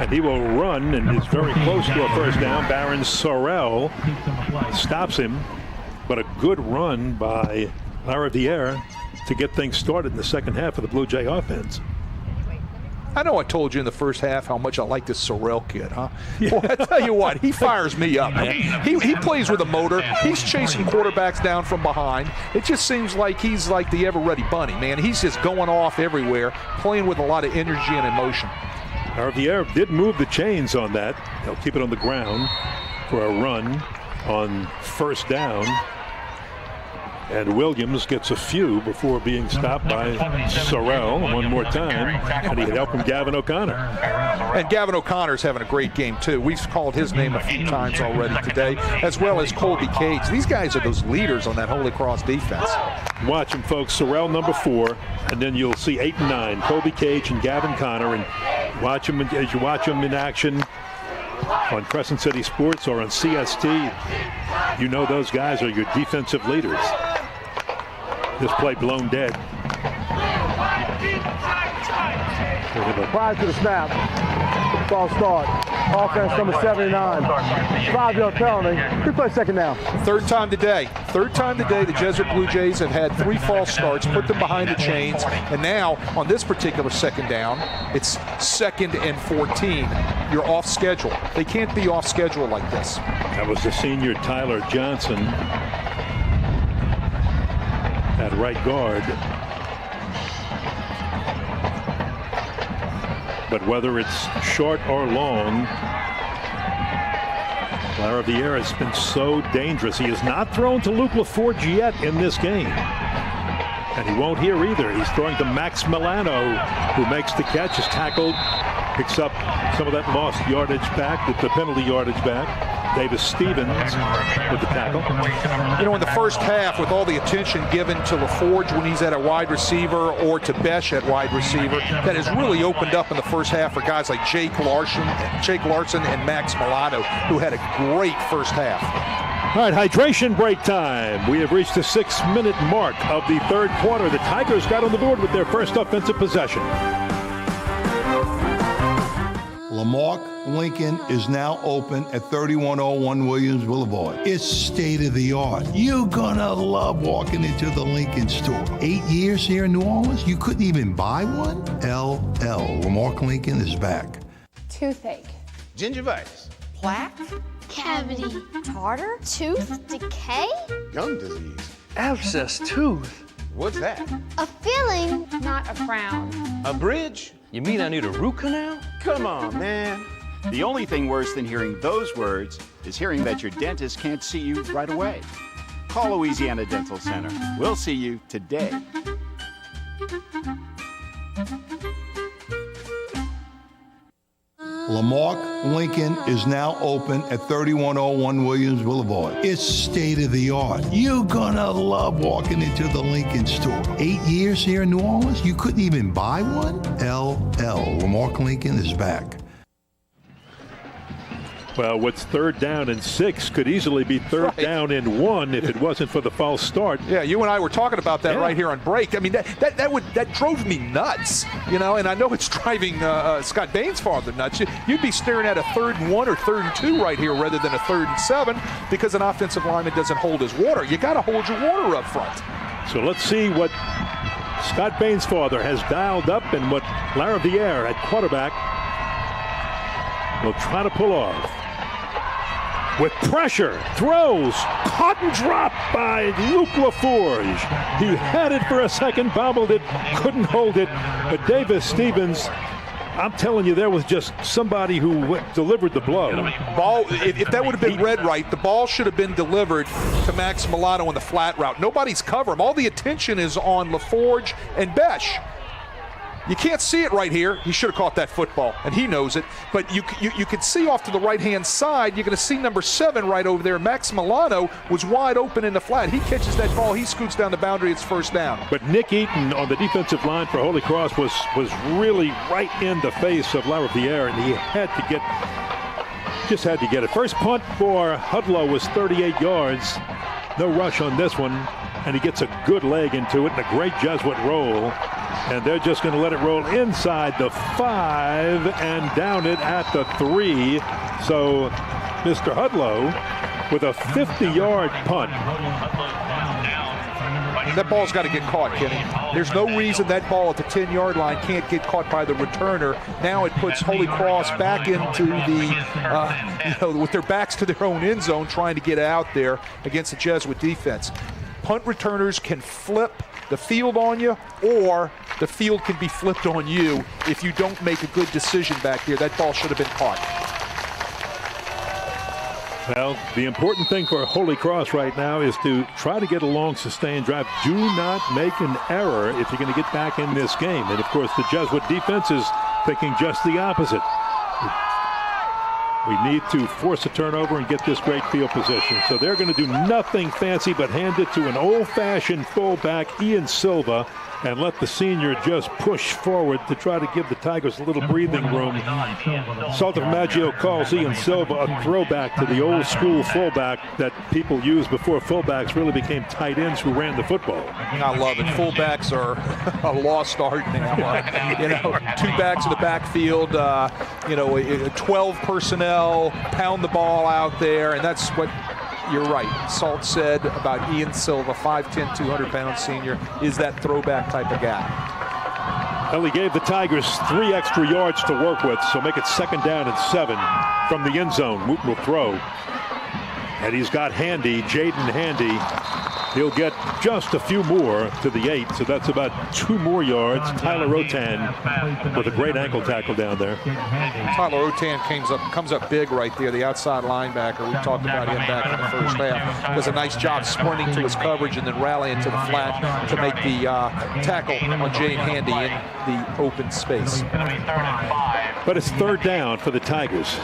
And he will run and is very close to a first down. Baron Sorrell stops him. But a good run by LaRiviere to get things started in the second half of the Blue Jay offense. I know I told you in the first half how much I like this Sorrell kid, huh? Yeah. Well, I tell you what, he fires me up, man. He plays with a motor. He's chasing quarterbacks down from behind. It just seems like he's like the ever-ready bunny, man. He's just going off everywhere, playing with a lot of energy and emotion. Riviere did move the chains on that. He'll keep it on the ground for a run on first down. And Williams gets a few before being stopped by Sorrell one more time, and he can help him Gavin O'Connor. And Gavin O'Connor's having a great game, too. We've called his name a few times already today, as well as Colby Cage. These guys are those leaders on that Holy Cross defense. Watch them, folks. Sorrell, number 4, and then you'll see 8 and 9, Colby Cage and Gavin Connor. And watch them as you watch them in action on Crescent City Sports or on CST. You know those guys are your defensive leaders. This play blown dead. Prior to the snap, false start. Offense number 79. 5-yard penalty. Replay second down. Third time today the Jesuit Blue Jays have had 3 false starts, put them behind the chains, and now on this particular second down, it's 2nd and 14. You're off schedule. They can't be off schedule like this. That was the senior Tyler Johnson at right guard. But whether it's short or long, LaRiviere has been so dangerous. He has not thrown to Luke LaForge yet in this game. And he won't here either. He's throwing to Max Milano, who makes the catch, is tackled, picks up some of that lost yardage back, the penalty yardage back. Davis Stevens with the tackle. You know, in the first half, with all the attention given to LaForge when he's at a wide receiver or to Besh at wide receiver, that has really opened up in the first half for guys like Jake Larson and Max Milano, who had a great first half. All right, hydration break time. We have reached the 6-minute mark of the third quarter. The Tigers got on the board with their first offensive possession. Lamarck Lincoln is now open at 3101 Williams Boulevard. It's state of the art. You're gonna love walking into the Lincoln store. 8 years here in New Orleans, you couldn't even buy one? LL, Lamarck Lincoln is back. Toothache. Gingivitis. Plaque. Cavity. Tartar. Tooth decay. Gum disease. Abscess tooth. What's that? A feeling, not a frown. A bridge? You mean I need a root canal? Come on, man. The only thing worse than hearing those words is hearing that your dentist can't see you right away. Call Louisiana Dental Center. We'll see you today. Lamarck Lincoln is now open at 3101 Williams Boulevard. It's state of the art. You're gonna love walking into the Lincoln store. 8 years here in New Orleans, you couldn't even buy one? LL, Lamarck Lincoln is back. Well, what's third down and 6 could easily be third down and 1 if it wasn't for the false start. Yeah, you and I were talking about that right here on break. I mean, that drove me nuts, you know, and I know it's driving Scott Bain's father nuts. You'd be staring at a 3rd and 1 or 3rd and 2 right here rather than a 3rd and 7 because an offensive lineman doesn't hold his water. You got to hold your water up front. So let's see what Scott Bain's father has dialed up and what Larry Vierre at quarterback will try to pull off. With pressure, throws, caught and dropped by Luke LaForge. He had it for a second, bobbled it, couldn't hold it. But Davis Stevens, I'm telling you, there was just somebody who delivered the blow. Ball, if that would have been read right, the ball should have been delivered to Max Milano on the flat route. Nobody's covering him. All the attention is on LaForge and Besh. You can't see it right here. He should have caught that football, and he knows it. But you can see off to the right-hand side. You're going to see number 7 right over there. Max Milano was wide open in the flat. He catches that ball. He scoots down the boundary. It's first down. But Nick Eaton on the defensive line for Holy Cross was really right in the face of Larry Vierre, and he just had to get it. First punt for Hudlow was 38 yards. No rush on this one, and he gets a good leg into it and a great Jesuit roll. And they're just going to let it roll inside the 5 and down it at the 3. So Mr. Hudlow with a 50-yard punt. That ball's got to get caught, Kenny. There's no reason that ball at the 10-yard line can't get caught by the returner. Now it puts Holy Cross back into the, with their backs to their own end zone, trying to get out there against the Jesuit defense. Punt returners can flip the field on you, or the field can be flipped on you if you don't make a good decision back there. That ball should have been caught. Well, the important thing for Holy Cross right now is to try to get a long sustained drive. Do not make an error if you're going to get back in this game. And of course, the Jesuit defense is thinking just the opposite. We need to force a turnover and get this great field position. So they're going to do nothing fancy but hand it to an old-fashioned fullback, Ian Silva, and let the senior just push forward to try to give the Tigers a little breathing room. Salter Maggio calls Ian Silva a throwback to the old-school fullback that people used before fullbacks really became tight ends who ran the football. I love it. Fullbacks are a lost art now. 2 backs in the backfield, 12 personnel, pound the ball out there, and that's what you're right. Salt said about Ian Silva, 5'10", 200-pound senior, is that throwback type of guy. Well, he gave the Tigers 3 extra yards to work with, so make it 2nd down and 7 from the end zone. Moot will throw. And he's got Handy, Jaden Handy. He'll get just a few more to the 8, so that's about 2 more yards. Tyler Rotan with a great ankle tackle down there. Tyler Rotan comes up big right there, the outside linebacker. We talked about him back in the first half. Does a nice job sprinting to his coverage and then rallying to the flat to make the tackle on Jaden Handy in the open space. But it's 3rd down for the Tigers,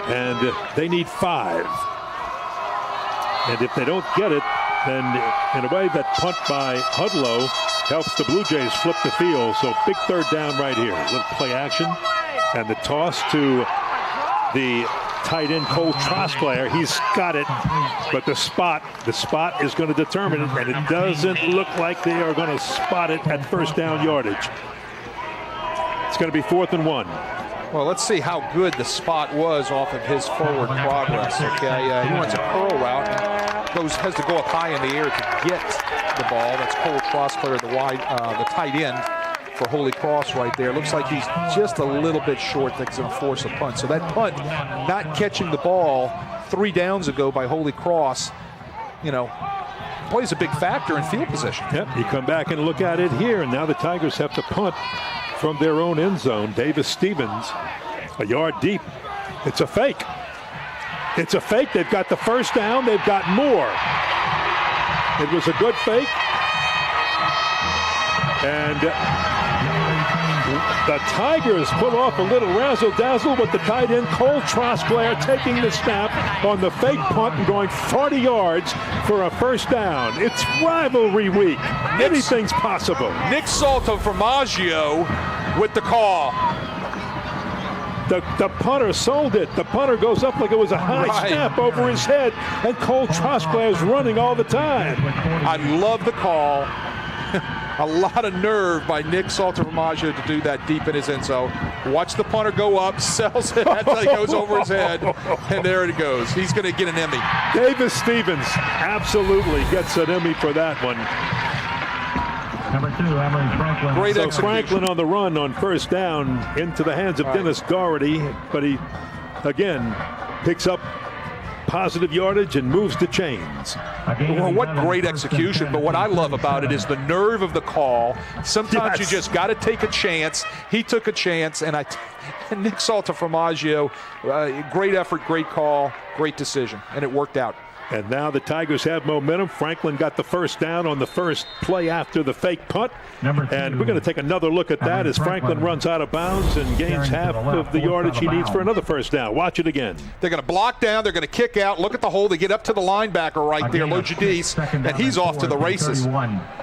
and they need 5. And if they don't get it, then in a way that punt by Hudlow helps the Blue Jays flip the field. So big 3rd down right here. Little play action. And the toss to the tight end Cole Trosclair. He's got it. But the spot is going to determine it. And it doesn't look like they are going to spot it at 1st down yardage. It's going to be 4th and 1. Well, let's see how good the spot was off of his forward progress. Okay, he runs a curl route, has to go up high in the air to get the ball. That's Cole Trostler, the tight end for Holy Cross right there. Looks like he's just a little bit short. That's going to force a punt. So that punt, not catching the ball 3 downs ago by Holy Cross, plays a big factor in field position. Yep, you come back and look at it here, and now the Tigers have to punt from their own end zone. Davis Stevens, a yard deep. It's a fake. It's a fake. They've got the first down. They've got more. It was a good fake. And the Tigers pull off a little razzle-dazzle with the tight end, Cole Trostler, taking the snap on the fake punt and going 40 yards for a first down. It's rivalry week. Anything's possible. Nick Salto-Formaggio with the call. The punter sold it. The punter goes up like it was a high snap over his head, and Cole Trostler is running all the time. I love the call. A lot of nerve by Nick Salto-Formaggio to do that deep in his end zone. Watch the punter go up, sells it, that goes over his head, and there it goes. He's going to get an Emmy. Davis Stevens absolutely gets an Emmy for that one. Number 2, Emery Franklin. Great so execution. Franklin on the run on first down into the hands of Dennis Garrity, but he, again, picks up positive yardage and moves the chains. Well, what great execution, but what I love about it is the nerve of the call. Sometimes you just got to take a chance. He took a chance, and Nick Salto-Formaggio, great effort, great call, great decision, and it worked out. And now the Tigers have momentum. Franklin got the first down on the first play after the fake punt. And we're going to take another look at that as Franklin runs out of bounds and gains half of the yardage he needs for another first down. Watch it again. They're going to block down. They're going to kick out. Look at the hole. They get up to the linebacker right there, Lojadis, and he's off to the races.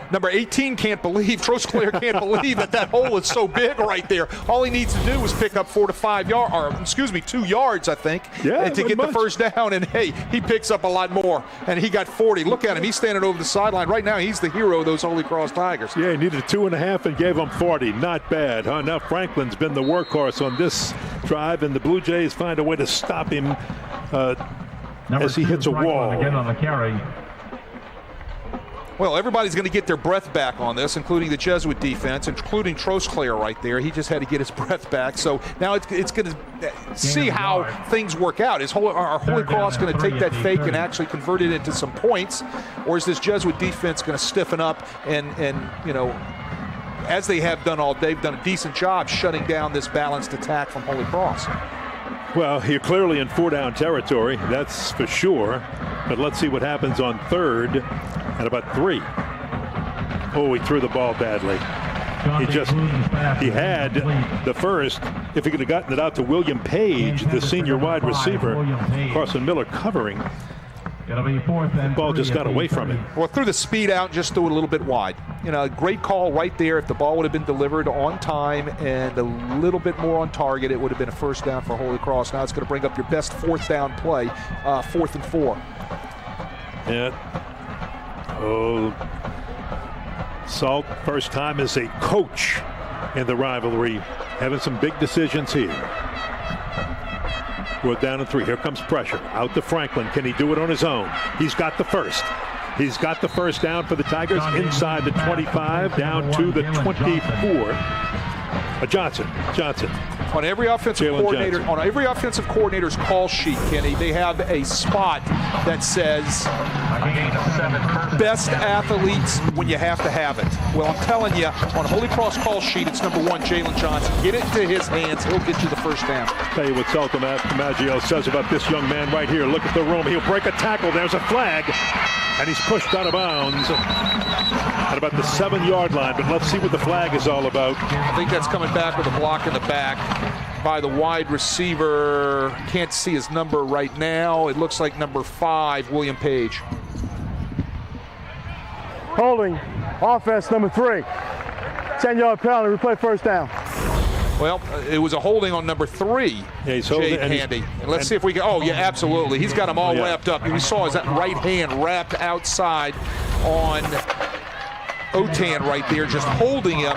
Number 18 can't believe, Trostler can't believe that hole is so big right there. All he needs to do is pick up 4 to 5 yards, or 2 yards, I think, to get the first down. And hey, he picks up a lot more, and he got 40. Look at him. He's standing over the sideline. Right now, he's the hero of those Holy Cross Tigers. Yeah, he needed 2.5 and gave him 40. Not bad, huh? Now Franklin's been the workhorse on this drive, and the Blue Jays find a way to stop him as he hits a wall. Again on the carry. Well, everybody's going to get their breath back on this, including the Jesuit defense, including Trostler right there. He just had to get his breath back. So now it's going to see how things work out. Are Holy Cross going to take that fake and actually convert it into some points? Or is this Jesuit defense going to stiffen up and as they have done all day, they've done a decent job shutting down this balanced attack from Holy Cross? Well, you're clearly in 4-down territory, that's for sure. But let's see what happens on third and about 3. Oh, he threw the ball badly. He had the first. If he could have gotten it out to William Page, the senior wide receiver, Carson Miller covering, the ball just got away from him. Well, threw the speed out, just threw it a little bit wide. A great call right there. If the ball would have been delivered on time and a little bit more on target, it would have been a first down for Holy Cross. Now it's going to bring up your best 4th down play, 4th and 4. Yeah. Oh, Salt, first time as a coach in the rivalry, having some big decisions here. We're down to 3. Here comes pressure. Out to Franklin. Can he do it on his own? He's got the first. He's got the first down for the Tigers inside the 25, down to the 24. Johnson. On every offensive coordinator's call sheet, Kenny, they have a spot that says best athletes when you have to have it. Well, I'm telling you, on Holy Cross call sheet, it's number 1, Jalen Johnson. Get it into his hands. He'll get you the first down. Tell you what Salto-Formaggio says about this young man right here. Look at the room. He'll break a tackle. There's a flag. And he's pushed out of bounds at about the 7-yard line. But let's see what the flag is all about. I think that's coming back with a block in the back by the wide receiver. Can't see his number right now. It looks like number 5, William Page. Holding. Offense number 3. 10-yard penalty. Replay first down. Well, it was a holding on number 3, Jade Handy. And let's see if we can. Oh, yeah, absolutely. He's got him all wrapped up. We saw his right hand wrapped outside on Otan right there, just holding him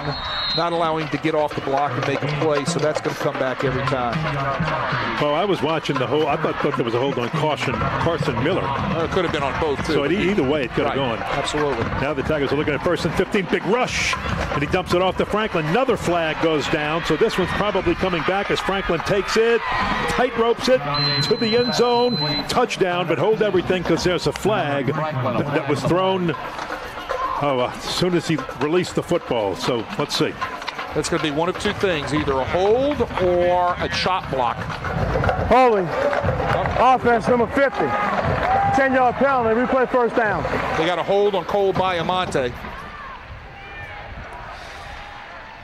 not allowing him to get off the block and make a play, so that's going to come back every time. Well, I was watching the whole. I thought there was a hold on Carson Miller. It could have been on both, too. So either way, it could have gone. Absolutely. Now the Tigers are looking at 1st and 15. Big rush. And he dumps it off to Franklin. Another flag goes down. So this one's probably coming back as Franklin takes it, tight ropes it to the end zone. Touchdown, but hold everything because there's a flag that was thrown as soon as he released the football. So let's see. That's going to be one of two things, either a hold or a chop block. Holding. Offense number 50. 10-yard penalty. Replay 1st down. They got a hold on Cole Baiamonte.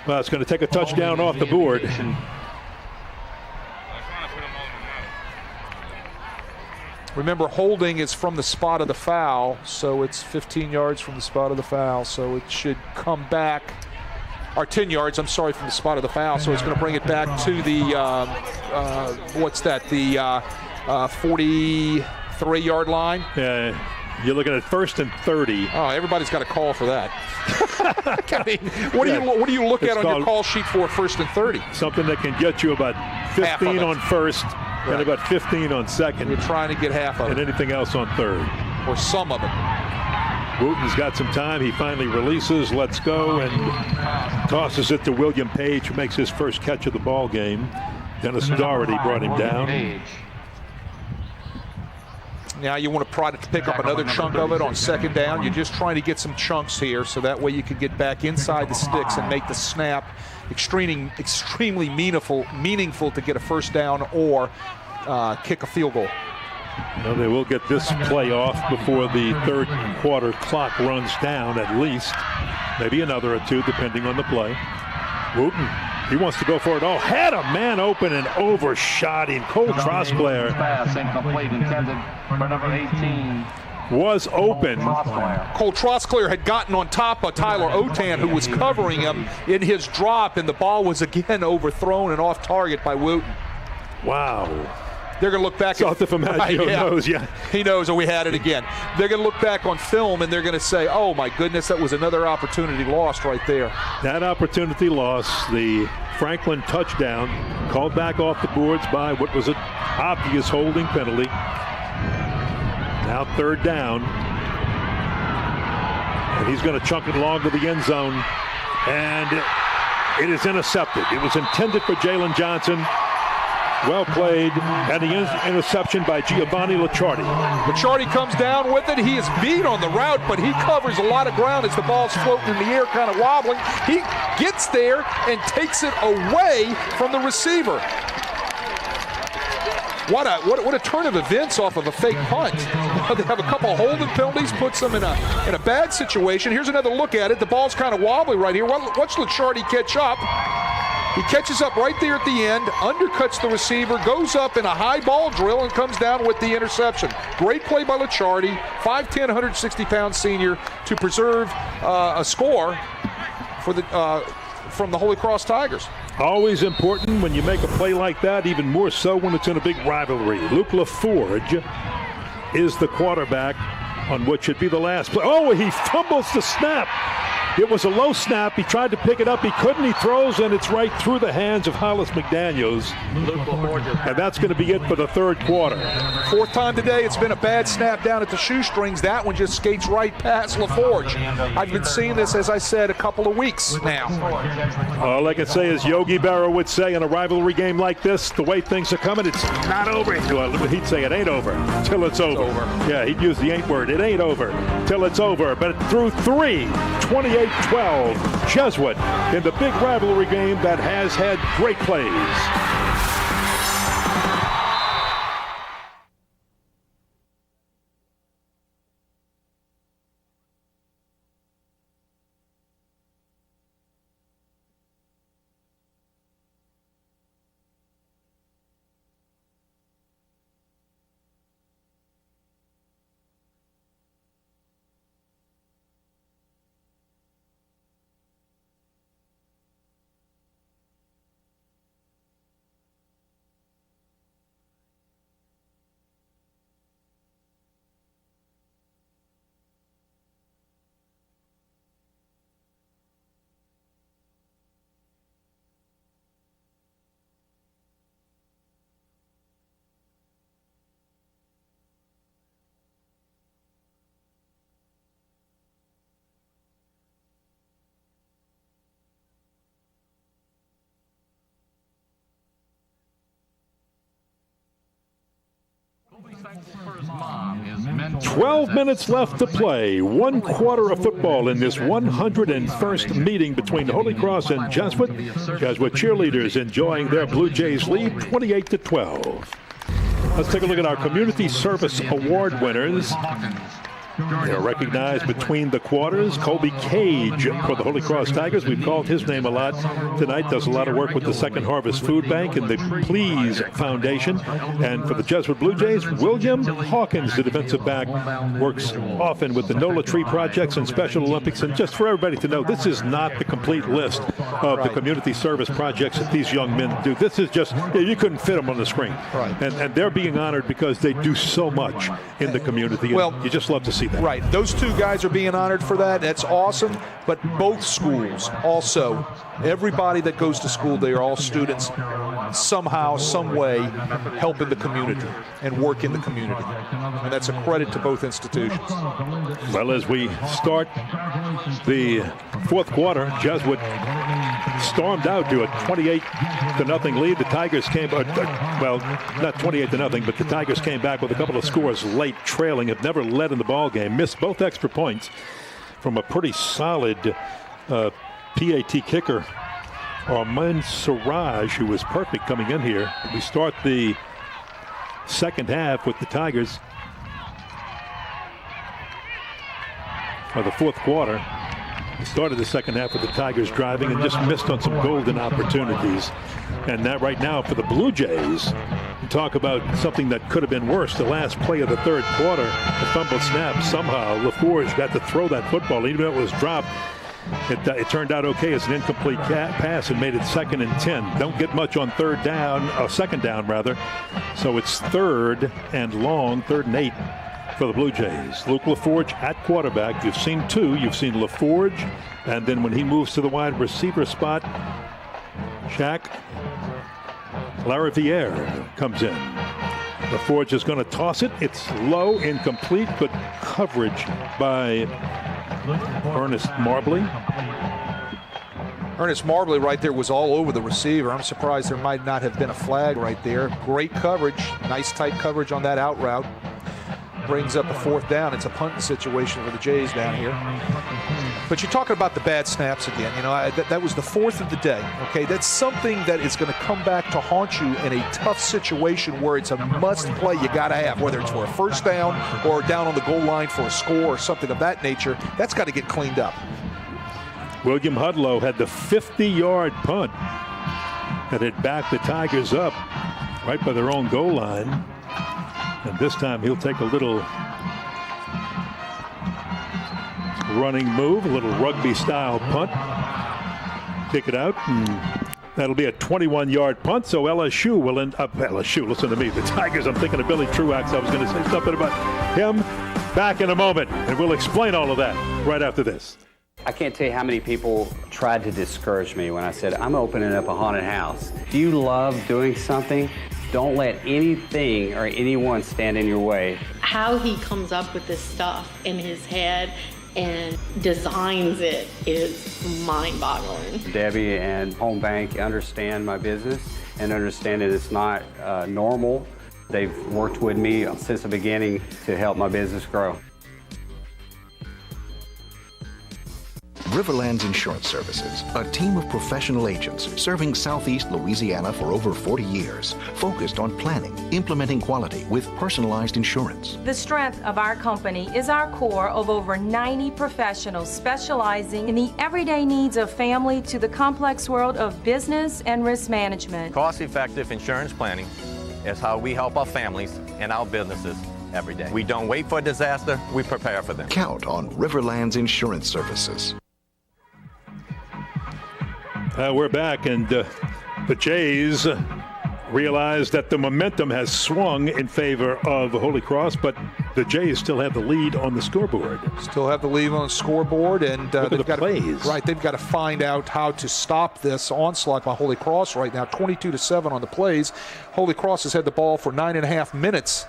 Well, it's going to take a touchdown off the board. Remember, holding is from the spot of the foul, so it's 15 yards from the spot of the foul, so it should come back. Or 10 yards, I'm sorry, from the spot of the foul, so it's going to bring it back to the, the 43-yard line? Yeah, you're looking at 1st and 30. Oh, everybody's got a call for that. I mean, what do you look at on your call sheet for 1st and 30? Something that can get you about 15 on 1st and about 15 on 2nd. You're trying to get half of it. And anything else on 3rd. Or some of it. Wooten's got some time. He finally releases, lets go, and tosses it to William Page, who makes his first catch of the ball game. Dennis Doherty brought him down. Now you want to pick up another chunk of it on 2nd down. You're just trying to get some chunks here so that way you can get back inside the sticks and make the snap extremely meaningful to get a 1st down or kick a field goal. Well, they will get this play off before the 3rd quarter clock runs down at least. Maybe another or two depending on the play. Wooten, he wants to go for it all. Had a man open and overshot him. Cole Trosclair was open. Cole Trosclair had gotten on top of Tyler Otan, who was covering him in his drop, and the ball was again overthrown and off target by Wooten. Wow. They're going to look back. knows, yeah. He knows, we had it again. They're going to look back on film, and they're going to say, oh, my goodness, that was another opportunity lost right there. That opportunity lost, the Franklin touchdown, called back off the boards by what was an obvious holding penalty. Now 3rd down. And he's going to chunk it along to the end zone. And it is intercepted. It was intended for Jalen Johnson. Well played, and the interception by Giovanni Licciardi. Licciardi comes down with it. He is beat on the route, but he covers a lot of ground as the ball's floating in the air, kind of wobbling. He gets there and takes it away from the receiver. What a turn of events off of a fake punt. They have a couple of holding penalties, puts them in a bad situation. Here's another look at it. The ball's kind of wobbly right here. Watch Licciardi catch up. He catches up right there at the end, undercuts the receiver, goes up in a high ball drill, and comes down with the interception. Great play by Licciardi, 5'10", 160-pound senior, to preserve a score for from the Holy Cross Tigers. Always important when you make a play like that, even more so when it's in a big rivalry. Luke LaForge is the quarterback on what should be the last play. Oh, he fumbles the snap. It was a low snap. He tried to pick it up. He couldn't. He throws, and it's right through the hands of Hollis McDaniels. And that's going to be it for the 3rd quarter. 4th time today, it's been a bad snap down at the shoestrings. That one just skates right past LaForge. I've been seeing this, as I said, a couple of weeks now. All I can say is Yogi Berra would say in a rivalry game like this, the way things are coming, it's not over. He'd say it ain't over till it's over. Yeah, he'd use the ain't word. It ain't over till it's over. But through 3, 28-12, Jesuit in the big rivalry game that has had great plays. 12 minutes left to play. 1 quarter of football in this 101st meeting between Holy Cross and Jesuit. Jesuit cheerleaders enjoying their Blue Jays lead 28-12. Let's take a look at our Community Service Award winners. They're recognized between the quarters. Colby Cage for the Holy Cross Tigers. We've called his name a lot tonight. Does a lot of work with the Second Harvest Food Bank and the Please Foundation. And for the Jesuit Blue Jays, William Hawkins, the defensive back, works often with the NOLA Tree Projects and Special Olympics. And just for everybody to know, this is not the complete list of the community service projects that these young men do. This is just, you couldn't fit them on the screen. Right. And they're being honored because they do so much in the community. Well, you just love to see that. Right. Those two guys are being honored for that. That's awesome. But both schools also, everybody that goes to school, they are all students somehow, some way, help in the community and work in the community. And that's a credit to both institutions. Well, as we start the fourth quarter, Jesuit stormed out to a 28-0 lead. The Tigers came, well, not 28-0, but the Tigers came back with a couple of scores late, trailing, have never led in the ball game, missed both extra points from a pretty solid PAT kicker, Armand Siraj, who was perfect coming in here. We start the second half with the Tigers, or the fourth quarter. We started the second half with the Tigers driving and just missed on some golden opportunities. And that right now for the Blue Jays, you talk about something that could have been worse. The last play of the third quarter, the fumble snap, somehow LaForge got to throw that football. Even though it was dropped, it turned out okay as an incomplete pass and made it 2nd and 10. Don't get much on second down rather. So it's 3rd and long, 3rd and 8 for the Blue Jays. Luke LaForge at quarterback. You've seen two. You've seen LaForge, and then when he moves to the wide receiver spot, Jack Lariviere comes in. LaForge is going to toss it. It's low, incomplete, but coverage by Ernest Marbley. Ernest Marbley right there was all over the receiver. I'm surprised there might not have been a flag right there. Great coverage. Nice tight coverage on that out route. Brings up a 4th down. It's a punting situation for the Jays down here. But you're talking about the bad snaps again. You know, that was the 4th of the day. Okay, that's something that is going to come back to haunt you in a tough situation where it's a must play you got to have, whether it's for a first down or down on the goal line for a score or something of that nature. That's got to get cleaned up. William Hudlow had the 50-yard punt that had backed the Tigers up right by their own goal line. And this time he'll take a little running move, a little rugby-style punt. Kick it out, and that'll be a 21-yard punt. So LSU will end up, LSU, listen to me, the Tigers, I'm thinking of Billy Truax. I was going to say something about him back in a moment, and we'll explain all of that right after this. I can't tell you how many people tried to discourage me when I said, I'm opening up a haunted house. If you love doing something, don't let anything or anyone stand in your way. How he comes up with this stuff in his head and designs it is mind-boggling. Debbie and Home Bank understand my business and understand that it's not normal. They've worked with me since the beginning to help my business grow. Riverlands Insurance Services, a team of professional agents serving Southeast Louisiana for over 40 years, focused on planning, implementing quality with personalized insurance. The strength of our company is our core of over 90 professionals specializing in the everyday needs of family to the complex world of business and risk management. Cost-effective insurance planning is how we help our families and our businesses every day. We don't wait for a disaster, we prepare for them. Count on Riverlands Insurance Services. We're back, and the Jays realize that the momentum has swung in favor of Holy Cross, but the Jays still have the lead on the scoreboard. Still have the lead on the scoreboard, and they've got they've got to find out how to stop this onslaught by Holy Cross right now. 22-7 on the plays. Holy Cross has had the ball for 9.5 minutes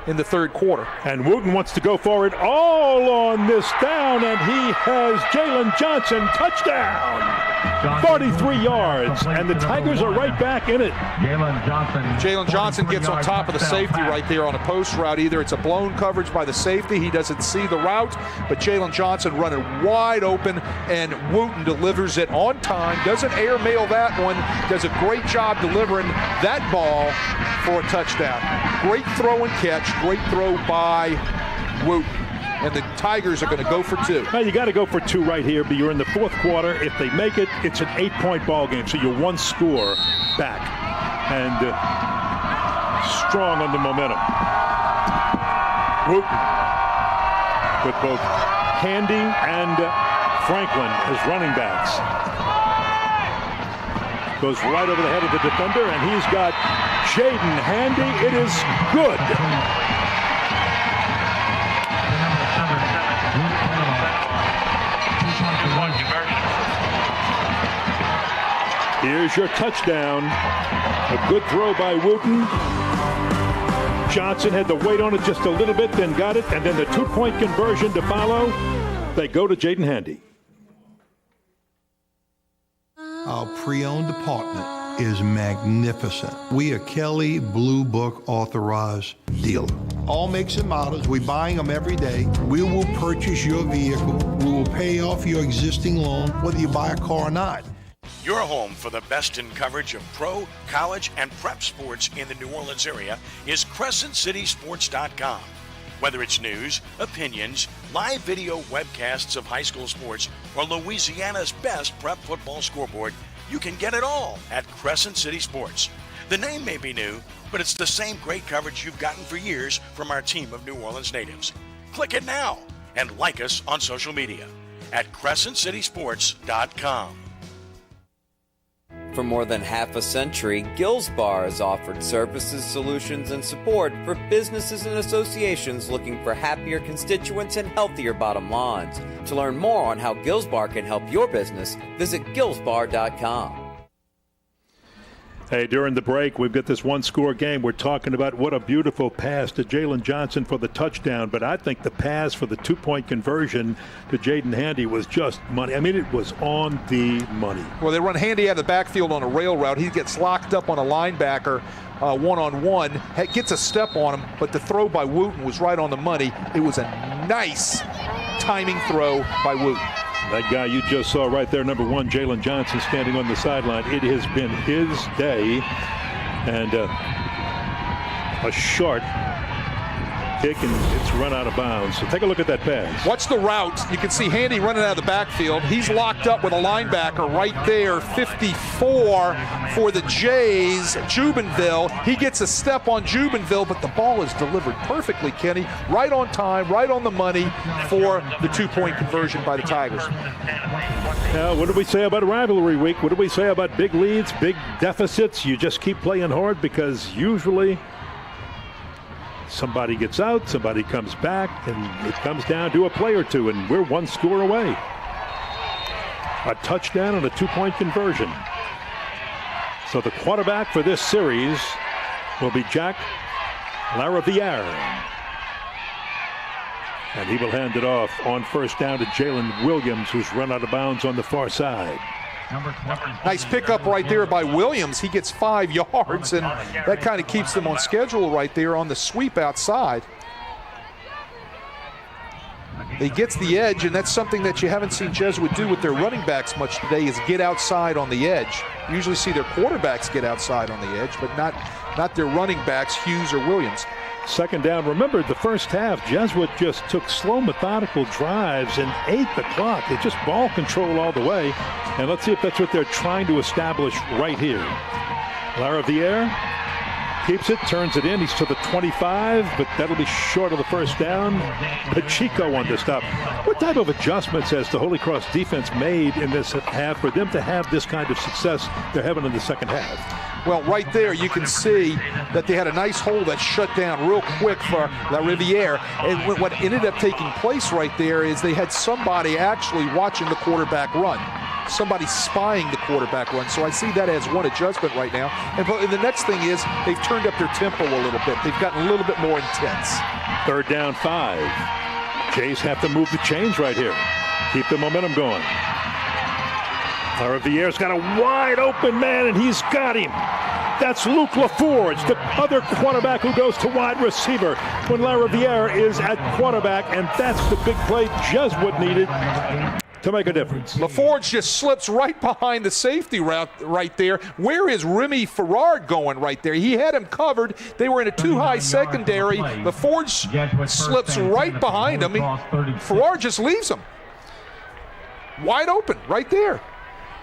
in the third quarter. And Wooten wants to go forward all on this down, and he has Jalen Johnson touchdown. 43 yards, and the Tigers are right back in it. Jalen Johnson gets on top of the safety right there on a post route. Either it's a blown coverage by the safety, he doesn't see the route, but Jalen Johnson running wide open, and Wooten delivers it on time, doesn't airmail that one, does a great job delivering that ball for a touchdown. Great throw and catch, great throw by Wooten. And the Tigers are going to go for 2. Well, you got to go for 2 right here, but you're in the fourth quarter. If they make it, it's an 8-point ball game, so you're 1 score back. And strong on the momentum. Wooten with both Handy and Franklin as running backs. Goes right over the head of the defender, and he's got Jaden Handy. It is good. Here's your touchdown. A good throw by Wooten. Johnson had to wait on it just a little bit, then got it, and then the 2-point conversion to follow. They go to Jaden Handy. Our pre-owned department is magnificent. We are Kelly Blue Book authorized dealer. All makes and models, we're buying them every day. We will purchase your vehicle. We will pay off your existing loan, whether you buy a car or not. Your home for the best in coverage of pro, college, and prep sports in the New Orleans area is CrescentCitySports.com. Whether it's news, opinions, live video webcasts of high school sports, or Louisiana's best prep football scoreboard, you can get it all at Crescent City Sports. The name may be new, but it's the same great coverage you've gotten for years from our team of New Orleans natives. Click it now and like us on social media at CrescentCitySports.com. For more than half a century, Gills Bar has offered services, solutions, and support for businesses and associations looking for happier constituents and healthier bottom lines. To learn more on how Gills Bar can help your business, visit gillsbar.com. Hey, during the break, we've got this 1-score game. We're talking about what a beautiful pass to Jalen Johnson for the touchdown, but I think the pass for the 2-point conversion to Jaden Handy was just money. I mean, it was on the money. Well, they run Handy out of the backfield on a rail route. He gets locked up on a linebacker one-on-one, gets a step on him, but the throw by Wooten was right on the money. It was a nice timing throw by Wooten. That guy you just saw right there, number 1, Jalen Johnson, standing on the sideline. It has been his day. And a short kick, and it's run out of bounds. So take a look at that pass. Watch the route. You can see Handy running out of the backfield. He's locked up with a linebacker right there, 54 for the Jays, Jubenville. He gets a step on Jubenville, but the ball is delivered perfectly, Kenny. Right on time, right on the money for the 2-point conversion by the Tigers. Now, what do we say about rivalry week? What do we say about big leads, big deficits? You just keep playing hard, because usually somebody gets out, somebody comes back, and it comes down to a play or two, and we're 1 score away. A touchdown and a 2-point conversion. So the quarterback for this series will be Jack Laraviere. And he will hand it off on first down to Jalen Williams, who's run out of bounds on the far side. Nice pickup right there by Williams. He gets 5 yards, and that kind of keeps them on schedule right there on the sweep outside. He gets the edge, and that's something that you haven't seen Jesuit do with their running backs much today, is get outside on the edge. You usually see their quarterbacks get outside on the edge, but not their running backs, Hughes or Williams. Second down. Remember, the first half, Jesuit just took slow, methodical drives and ate the clock. They just ball control all the way. And let's see if that's what they're trying to establish right here. Laraviere keeps it, turns it in. He's to the 25, but that'll be short of the first down. Pacheco on the stop. What type of adjustments has the Holy Cross defense made in this half for them to have this kind of success they're having in the second half? Well, right there you can see that they had a nice hole that shut down real quick for Laraviere. And what ended up taking place right there is they had somebody actually watching the quarterback run. Somebody spying the quarterback run. So I see that as one adjustment right now. And the next thing is they've turned up their tempo a little bit. They've gotten a little bit more intense. Third down, 5. Jays have to move the chains right here. Keep the momentum going. Rivalry's got a wide open man, and he's got him. That's Luke LaForge, the other quarterback who goes to wide receiver when Rivalry is at quarterback, and that's the big play Jesuit needed to make a difference. LaForge just slips right behind the safety route right there. Where is Remy Farrar going right there? He had him covered. They were in a too-high secondary. LaForge slips right behind him. Farrar just leaves him wide open right there.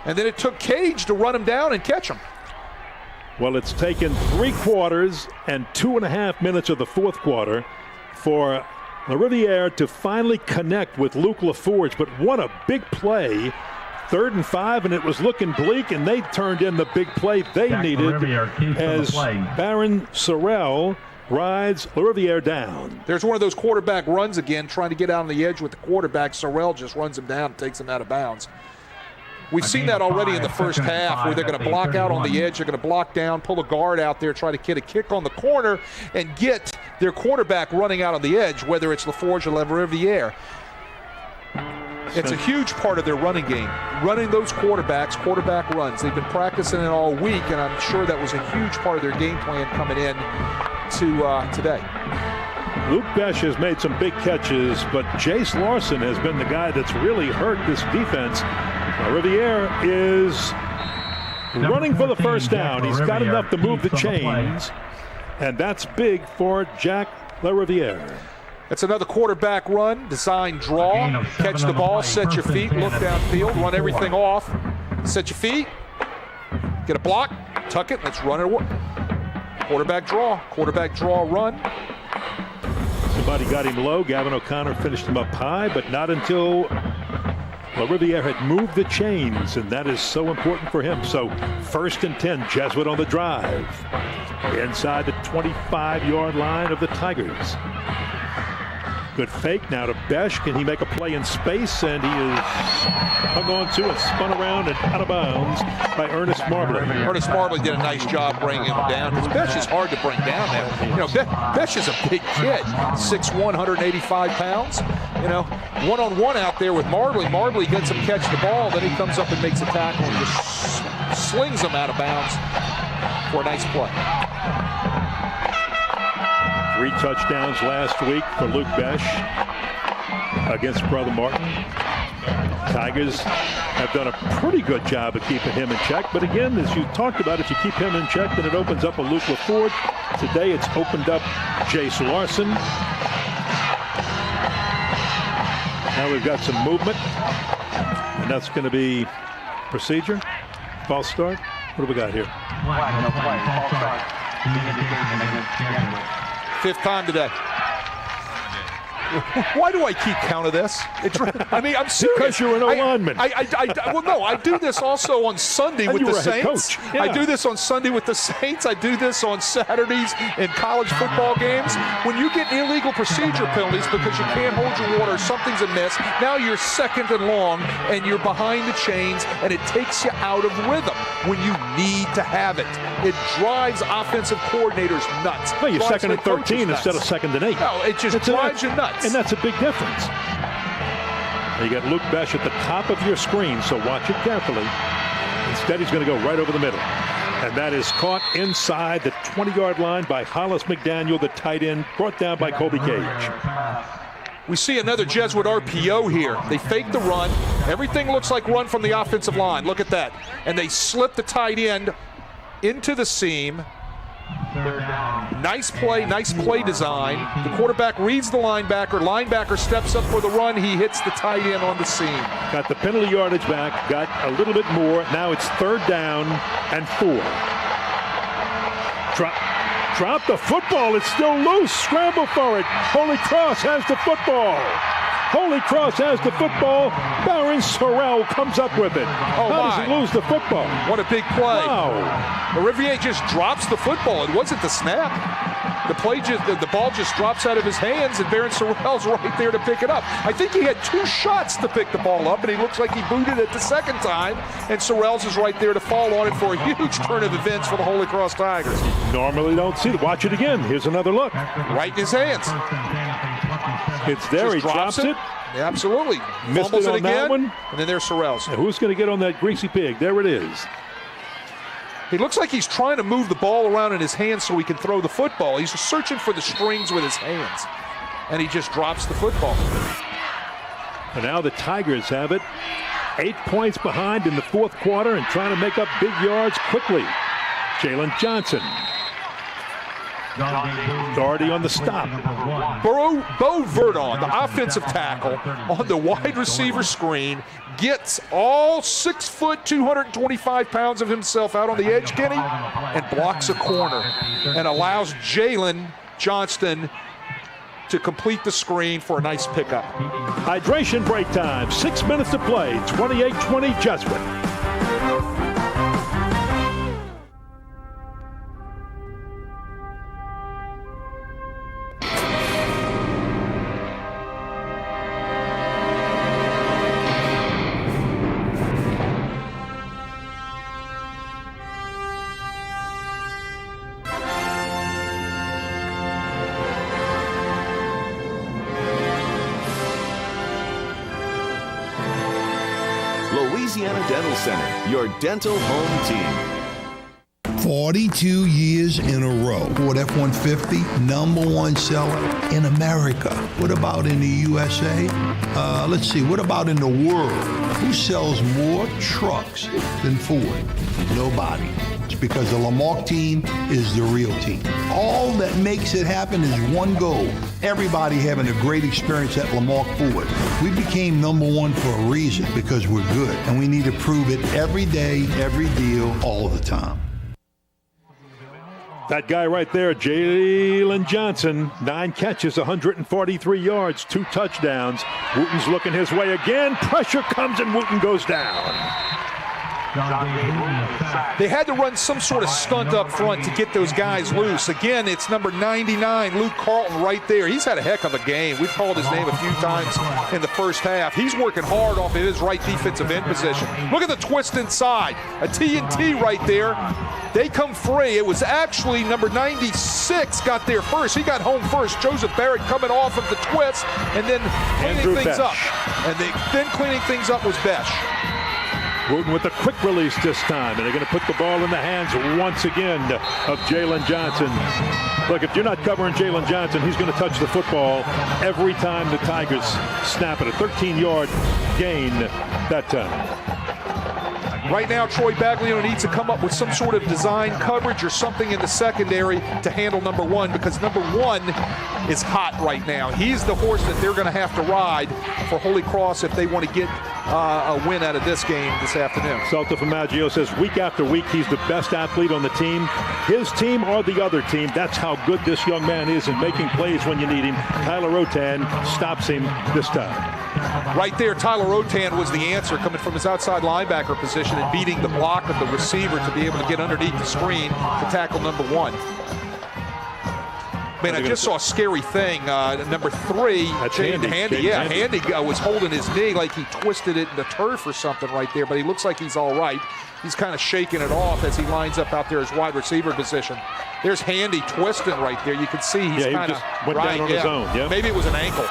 And then it took Cage to run him down and catch him. Well, it's taken 3 quarters and 2.5 minutes of the fourth quarter for Rivalry to finally connect with Luke LaForge, but what a big play. 3rd and 5, and it was looking bleak, and they turned in the big play they needed as Baron Sorrell rides Rivalry down. There's one of those quarterback runs again, trying to get out on the edge with the quarterback. Sorrell just runs him down and takes him out of bounds. We've seen that already in the first half where they're going to block out on the edge, they're going to block down, pull a guard out there, try to get a kick on the corner, and get their quarterback running out on the edge, whether it's LaForge or Rivalry. It's a huge part of their running game, running those quarterback runs. They've been practicing it all week, and I'm sure that was a huge part of their game plan coming in to today. Luke Besh has made some big catches, but Jace Larson has been the guy that's really hurt this defense. Rivalry is running for the first down. He's got enough to move the chains, and that's big for Jack Rivalry. It's another quarterback run, design draw, catch the ball, set your feet, look downfield, run everything off, set your feet, get a block, tuck it, let's run it. Quarterback draw, run. Somebody got him low. Gavin O'Connor finished him up high, but not until Rivalry had moved the chains, and that is so important for him. So 1st and 10, Jesuit on the drive. Inside the 25-yard line of the Tigers. Good fake now to Besh. Can he make a play in space? And he is hung on to and spun around and out of bounds by Ernest Marbley. Ernest Marbley did a nice job bringing him down. Because Besh is hard to bring down now. You know, Besh is a big kid, 6'1", 185 pounds. You know, one-on-one out there with Marbley. Marbley gets him catch the ball, then he comes up and makes a tackle and just slings him out of bounds for a nice play. 3 touchdowns last week for Luke Besh against Brother Martin. Tigers have done a pretty good job of keeping him in check. But again, as you talked about, if you keep him in check, then it opens up a Luke LaForge. Today it's opened up Jace Larson. Now we've got some movement. And that's going to be procedure. False start. What do we got here? False start. 5th time today. Why do I keep count of this? I mean, I'm serious. Because you're an O-lineman. Well, no, I do this also on Sunday with the Saints. Yeah. I do this on Sunday with the Saints. I do this on Saturdays in college football games. When you get illegal procedure penalties because you can't hold your water, something's amiss, now you're 2nd and long and you're behind the chains, and it takes you out of rhythm when you need to have it. It drives offensive coordinators nuts. Well, you're 2nd and 13 instead of 2nd and 8. No, it just drives you nuts. And that's a big difference. You got Luke Besh at the top of your screen, so watch it carefully. Instead, he's going to go right over the middle. And that is caught inside the 20-yard line by Hollis McDaniel, the tight end, brought down by Colby Cage. We see another Jesuit RPO here. They fake the run. Everything looks like run from the offensive line. Look at that. And they slip the tight end into the seam. Nice play design. The quarterback reads the linebacker. Linebacker steps up for the run. He hits the tight end on the seam. Got the penalty yardage back. Got a little bit more. Now it's 3rd down and 4. Drop the football. It's still loose. Scramble for it. Holy Cross has the football. Holy Cross has the football. Baron Sorrell comes up with it. How does he lose the football? What a big play. Wow. Rivalry just drops the football. It wasn't the snap. The ball just drops out of his hands, and Baron Sorrell's right there to pick it up. I think he had 2 shots to pick the ball up, and he looks like he booted it the 2nd time, and Sorrell's is right there to fall on it for a huge turn of events for the Holy Cross Tigers. Normally don't see it. Watch it again. Here's another look. Right in his hands. It's there. He drops it. absolutely. Missed Fumbles it on again, that one. and then there's Sorrells. Now, who's going to get on that greasy pig? There it is. He looks like he's trying to move the ball around in his hands so he can throw the football. He's searching for the strings with his hands, and he just drops the football. And now the Tigers have it. 8 points behind in the fourth quarter and trying to make up big yards quickly. Jalen Johnson. Doherty on the stop. Bo Verdon, the offensive tackle, on the wide receiver screen, gets all 6 foot, 225 pounds of himself out on the edge, Kenny, and blocks a corner and allows Jalen Johnston to complete the screen for a nice pickup. Hydration break time. 6 minutes to play. 28-20 Jesuit. Louisiana Dental Center, your dental home team. 42 years in a row. Ford F-150, #1 seller in America. What about in the USA? Let's see, what about in the world? Who sells more trucks than Ford? Nobody. It's because the Lamarck team is the real team. All that makes it happen is one goal. Everybody having a great experience at Lamarck Ford. We became #1 for a reason, because we're good. And we need to prove it every day, every deal, all the time. That guy right there, Jalen Johnson, 9 catches, 143 yards, 2 touchdowns. Wooten's looking his way again. Pressure comes and Wooten goes down. They had to run some sort of stunt up front to get those guys loose. Again, it's number 99, Luke Carlton, right there. He's had a heck of a game. We've called his name a few times in the first half. He's working hard off of his right defensive end position. Look at the twist inside. A T&T right there. They come free. It was actually number 96 got there first. He got home first. Joseph Barrett coming off of the twist and then cleaning things up. And then cleaning things up was Besh. Wooten with a quick release this time, and they're going to put the ball in the hands once again of Jalen Johnson. Look, if you're not covering Jalen Johnson, he's going to touch the football every time the Tigers snap it. A 13-yard gain that time. Right now, Troy Bagliano needs to come up with some sort of design coverage or something in the secondary to handle #1, because #1 is hot right now. He's the horse that they're going to have to ride for Holy Cross if they want to get a win out of this game this afternoon. Salta Famaggio says week after week he's the best athlete on the team. His team or the other team, that's how good this young man is in making plays when you need him. Tyler Rotan stops him this time. Right there, Tyler Rotan was the answer, coming from his outside linebacker position and beating the block of the receiver to be able to get underneath the screen to tackle #1. Man, I just saw a scary thing. Number 3, Handy. Yeah, Handy was holding his knee like he twisted it in the turf or something right there, but he looks like he's all right. He's kind of shaking it off as he lines up out there as wide receiver position. There's Handy twisting right there. You can see he's kind of went down on his own. Yeah. Maybe it was an ankle.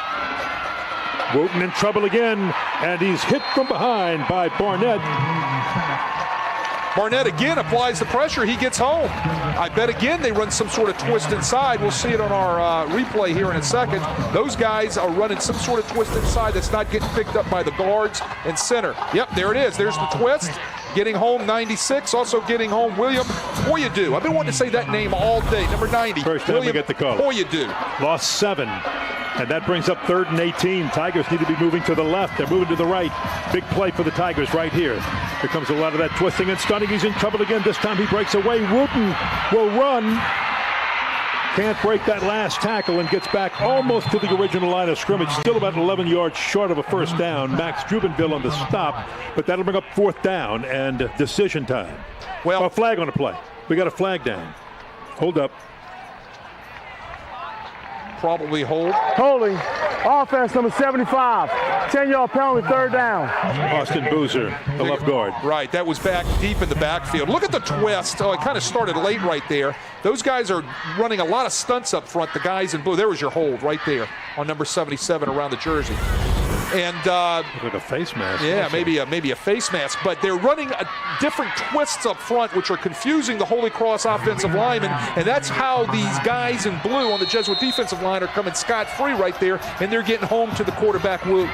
Wooten in trouble again, and he's hit from behind by Barnett. Barnett again applies the pressure. He gets home. I bet again they run some sort of twist inside. We'll see it on our replay here in a second. Those guys are running some sort of twist inside that's not getting picked up by the guards and center. Yep, there it is. There's the twist. Getting home 96, also getting home William Poyadu. I've been wanting to say that name all day. Number 90. First time we get the call. Poyadu. Lost 7. And that brings up 3rd and 18. Tigers need to be moving to the left. They're moving to the right. Big play for the Tigers right here. Here comes a lot of that twisting and stunning. He's in trouble again. This time he breaks away. Wooten will run. Can't break that last tackle and gets back almost to the original line of scrimmage. Still about 11 yards short of a first down. Max Jubenville on the stop. But that'll bring up 4th down and decision time. Well, a flag on the play. We got a flag down. Hold up. Probably holding. Offense number 75. 10-yard penalty, 3rd down. Austin Boozer, the left guard. Right, that was back deep in the backfield. Look at the twist. Oh, it kind of started late right there. Those guys are running a lot of stunts up front, the guys in blue. There was your hold right there on number 77 around the jersey. And like a face mask. Yeah, maybe a face mask. But they're running different twists up front, which are confusing the Holy Cross offensive linemen. And that's how these guys in blue on the Jesuit defensive line are coming scot-free right there, and they're getting home to the quarterback, Woot.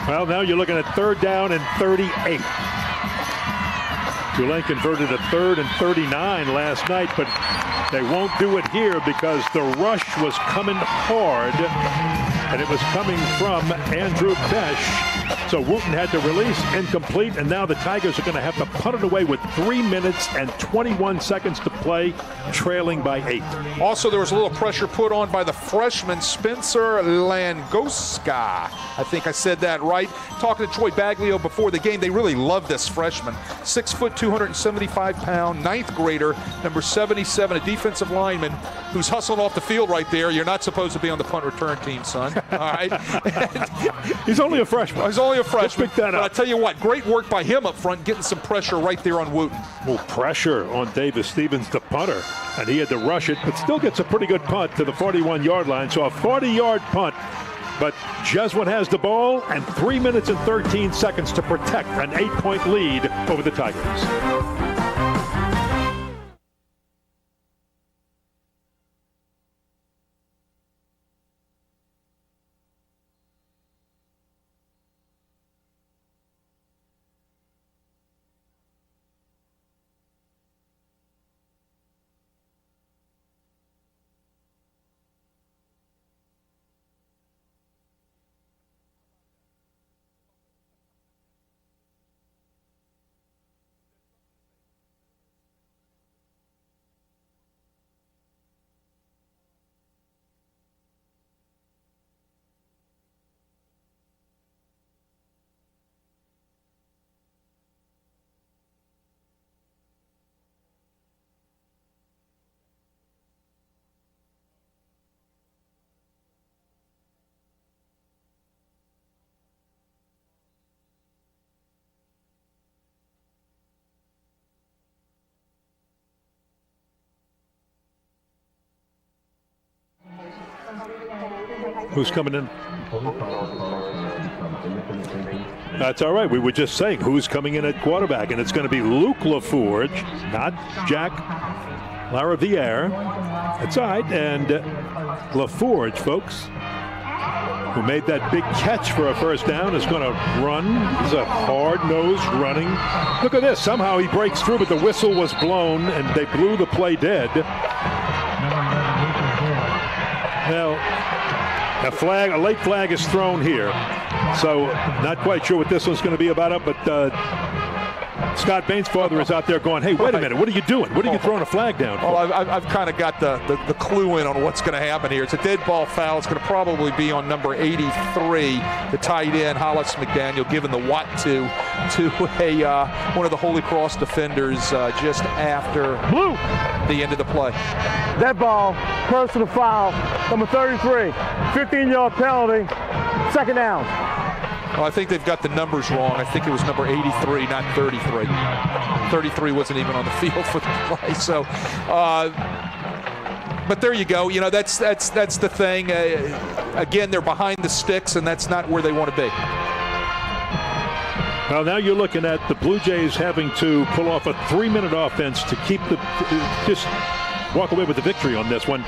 Well, now you're looking at 3rd down and 38. Tulane converted a 3rd and 39 last night, but they won't do it here because the rush was coming hard, and it was coming from Andrew Besh. So Wooten had to release, incomplete, and now the Tigers are going to have to punt it away with 3 minutes and 21 seconds to play, trailing by 8. Also, there was a little pressure put on by the freshman Spencer Langoska. I think I said that right. Talking to Troy Baglio before the game, they really love this freshman. 6 foot, 275-pound, 9th grader, number 77, a defensive lineman who's hustling off the field right there. You're not supposed to be on the punt return team, son. All right. He's only a freshman. He's only a freshman. Pick that up. But I tell you what, great work by him up front, getting some pressure right there on Wooten. Well, pressure on Davis Stevens, the punter, and he had to rush it, but still gets a pretty good punt to the 41-yard line. So a 40-yard punt, but Jesuit has the ball and 3 minutes and 13 seconds to protect an 8-point lead over the Tigers. Who's coming in? That's all right. We were just saying who's coming in at quarterback, and it's going to be Luke LaForge, not Jack Laraviere. That's all right. And LaForge, folks, who made that big catch for a first down, is going to run. He's a hard-nosed running. Look at this. Somehow he breaks through, but the whistle was blown, and they blew the play dead. Now, a late flag is thrown here. So not quite sure what this one's going to be about, but Scott Bainsfather is out there going, hey, wait a minute, what are you doing? What are you throwing a flag down for? Well, I've kind of got the clue in on what's going to happen here. It's a dead ball foul. It's going to probably be on number 83, the tight end, Hollis McDaniel, giving the what to one of the Holy Cross defenders just after the end of the play. Dead ball, personal foul, number 33, 15-yard penalty, 2nd down. Well, I think they've got the numbers wrong. I think it was number 83, not 33. 33 wasn't even on the field for the play. So, but there you go. You know, that's the thing. Again, they're behind the sticks, and that's not where they want to be. Well, now you're looking at the Blue Jays having to pull off a 3-minute offense to keep just walk away with the victory on this one.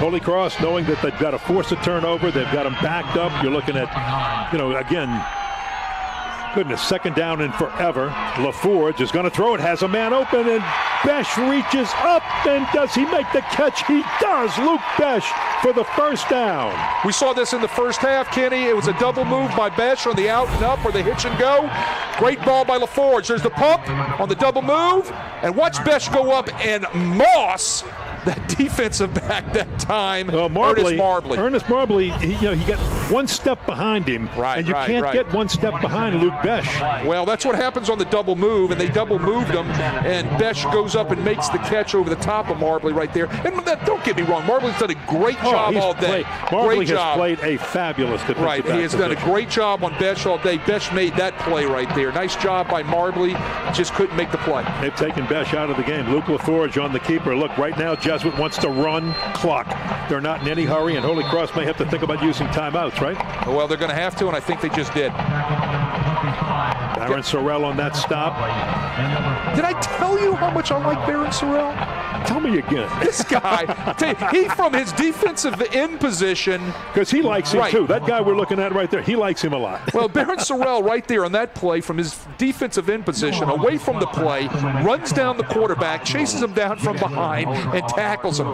Holy Cross, knowing that they've got to force a turnover, they've got them backed up. You're looking at, again, goodness, 2nd down and forever. LaForge is going to throw it, has a man open, and Besh reaches up, and does he make the catch? He does. Luke Besh for the first down. We saw this in the first half, Kenny. It was a double move by Besh on the out and up or the hitch and go. Great ball by LaForge. There's the pump on the double move, and watch Besh go up and Moss, that defensive back that time, Ernest Marbley, he got one step behind him, and you can't get one step behind Luke Besh. Well, that's what happens on the double move, and they double moved him, and Besh goes up and makes the catch over the top of Marbley right there. And don't get me wrong, Marbley's done a great job all day. Marbley has played a fabulous defensive back he has done a great job on Besh all day. Besh made that play right there. Nice job by Marbley, just couldn't make the play. They've taken Besh out of the game. Luke LaForge on the keeper. Look, right now, Jesuit wants to run clock. They're not in any hurry, and Holy Cross may have to think about using timeouts. That's right. Well, they're going to have to, and I think they just did. Baron Sorrell on that stop. Did I tell you how much I like Baron Sorrell? Tell me again. This guy, he from his defensive end position. Because he likes him right. too. That guy we're looking at right there, he likes him a lot. Well, Baron Sorrell right there on that play from his defensive end position, away from the play, runs down the quarterback, chases him down from behind, and tackles him.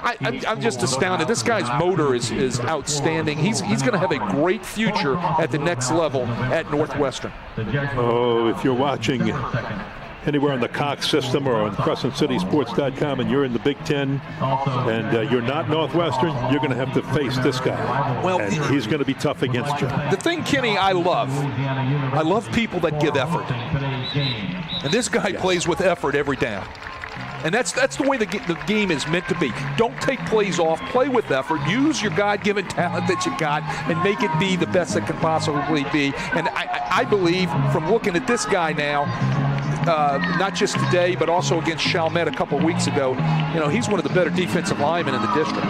I'm just astounded. This guy's motor is outstanding. He's going to have a great future at the next level at Northwestern. Oh, if you're watching anywhere on the Cox system or on CrescentCitySports.com and you're in the Big Ten and you're not Northwestern, you're going to have to face this guy. Well, and he's going to be tough against you. The thing, Kenny, I love people that give effort. And this guy plays with effort every down. And that's the way the game is meant to be. Don't take plays off. Play with effort. Use your God-given talent that you got and make it be the best it can possibly be. And I believe from looking at this guy now, not just today, but also against Chalmette a couple weeks ago, he's one of the better defensive linemen in the district.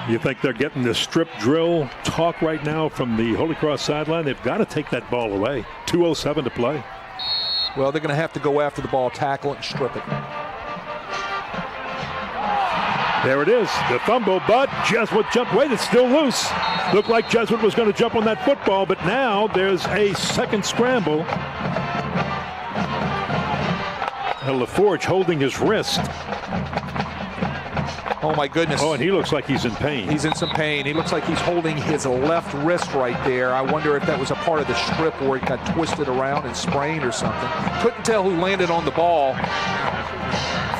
You think they're getting the strip drill talk right now from the Holy Cross sideline? They've got to take that ball away. 2:07 to play. Well, they're going to have to go after the ball, tackle it, and strip it. There it is, the fumble, but Jesuit jumped. Wait, it's still loose. Looked like Jesuit was going to jump on that football, but now there's a second scramble. LaForge holding his wrist. Oh, my goodness. Oh, and he looks like he's in pain. He's in some pain. He looks like he's holding his left wrist right there. I wonder if that was a part of the strip where it got twisted around and sprained or something. Couldn't tell who landed on the ball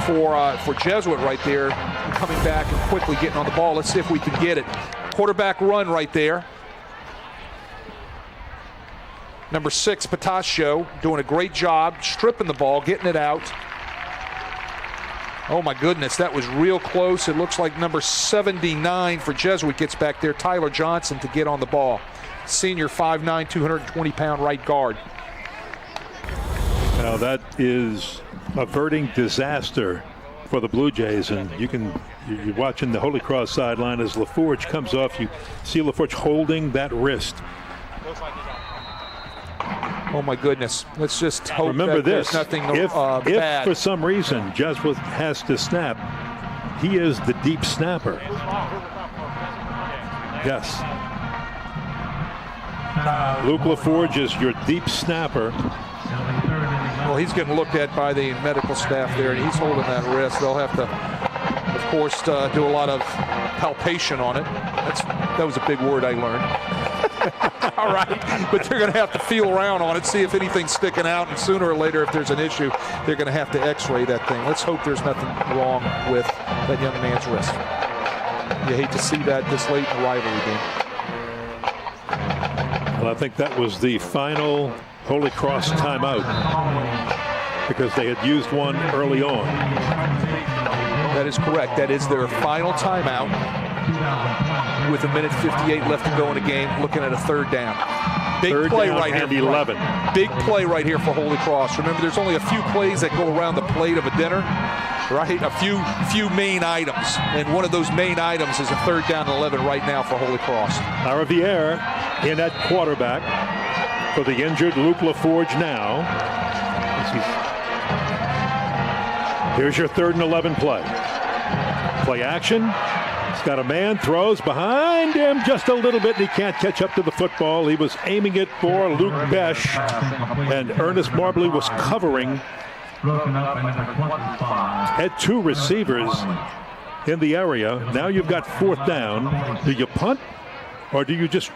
for Jesuit right there, coming back and quickly getting on the ball. Let's see if we can get it. Quarterback run right there. Number 6, Patascio, doing a great job, stripping the ball, getting it out. Oh, my goodness, that was real close. It looks like number 79 for Jesuit gets back there, Tyler Johnson, to get on the ball. Senior 5'9", 220-pound right guard. Now that is averting disaster for the Blue Jays, and you're watching the Holy Cross sideline as LaForge comes off. You see LaForge holding that wrist. Oh, my goodness. Let's just hope Remember that this, there's nothing if bad. For some reason Jesuit has to snap, he is the deep snapper. Yes. Luke LaForge is your deep snapper. Well, he's getting looked at by the medical staff there, and he's holding that wrist. They'll have to, of course, do a lot of palpation on it. That was a big word I learned. All right, but they're going to have to feel around on it, see if anything's sticking out, and sooner or later, if there's an issue, they're going to have to x-ray that thing. Let's hope there's nothing wrong with that young man's wrist. You hate to see that this late in the rivalry game. Well, I think that was the final Holy Cross timeout because they had used one early on. That is correct. That is their final timeout with 1:58 left to go in the game, looking at a third down. Big third play down right and here. 11. Big play right here for Holy Cross. Remember, there's only a few plays that go around the plate of a dinner, right? A few main items, and one of those main items is a third down and 11 right now for Holy Cross. Riviere in at quarterback for the injured Luke LaForge now. Here's your 3rd and 11 play. Play action. He's got a man, throws behind him just a little bit, and he can't catch up to the football. He was aiming it for Luke Besch, and Ernest Marbley was covering. Had 2 receivers in the area. Now you've got 4th down. Do you punt, or do you just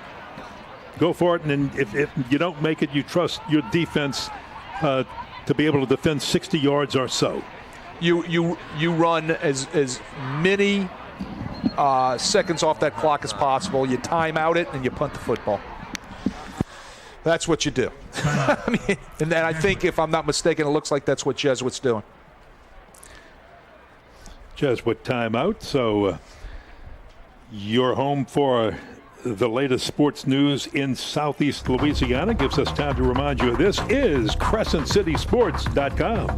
go for it? And then if you don't make it, you trust your defense to be able to defend 60 yards or so. You run as many seconds off that clock as possible. You time out it and you punt the football. That's what you do. And then I think, if I'm not mistaken, it looks like that's what Jesuit's doing. Jesuit timeout. So you're home for the latest sports news in Southeast Louisiana. Gives us time to remind you of this is CrescentCitySports.com.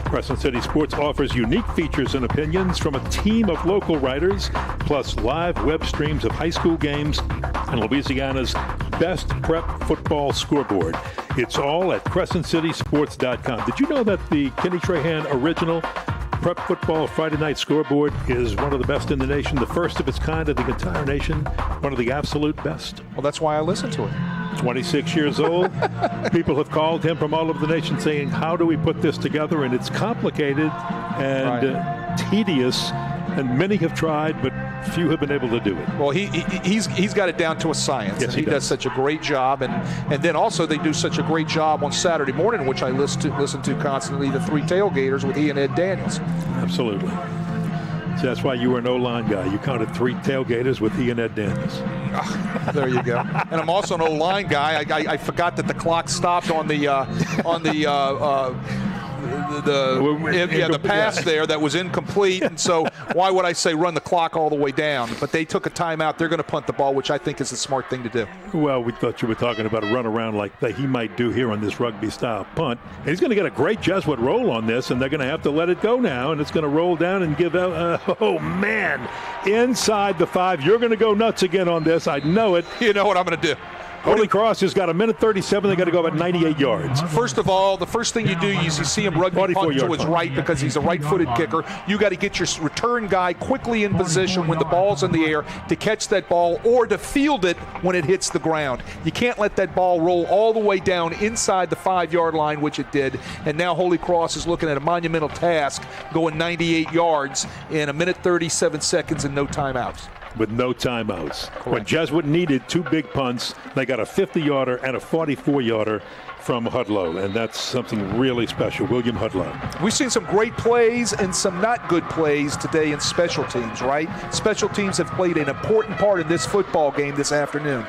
Crescent City Sports offers unique features and opinions from a team of local writers, plus live web streams of high school games and Louisiana's best prep football scoreboard. It's all at CrescentCitySports.com. Did you know that the Kenny Trahan original Prep Football Friday Night Scoreboard is one of the best in the nation, the first of its kind of the entire nation, one of the absolute best? Well, that's why I listen to it. 26 years old. People have called him from all over the nation saying, how do we put this together? And it's complicated and tedious, and many have tried, but few have been able to do it. Well, he's got it down to a science. Yes, he does such a great job, and then also they do such a great job on Saturday morning, which I listen to constantly, the Three Tailgaters with he and Ed Daniels. Absolutely. So that's why you were an O-line guy. You counted 3 tailgaters with he and Ed Daniels. There you go. And I'm also an O-line guy. I forgot that the clock stopped on the pass there that was incomplete, and so why would I say run the clock all the way down? But they took a timeout. They're going to punt the ball, which I think is the smart thing to do. Well, we thought you were talking about a run around like that he might do here on this rugby-style punt. And he's going to get a great Jesuit roll on this, and they're going to have to let it go now, and it's going to roll down and give out. Oh, man. Inside the 5. You're going to go nuts again on this. I know it. You know what I'm going to do. Holy Cross has got a minute 37. They got to go about 98 yards. First of all, the first thing you do is you see him rugby punt to his right because he's a right-footed kicker. You got to get your return guy quickly in position when the ball's in the air to catch that ball or to field it when it hits the ground. You can't let that ball roll all the way down inside the 5-yard line, which it did. And now Holy Cross is looking at a monumental task, going 98 yards in a minute 37 seconds and no timeouts. With no timeouts. Correct. When Jesuit needed 2 big punts, they got a 50-yarder and a 44-yarder from Hudlow, and that's something really special. William Hudlow. We've seen some great plays and some not good plays today in special teams, right? Special teams have played an important part in this football game this afternoon.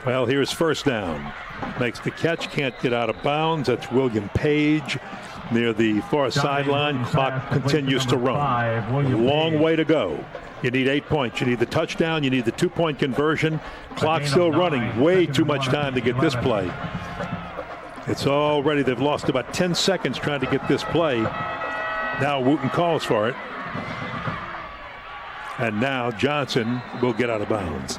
Well, here's first down. Makes the catch, can't get out of bounds. That's William Page near the far sideline. Clock continues to run. A long way to go. You need 8 points. You need the touchdown. You need the 2-point conversion. Clock still running. Way too much time to get this play. It's already, they've lost about 10 seconds trying to get this play. Now Wooten calls for it. And now Johnson will get out of bounds.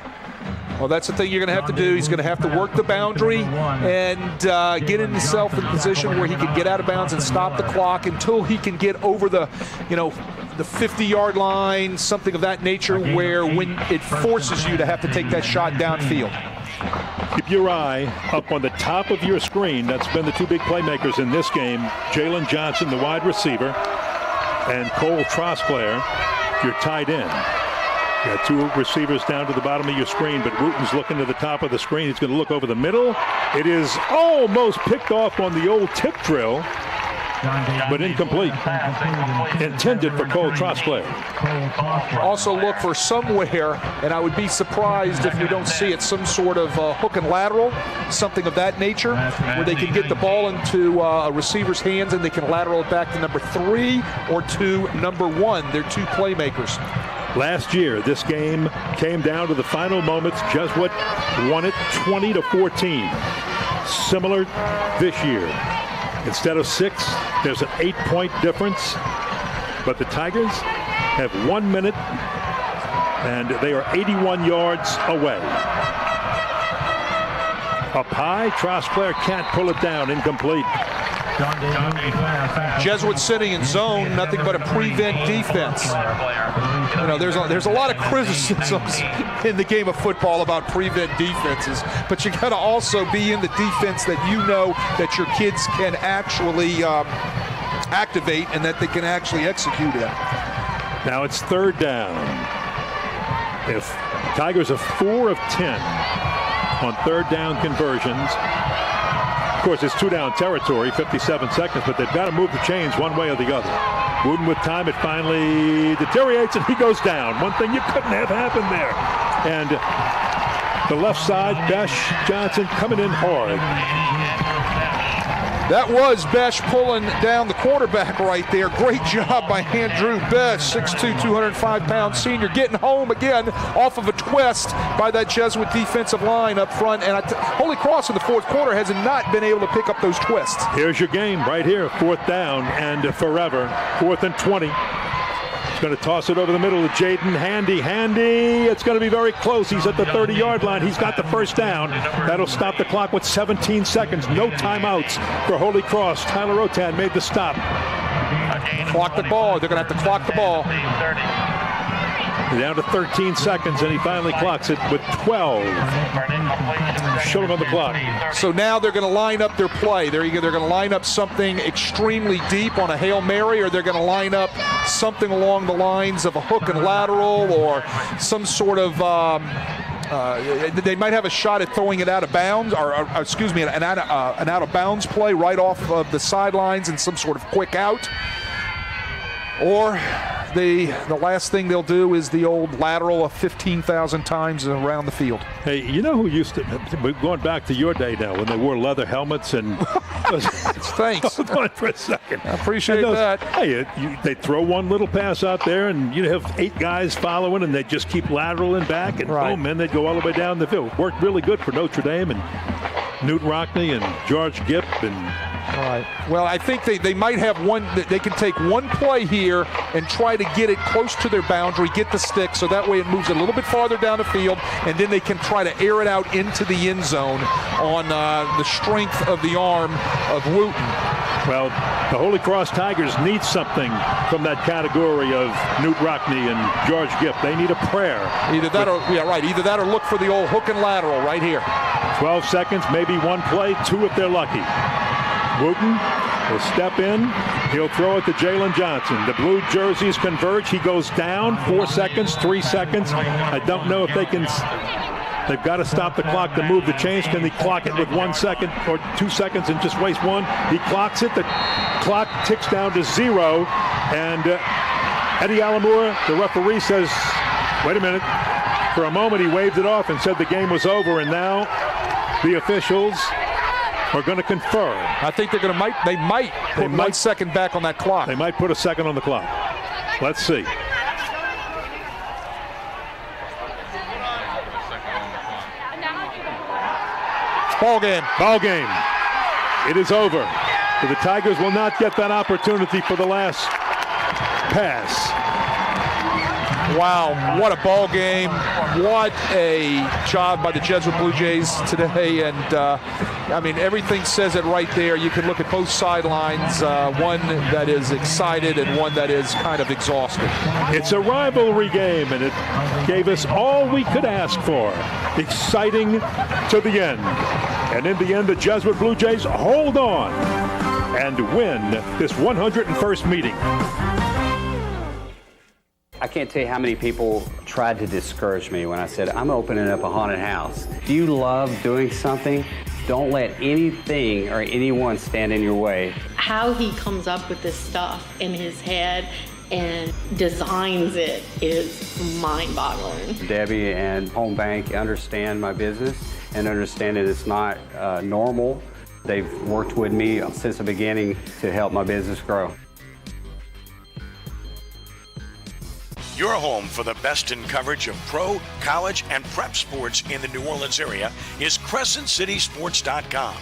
Well, that's the thing you're going to have to do. He's going to have to work the boundary and get himself in position where he can get out of bounds and stop the clock until he can get over the 50-yard line, something of that nature, where when it forces you to have to take that shot downfield. Keep your eye up on the top of your screen. That's been the 2 big playmakers in this game. Jalen Johnson, the wide receiver, and Cole Trosclair, your tight end. You got 2 receivers down to the bottom of your screen, but Wooten's looking to the top of the screen. He's going to look over the middle. It is almost picked off on the old tip drill, but incomplete. Intended for Cole Trosclair. Also look for somewhere, and I would be surprised if we don't see it, some sort of hook and lateral, something of that nature, where they can get the ball into a receiver's hands and they can lateral it back to number 3 or to number 1. They're 2 playmakers. Last year, this game came down to the final moments. Jesuit won it 20-14. Similar this year. Instead of 6, there's an 8-point difference. But the Tigers have 1 minute, and they are 81 yards away. Up high, Trosclair can't pull it down, incomplete. Jesuit sitting in zone, nothing but a prevent defense. You know, there's a lot of criticisms in the game of football about prevent defenses, but you got to also be in the defense that you know that your kids can actually activate and that they can actually execute in. Now it's 3rd down. If Tigers are 4 of 10 on 3rd down conversions. Of course, it's 2-down territory, 57 seconds, but they've got to move the chains one way or the other. Wooten with time, it finally deteriorates, and he goes down. One thing you couldn't have happened there. And the left side, Besh Johnson coming in hard. That was Besh pulling down the quarterback right there. Great job by Andrew Besh, 6'2", 205-pound senior, getting home again off of a twist by that Jesuit defensive line up front. And Holy Cross in the fourth quarter has not been able to pick up those twists. Here's your game right here, 4th down and forever, 4th and 20. He's going to toss it over the middle to Jaden Handy. It's going to be very close. He's at the 30-yard line. He's got the first down. That'll stop the clock with 17 seconds. No timeouts for Holy Cross. Tyler Otan made the stop. Clock the ball. They're going to have to clock the ball. Down to 13 seconds, and he finally clocks it with 12 showing on the clock. So now they're going to line up their play. They're going to line up something extremely deep on a Hail Mary, or they're going to line up something along the lines of a hook and lateral, or some sort of they might have a shot at throwing it out of bounds, or an out of bounds play right off of the sidelines and some sort of quick out. Or the last thing they'll do is the old lateral of 15,000 times around the field. Hey, you know who used to, going back to your day now, when they wore leather helmets and... Thanks. Hold on for a second. I appreciate that. Hey, they throw one little pass out there, and you have 8 guys following, and they just keep lateraling back, and boom, and they'd go all the way down the field. Worked really good for Notre Dame and Newt Rockney and George Gipp and... All right. Well, I think they might have one. They can take one play here and try to get it close to their boundary, get the stick, so that way it moves it a little bit farther down the field, and then they can try to air it out into the end zone on the strength of the arm of Wooten. Well, the Holy Cross Tigers need something from that category of Newt Rockney and George Gipp. They need a prayer. Either that or look for the old hook and lateral right here. 12 seconds, maybe one play, 2 if they're lucky. Wooten will step in. He'll throw it to Jalen Johnson. The blue jerseys converge. He goes down. 4 seconds, 3 seconds. I don't know if they can. They've got to stop the clock to move the chains. Can they clock it with 1 second or 2 seconds and just waste one? He clocks it. The clock ticks down to 0. And Eddie Alamur, the referee, says, wait a minute. For a moment, he waved it off and said the game was over. And now the officials are going to confer. I think they might put 1 second back on that clock. They might put a second on the clock. Let's see. Ball game. It is over. But the Tigers will not get that opportunity for the last pass. Wow, what a ball game. What a job by the Jesuit Blue Jays today. And, everything says it right there. You can look at both sidelines, one that is excited and one that is kind of exhausted. It's a rivalry game, and it gave us all we could ask for. Exciting to the end. And in the end, the Jesuit Blue Jays hold on and win this 101st meeting. I can't tell you how many people tried to discourage me when I said, I'm opening up a haunted house. If you love doing something, don't let anything or anyone stand in your way. How he comes up with this stuff in his head and designs it is mind-boggling. Debbie and Home Bank understand my business and understand that it's not normal. They've worked with me since the beginning to help my business grow. Your home for the best in coverage of pro, college, and prep sports in the New Orleans area is CrescentCitySports.com.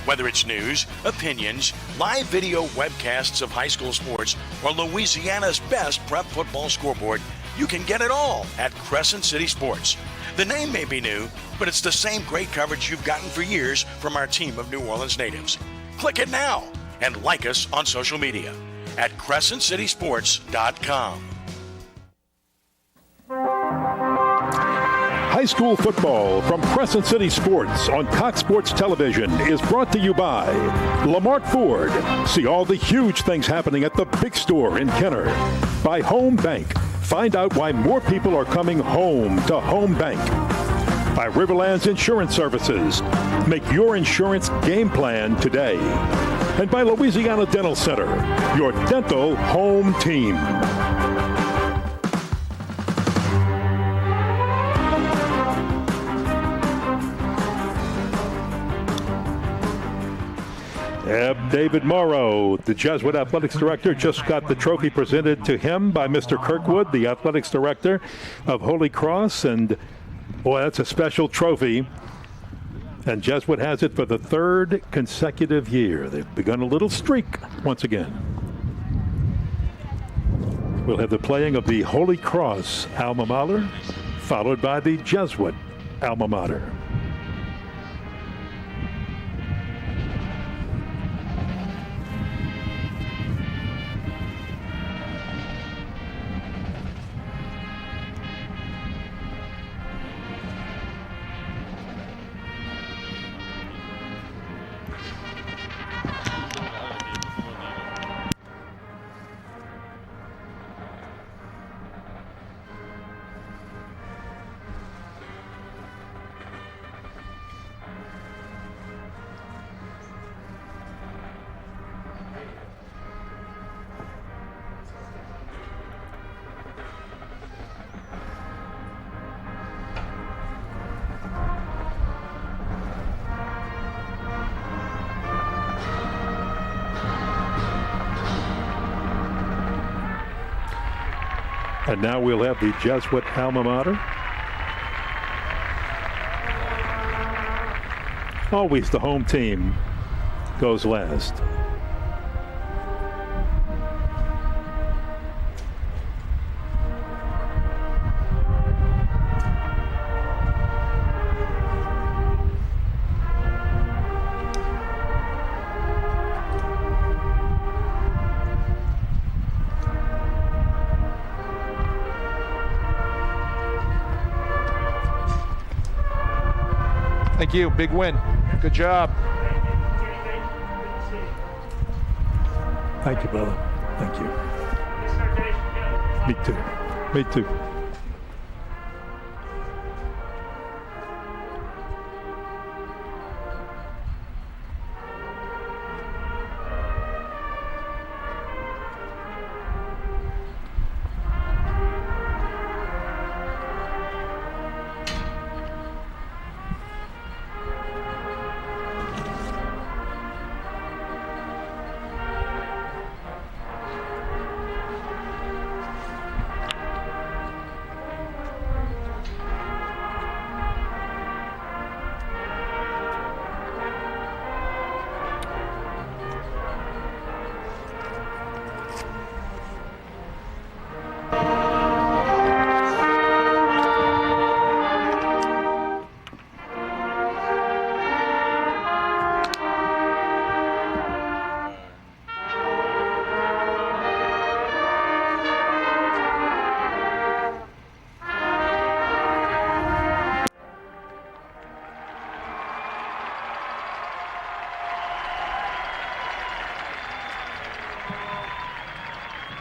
Whether it's news, opinions, live video webcasts of high school sports, or Louisiana's best prep football scoreboard, you can get it all at Crescent City Sports. The name may be new, but it's the same great coverage you've gotten for years from our team of New Orleans natives. Click it now and like us on social media at CrescentCitySports.com. High school football from Crescent City Sports on Cox Sports Television is brought to you by Lamart Ford. See all the huge things happening at the big store in Kenner. By Home Bank. Find out why more people are coming home to Home Bank. By Riverlands Insurance Services. Make your insurance game plan today. And by Louisiana Dental Center, your dental home team. have David Morrow, the Jesuit Athletics Director, just got the trophy presented to him by Mr. Kirkwood, the Athletics Director of Holy Cross. And, boy, that's a special trophy. And Jesuit has it for the third consecutive year. They've begun a little streak once again. We'll have the playing of the Holy Cross alma mater, followed by the Jesuit alma mater. And now we'll have the Jesuit alma mater. Always the home team goes last. Thank you. Big win. Good job. Thank you, brother. Thank you. Me too. Me too.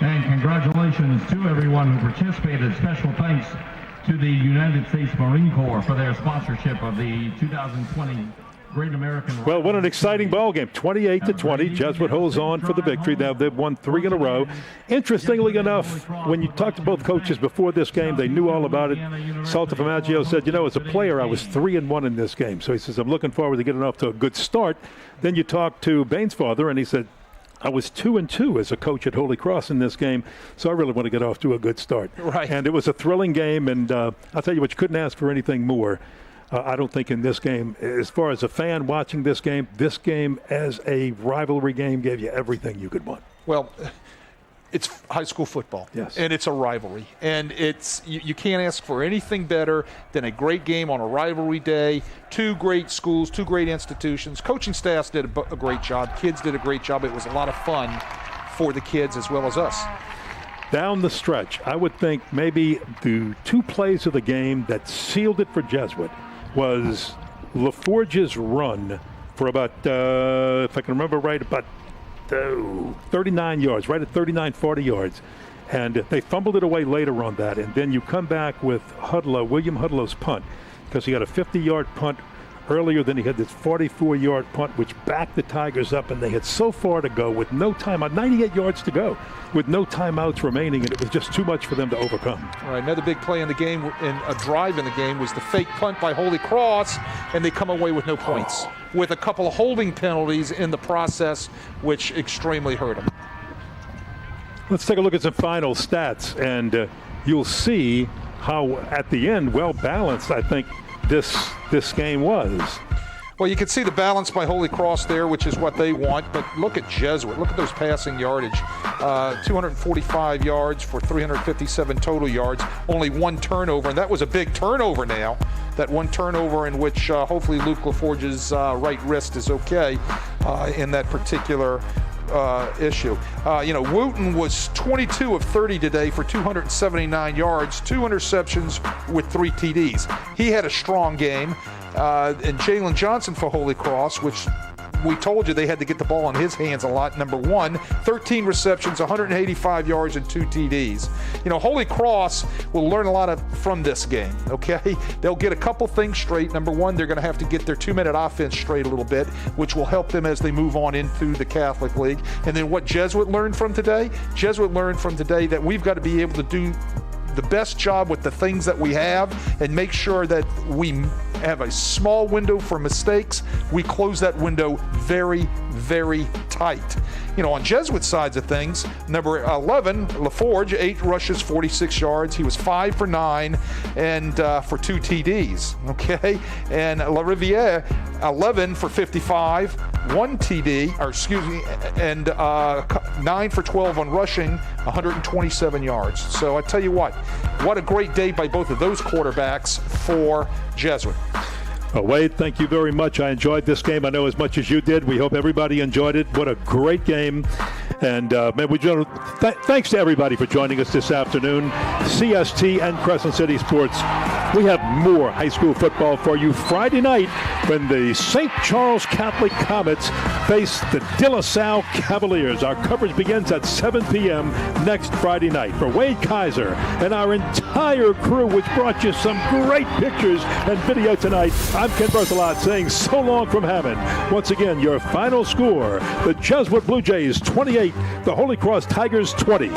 And congratulations to everyone who participated. Special thanks to the United States Marine Corps for their sponsorship of the 2020 Great American. Well, what an exciting ball game. 28-20. Jesuit holds on for the victory. Now they've won 3 in a row. Interestingly enough, when you talked to both coaches before this game, they knew all about it. Saltafamaggio said, you know, as a player, I was 3-1 in this game. So he says, I'm looking forward to getting off to a good start. Then you talk to Bainsfather, and he said, I was 2-2 as a coach at Holy Cross in this game, so I really want to get off to a good start. Right. And it was a thrilling game, and I'll tell you what, you couldn't ask for anything more. I don't think in this game, as far as a fan watching this game as a rivalry game gave you everything you could want. Well, it's high school football. Yes. And it's a rivalry. And it's you can't ask for anything better than a great game on a rivalry day. 2 great schools, 2 great institutions. Coaching staffs did a great job. Kids did a great job. It was a lot of fun for the kids as well as us. Down the stretch, I would think maybe the 2 plays of the game that sealed it for Jesuit was LaForge's run for about, if I can remember right, about 39 yards, right at 39, 40 yards. And they fumbled it away later on that. And then you come back with William Hudlow's punt, because he got a 50-yard punt earlier. Then he had this 44-yard punt, which backed the Tigers up, and they had so far to go with no timeout, 98 yards to go, with no timeouts remaining, and it was just too much for them to overcome. All right, another big play in the game, in a drive in the game, was the fake punt by Holy Cross, and they come away with no points, with a couple of holding penalties in the process, which extremely hurt them. Let's take a look at some final stats, and you'll see how, at the end, well-balanced I think this game was. Well, you can see the balance by Holy Cross there, which is what they want, but look at Jesuit. Look at those passing yardage. 245 yards for 357 total yards, only one turnover, and that was a big turnover now. That one turnover in which hopefully Luke LaForge's right wrist is okay in that particular issue. Wooten was 22 of 30 today for 279 yards, 2 interceptions with 3 TDs. He had a strong game. And Jalen Johnson for Holy Cross, which we told you they had to get the ball in his hands a lot. Number 1, 13 receptions, 185 yards, and 2 TDs. Holy Cross will learn a lot from this game, okay? They'll get a couple things straight. Number 1, they're going to have to get their 2-minute offense straight a little bit, which will help them as they move on into the Catholic League. And then what Jesuit learned from today? Jesuit learned from today that we've got to be able to do the best job with the things that we have and make sure that we have a small window for mistakes. We close that window very, very tight. On Jesuit sides of things, number 11, LaForge, 8 rushes, 46 yards. He was 5 for 9 and for 2 TDs, okay? And La Riviere, 11 for 55, 1 TD, and 9 for 12 on rushing, 127 yards. So I tell you what a great day by both of those quarterbacks for Jesuit. Well, Wade, thank you very much. I enjoyed this game. I know as much as you did. We hope everybody enjoyed it. What a great game. And thanks to everybody for joining us this afternoon. CST and Crescent City Sports. We have more high school football for you Friday night when the St. Charles Catholic Comets face the De La Salle Cavaliers. Our coverage begins at 7 p.m. next Friday night. For Wade Kaiser and our entire crew, which brought you some great pictures and video tonight, I'm Ken Berthelot saying so long from Hammond. Once again, your final score, the Jesuit Blue Jays 28, the Holy Cross Tigers 20.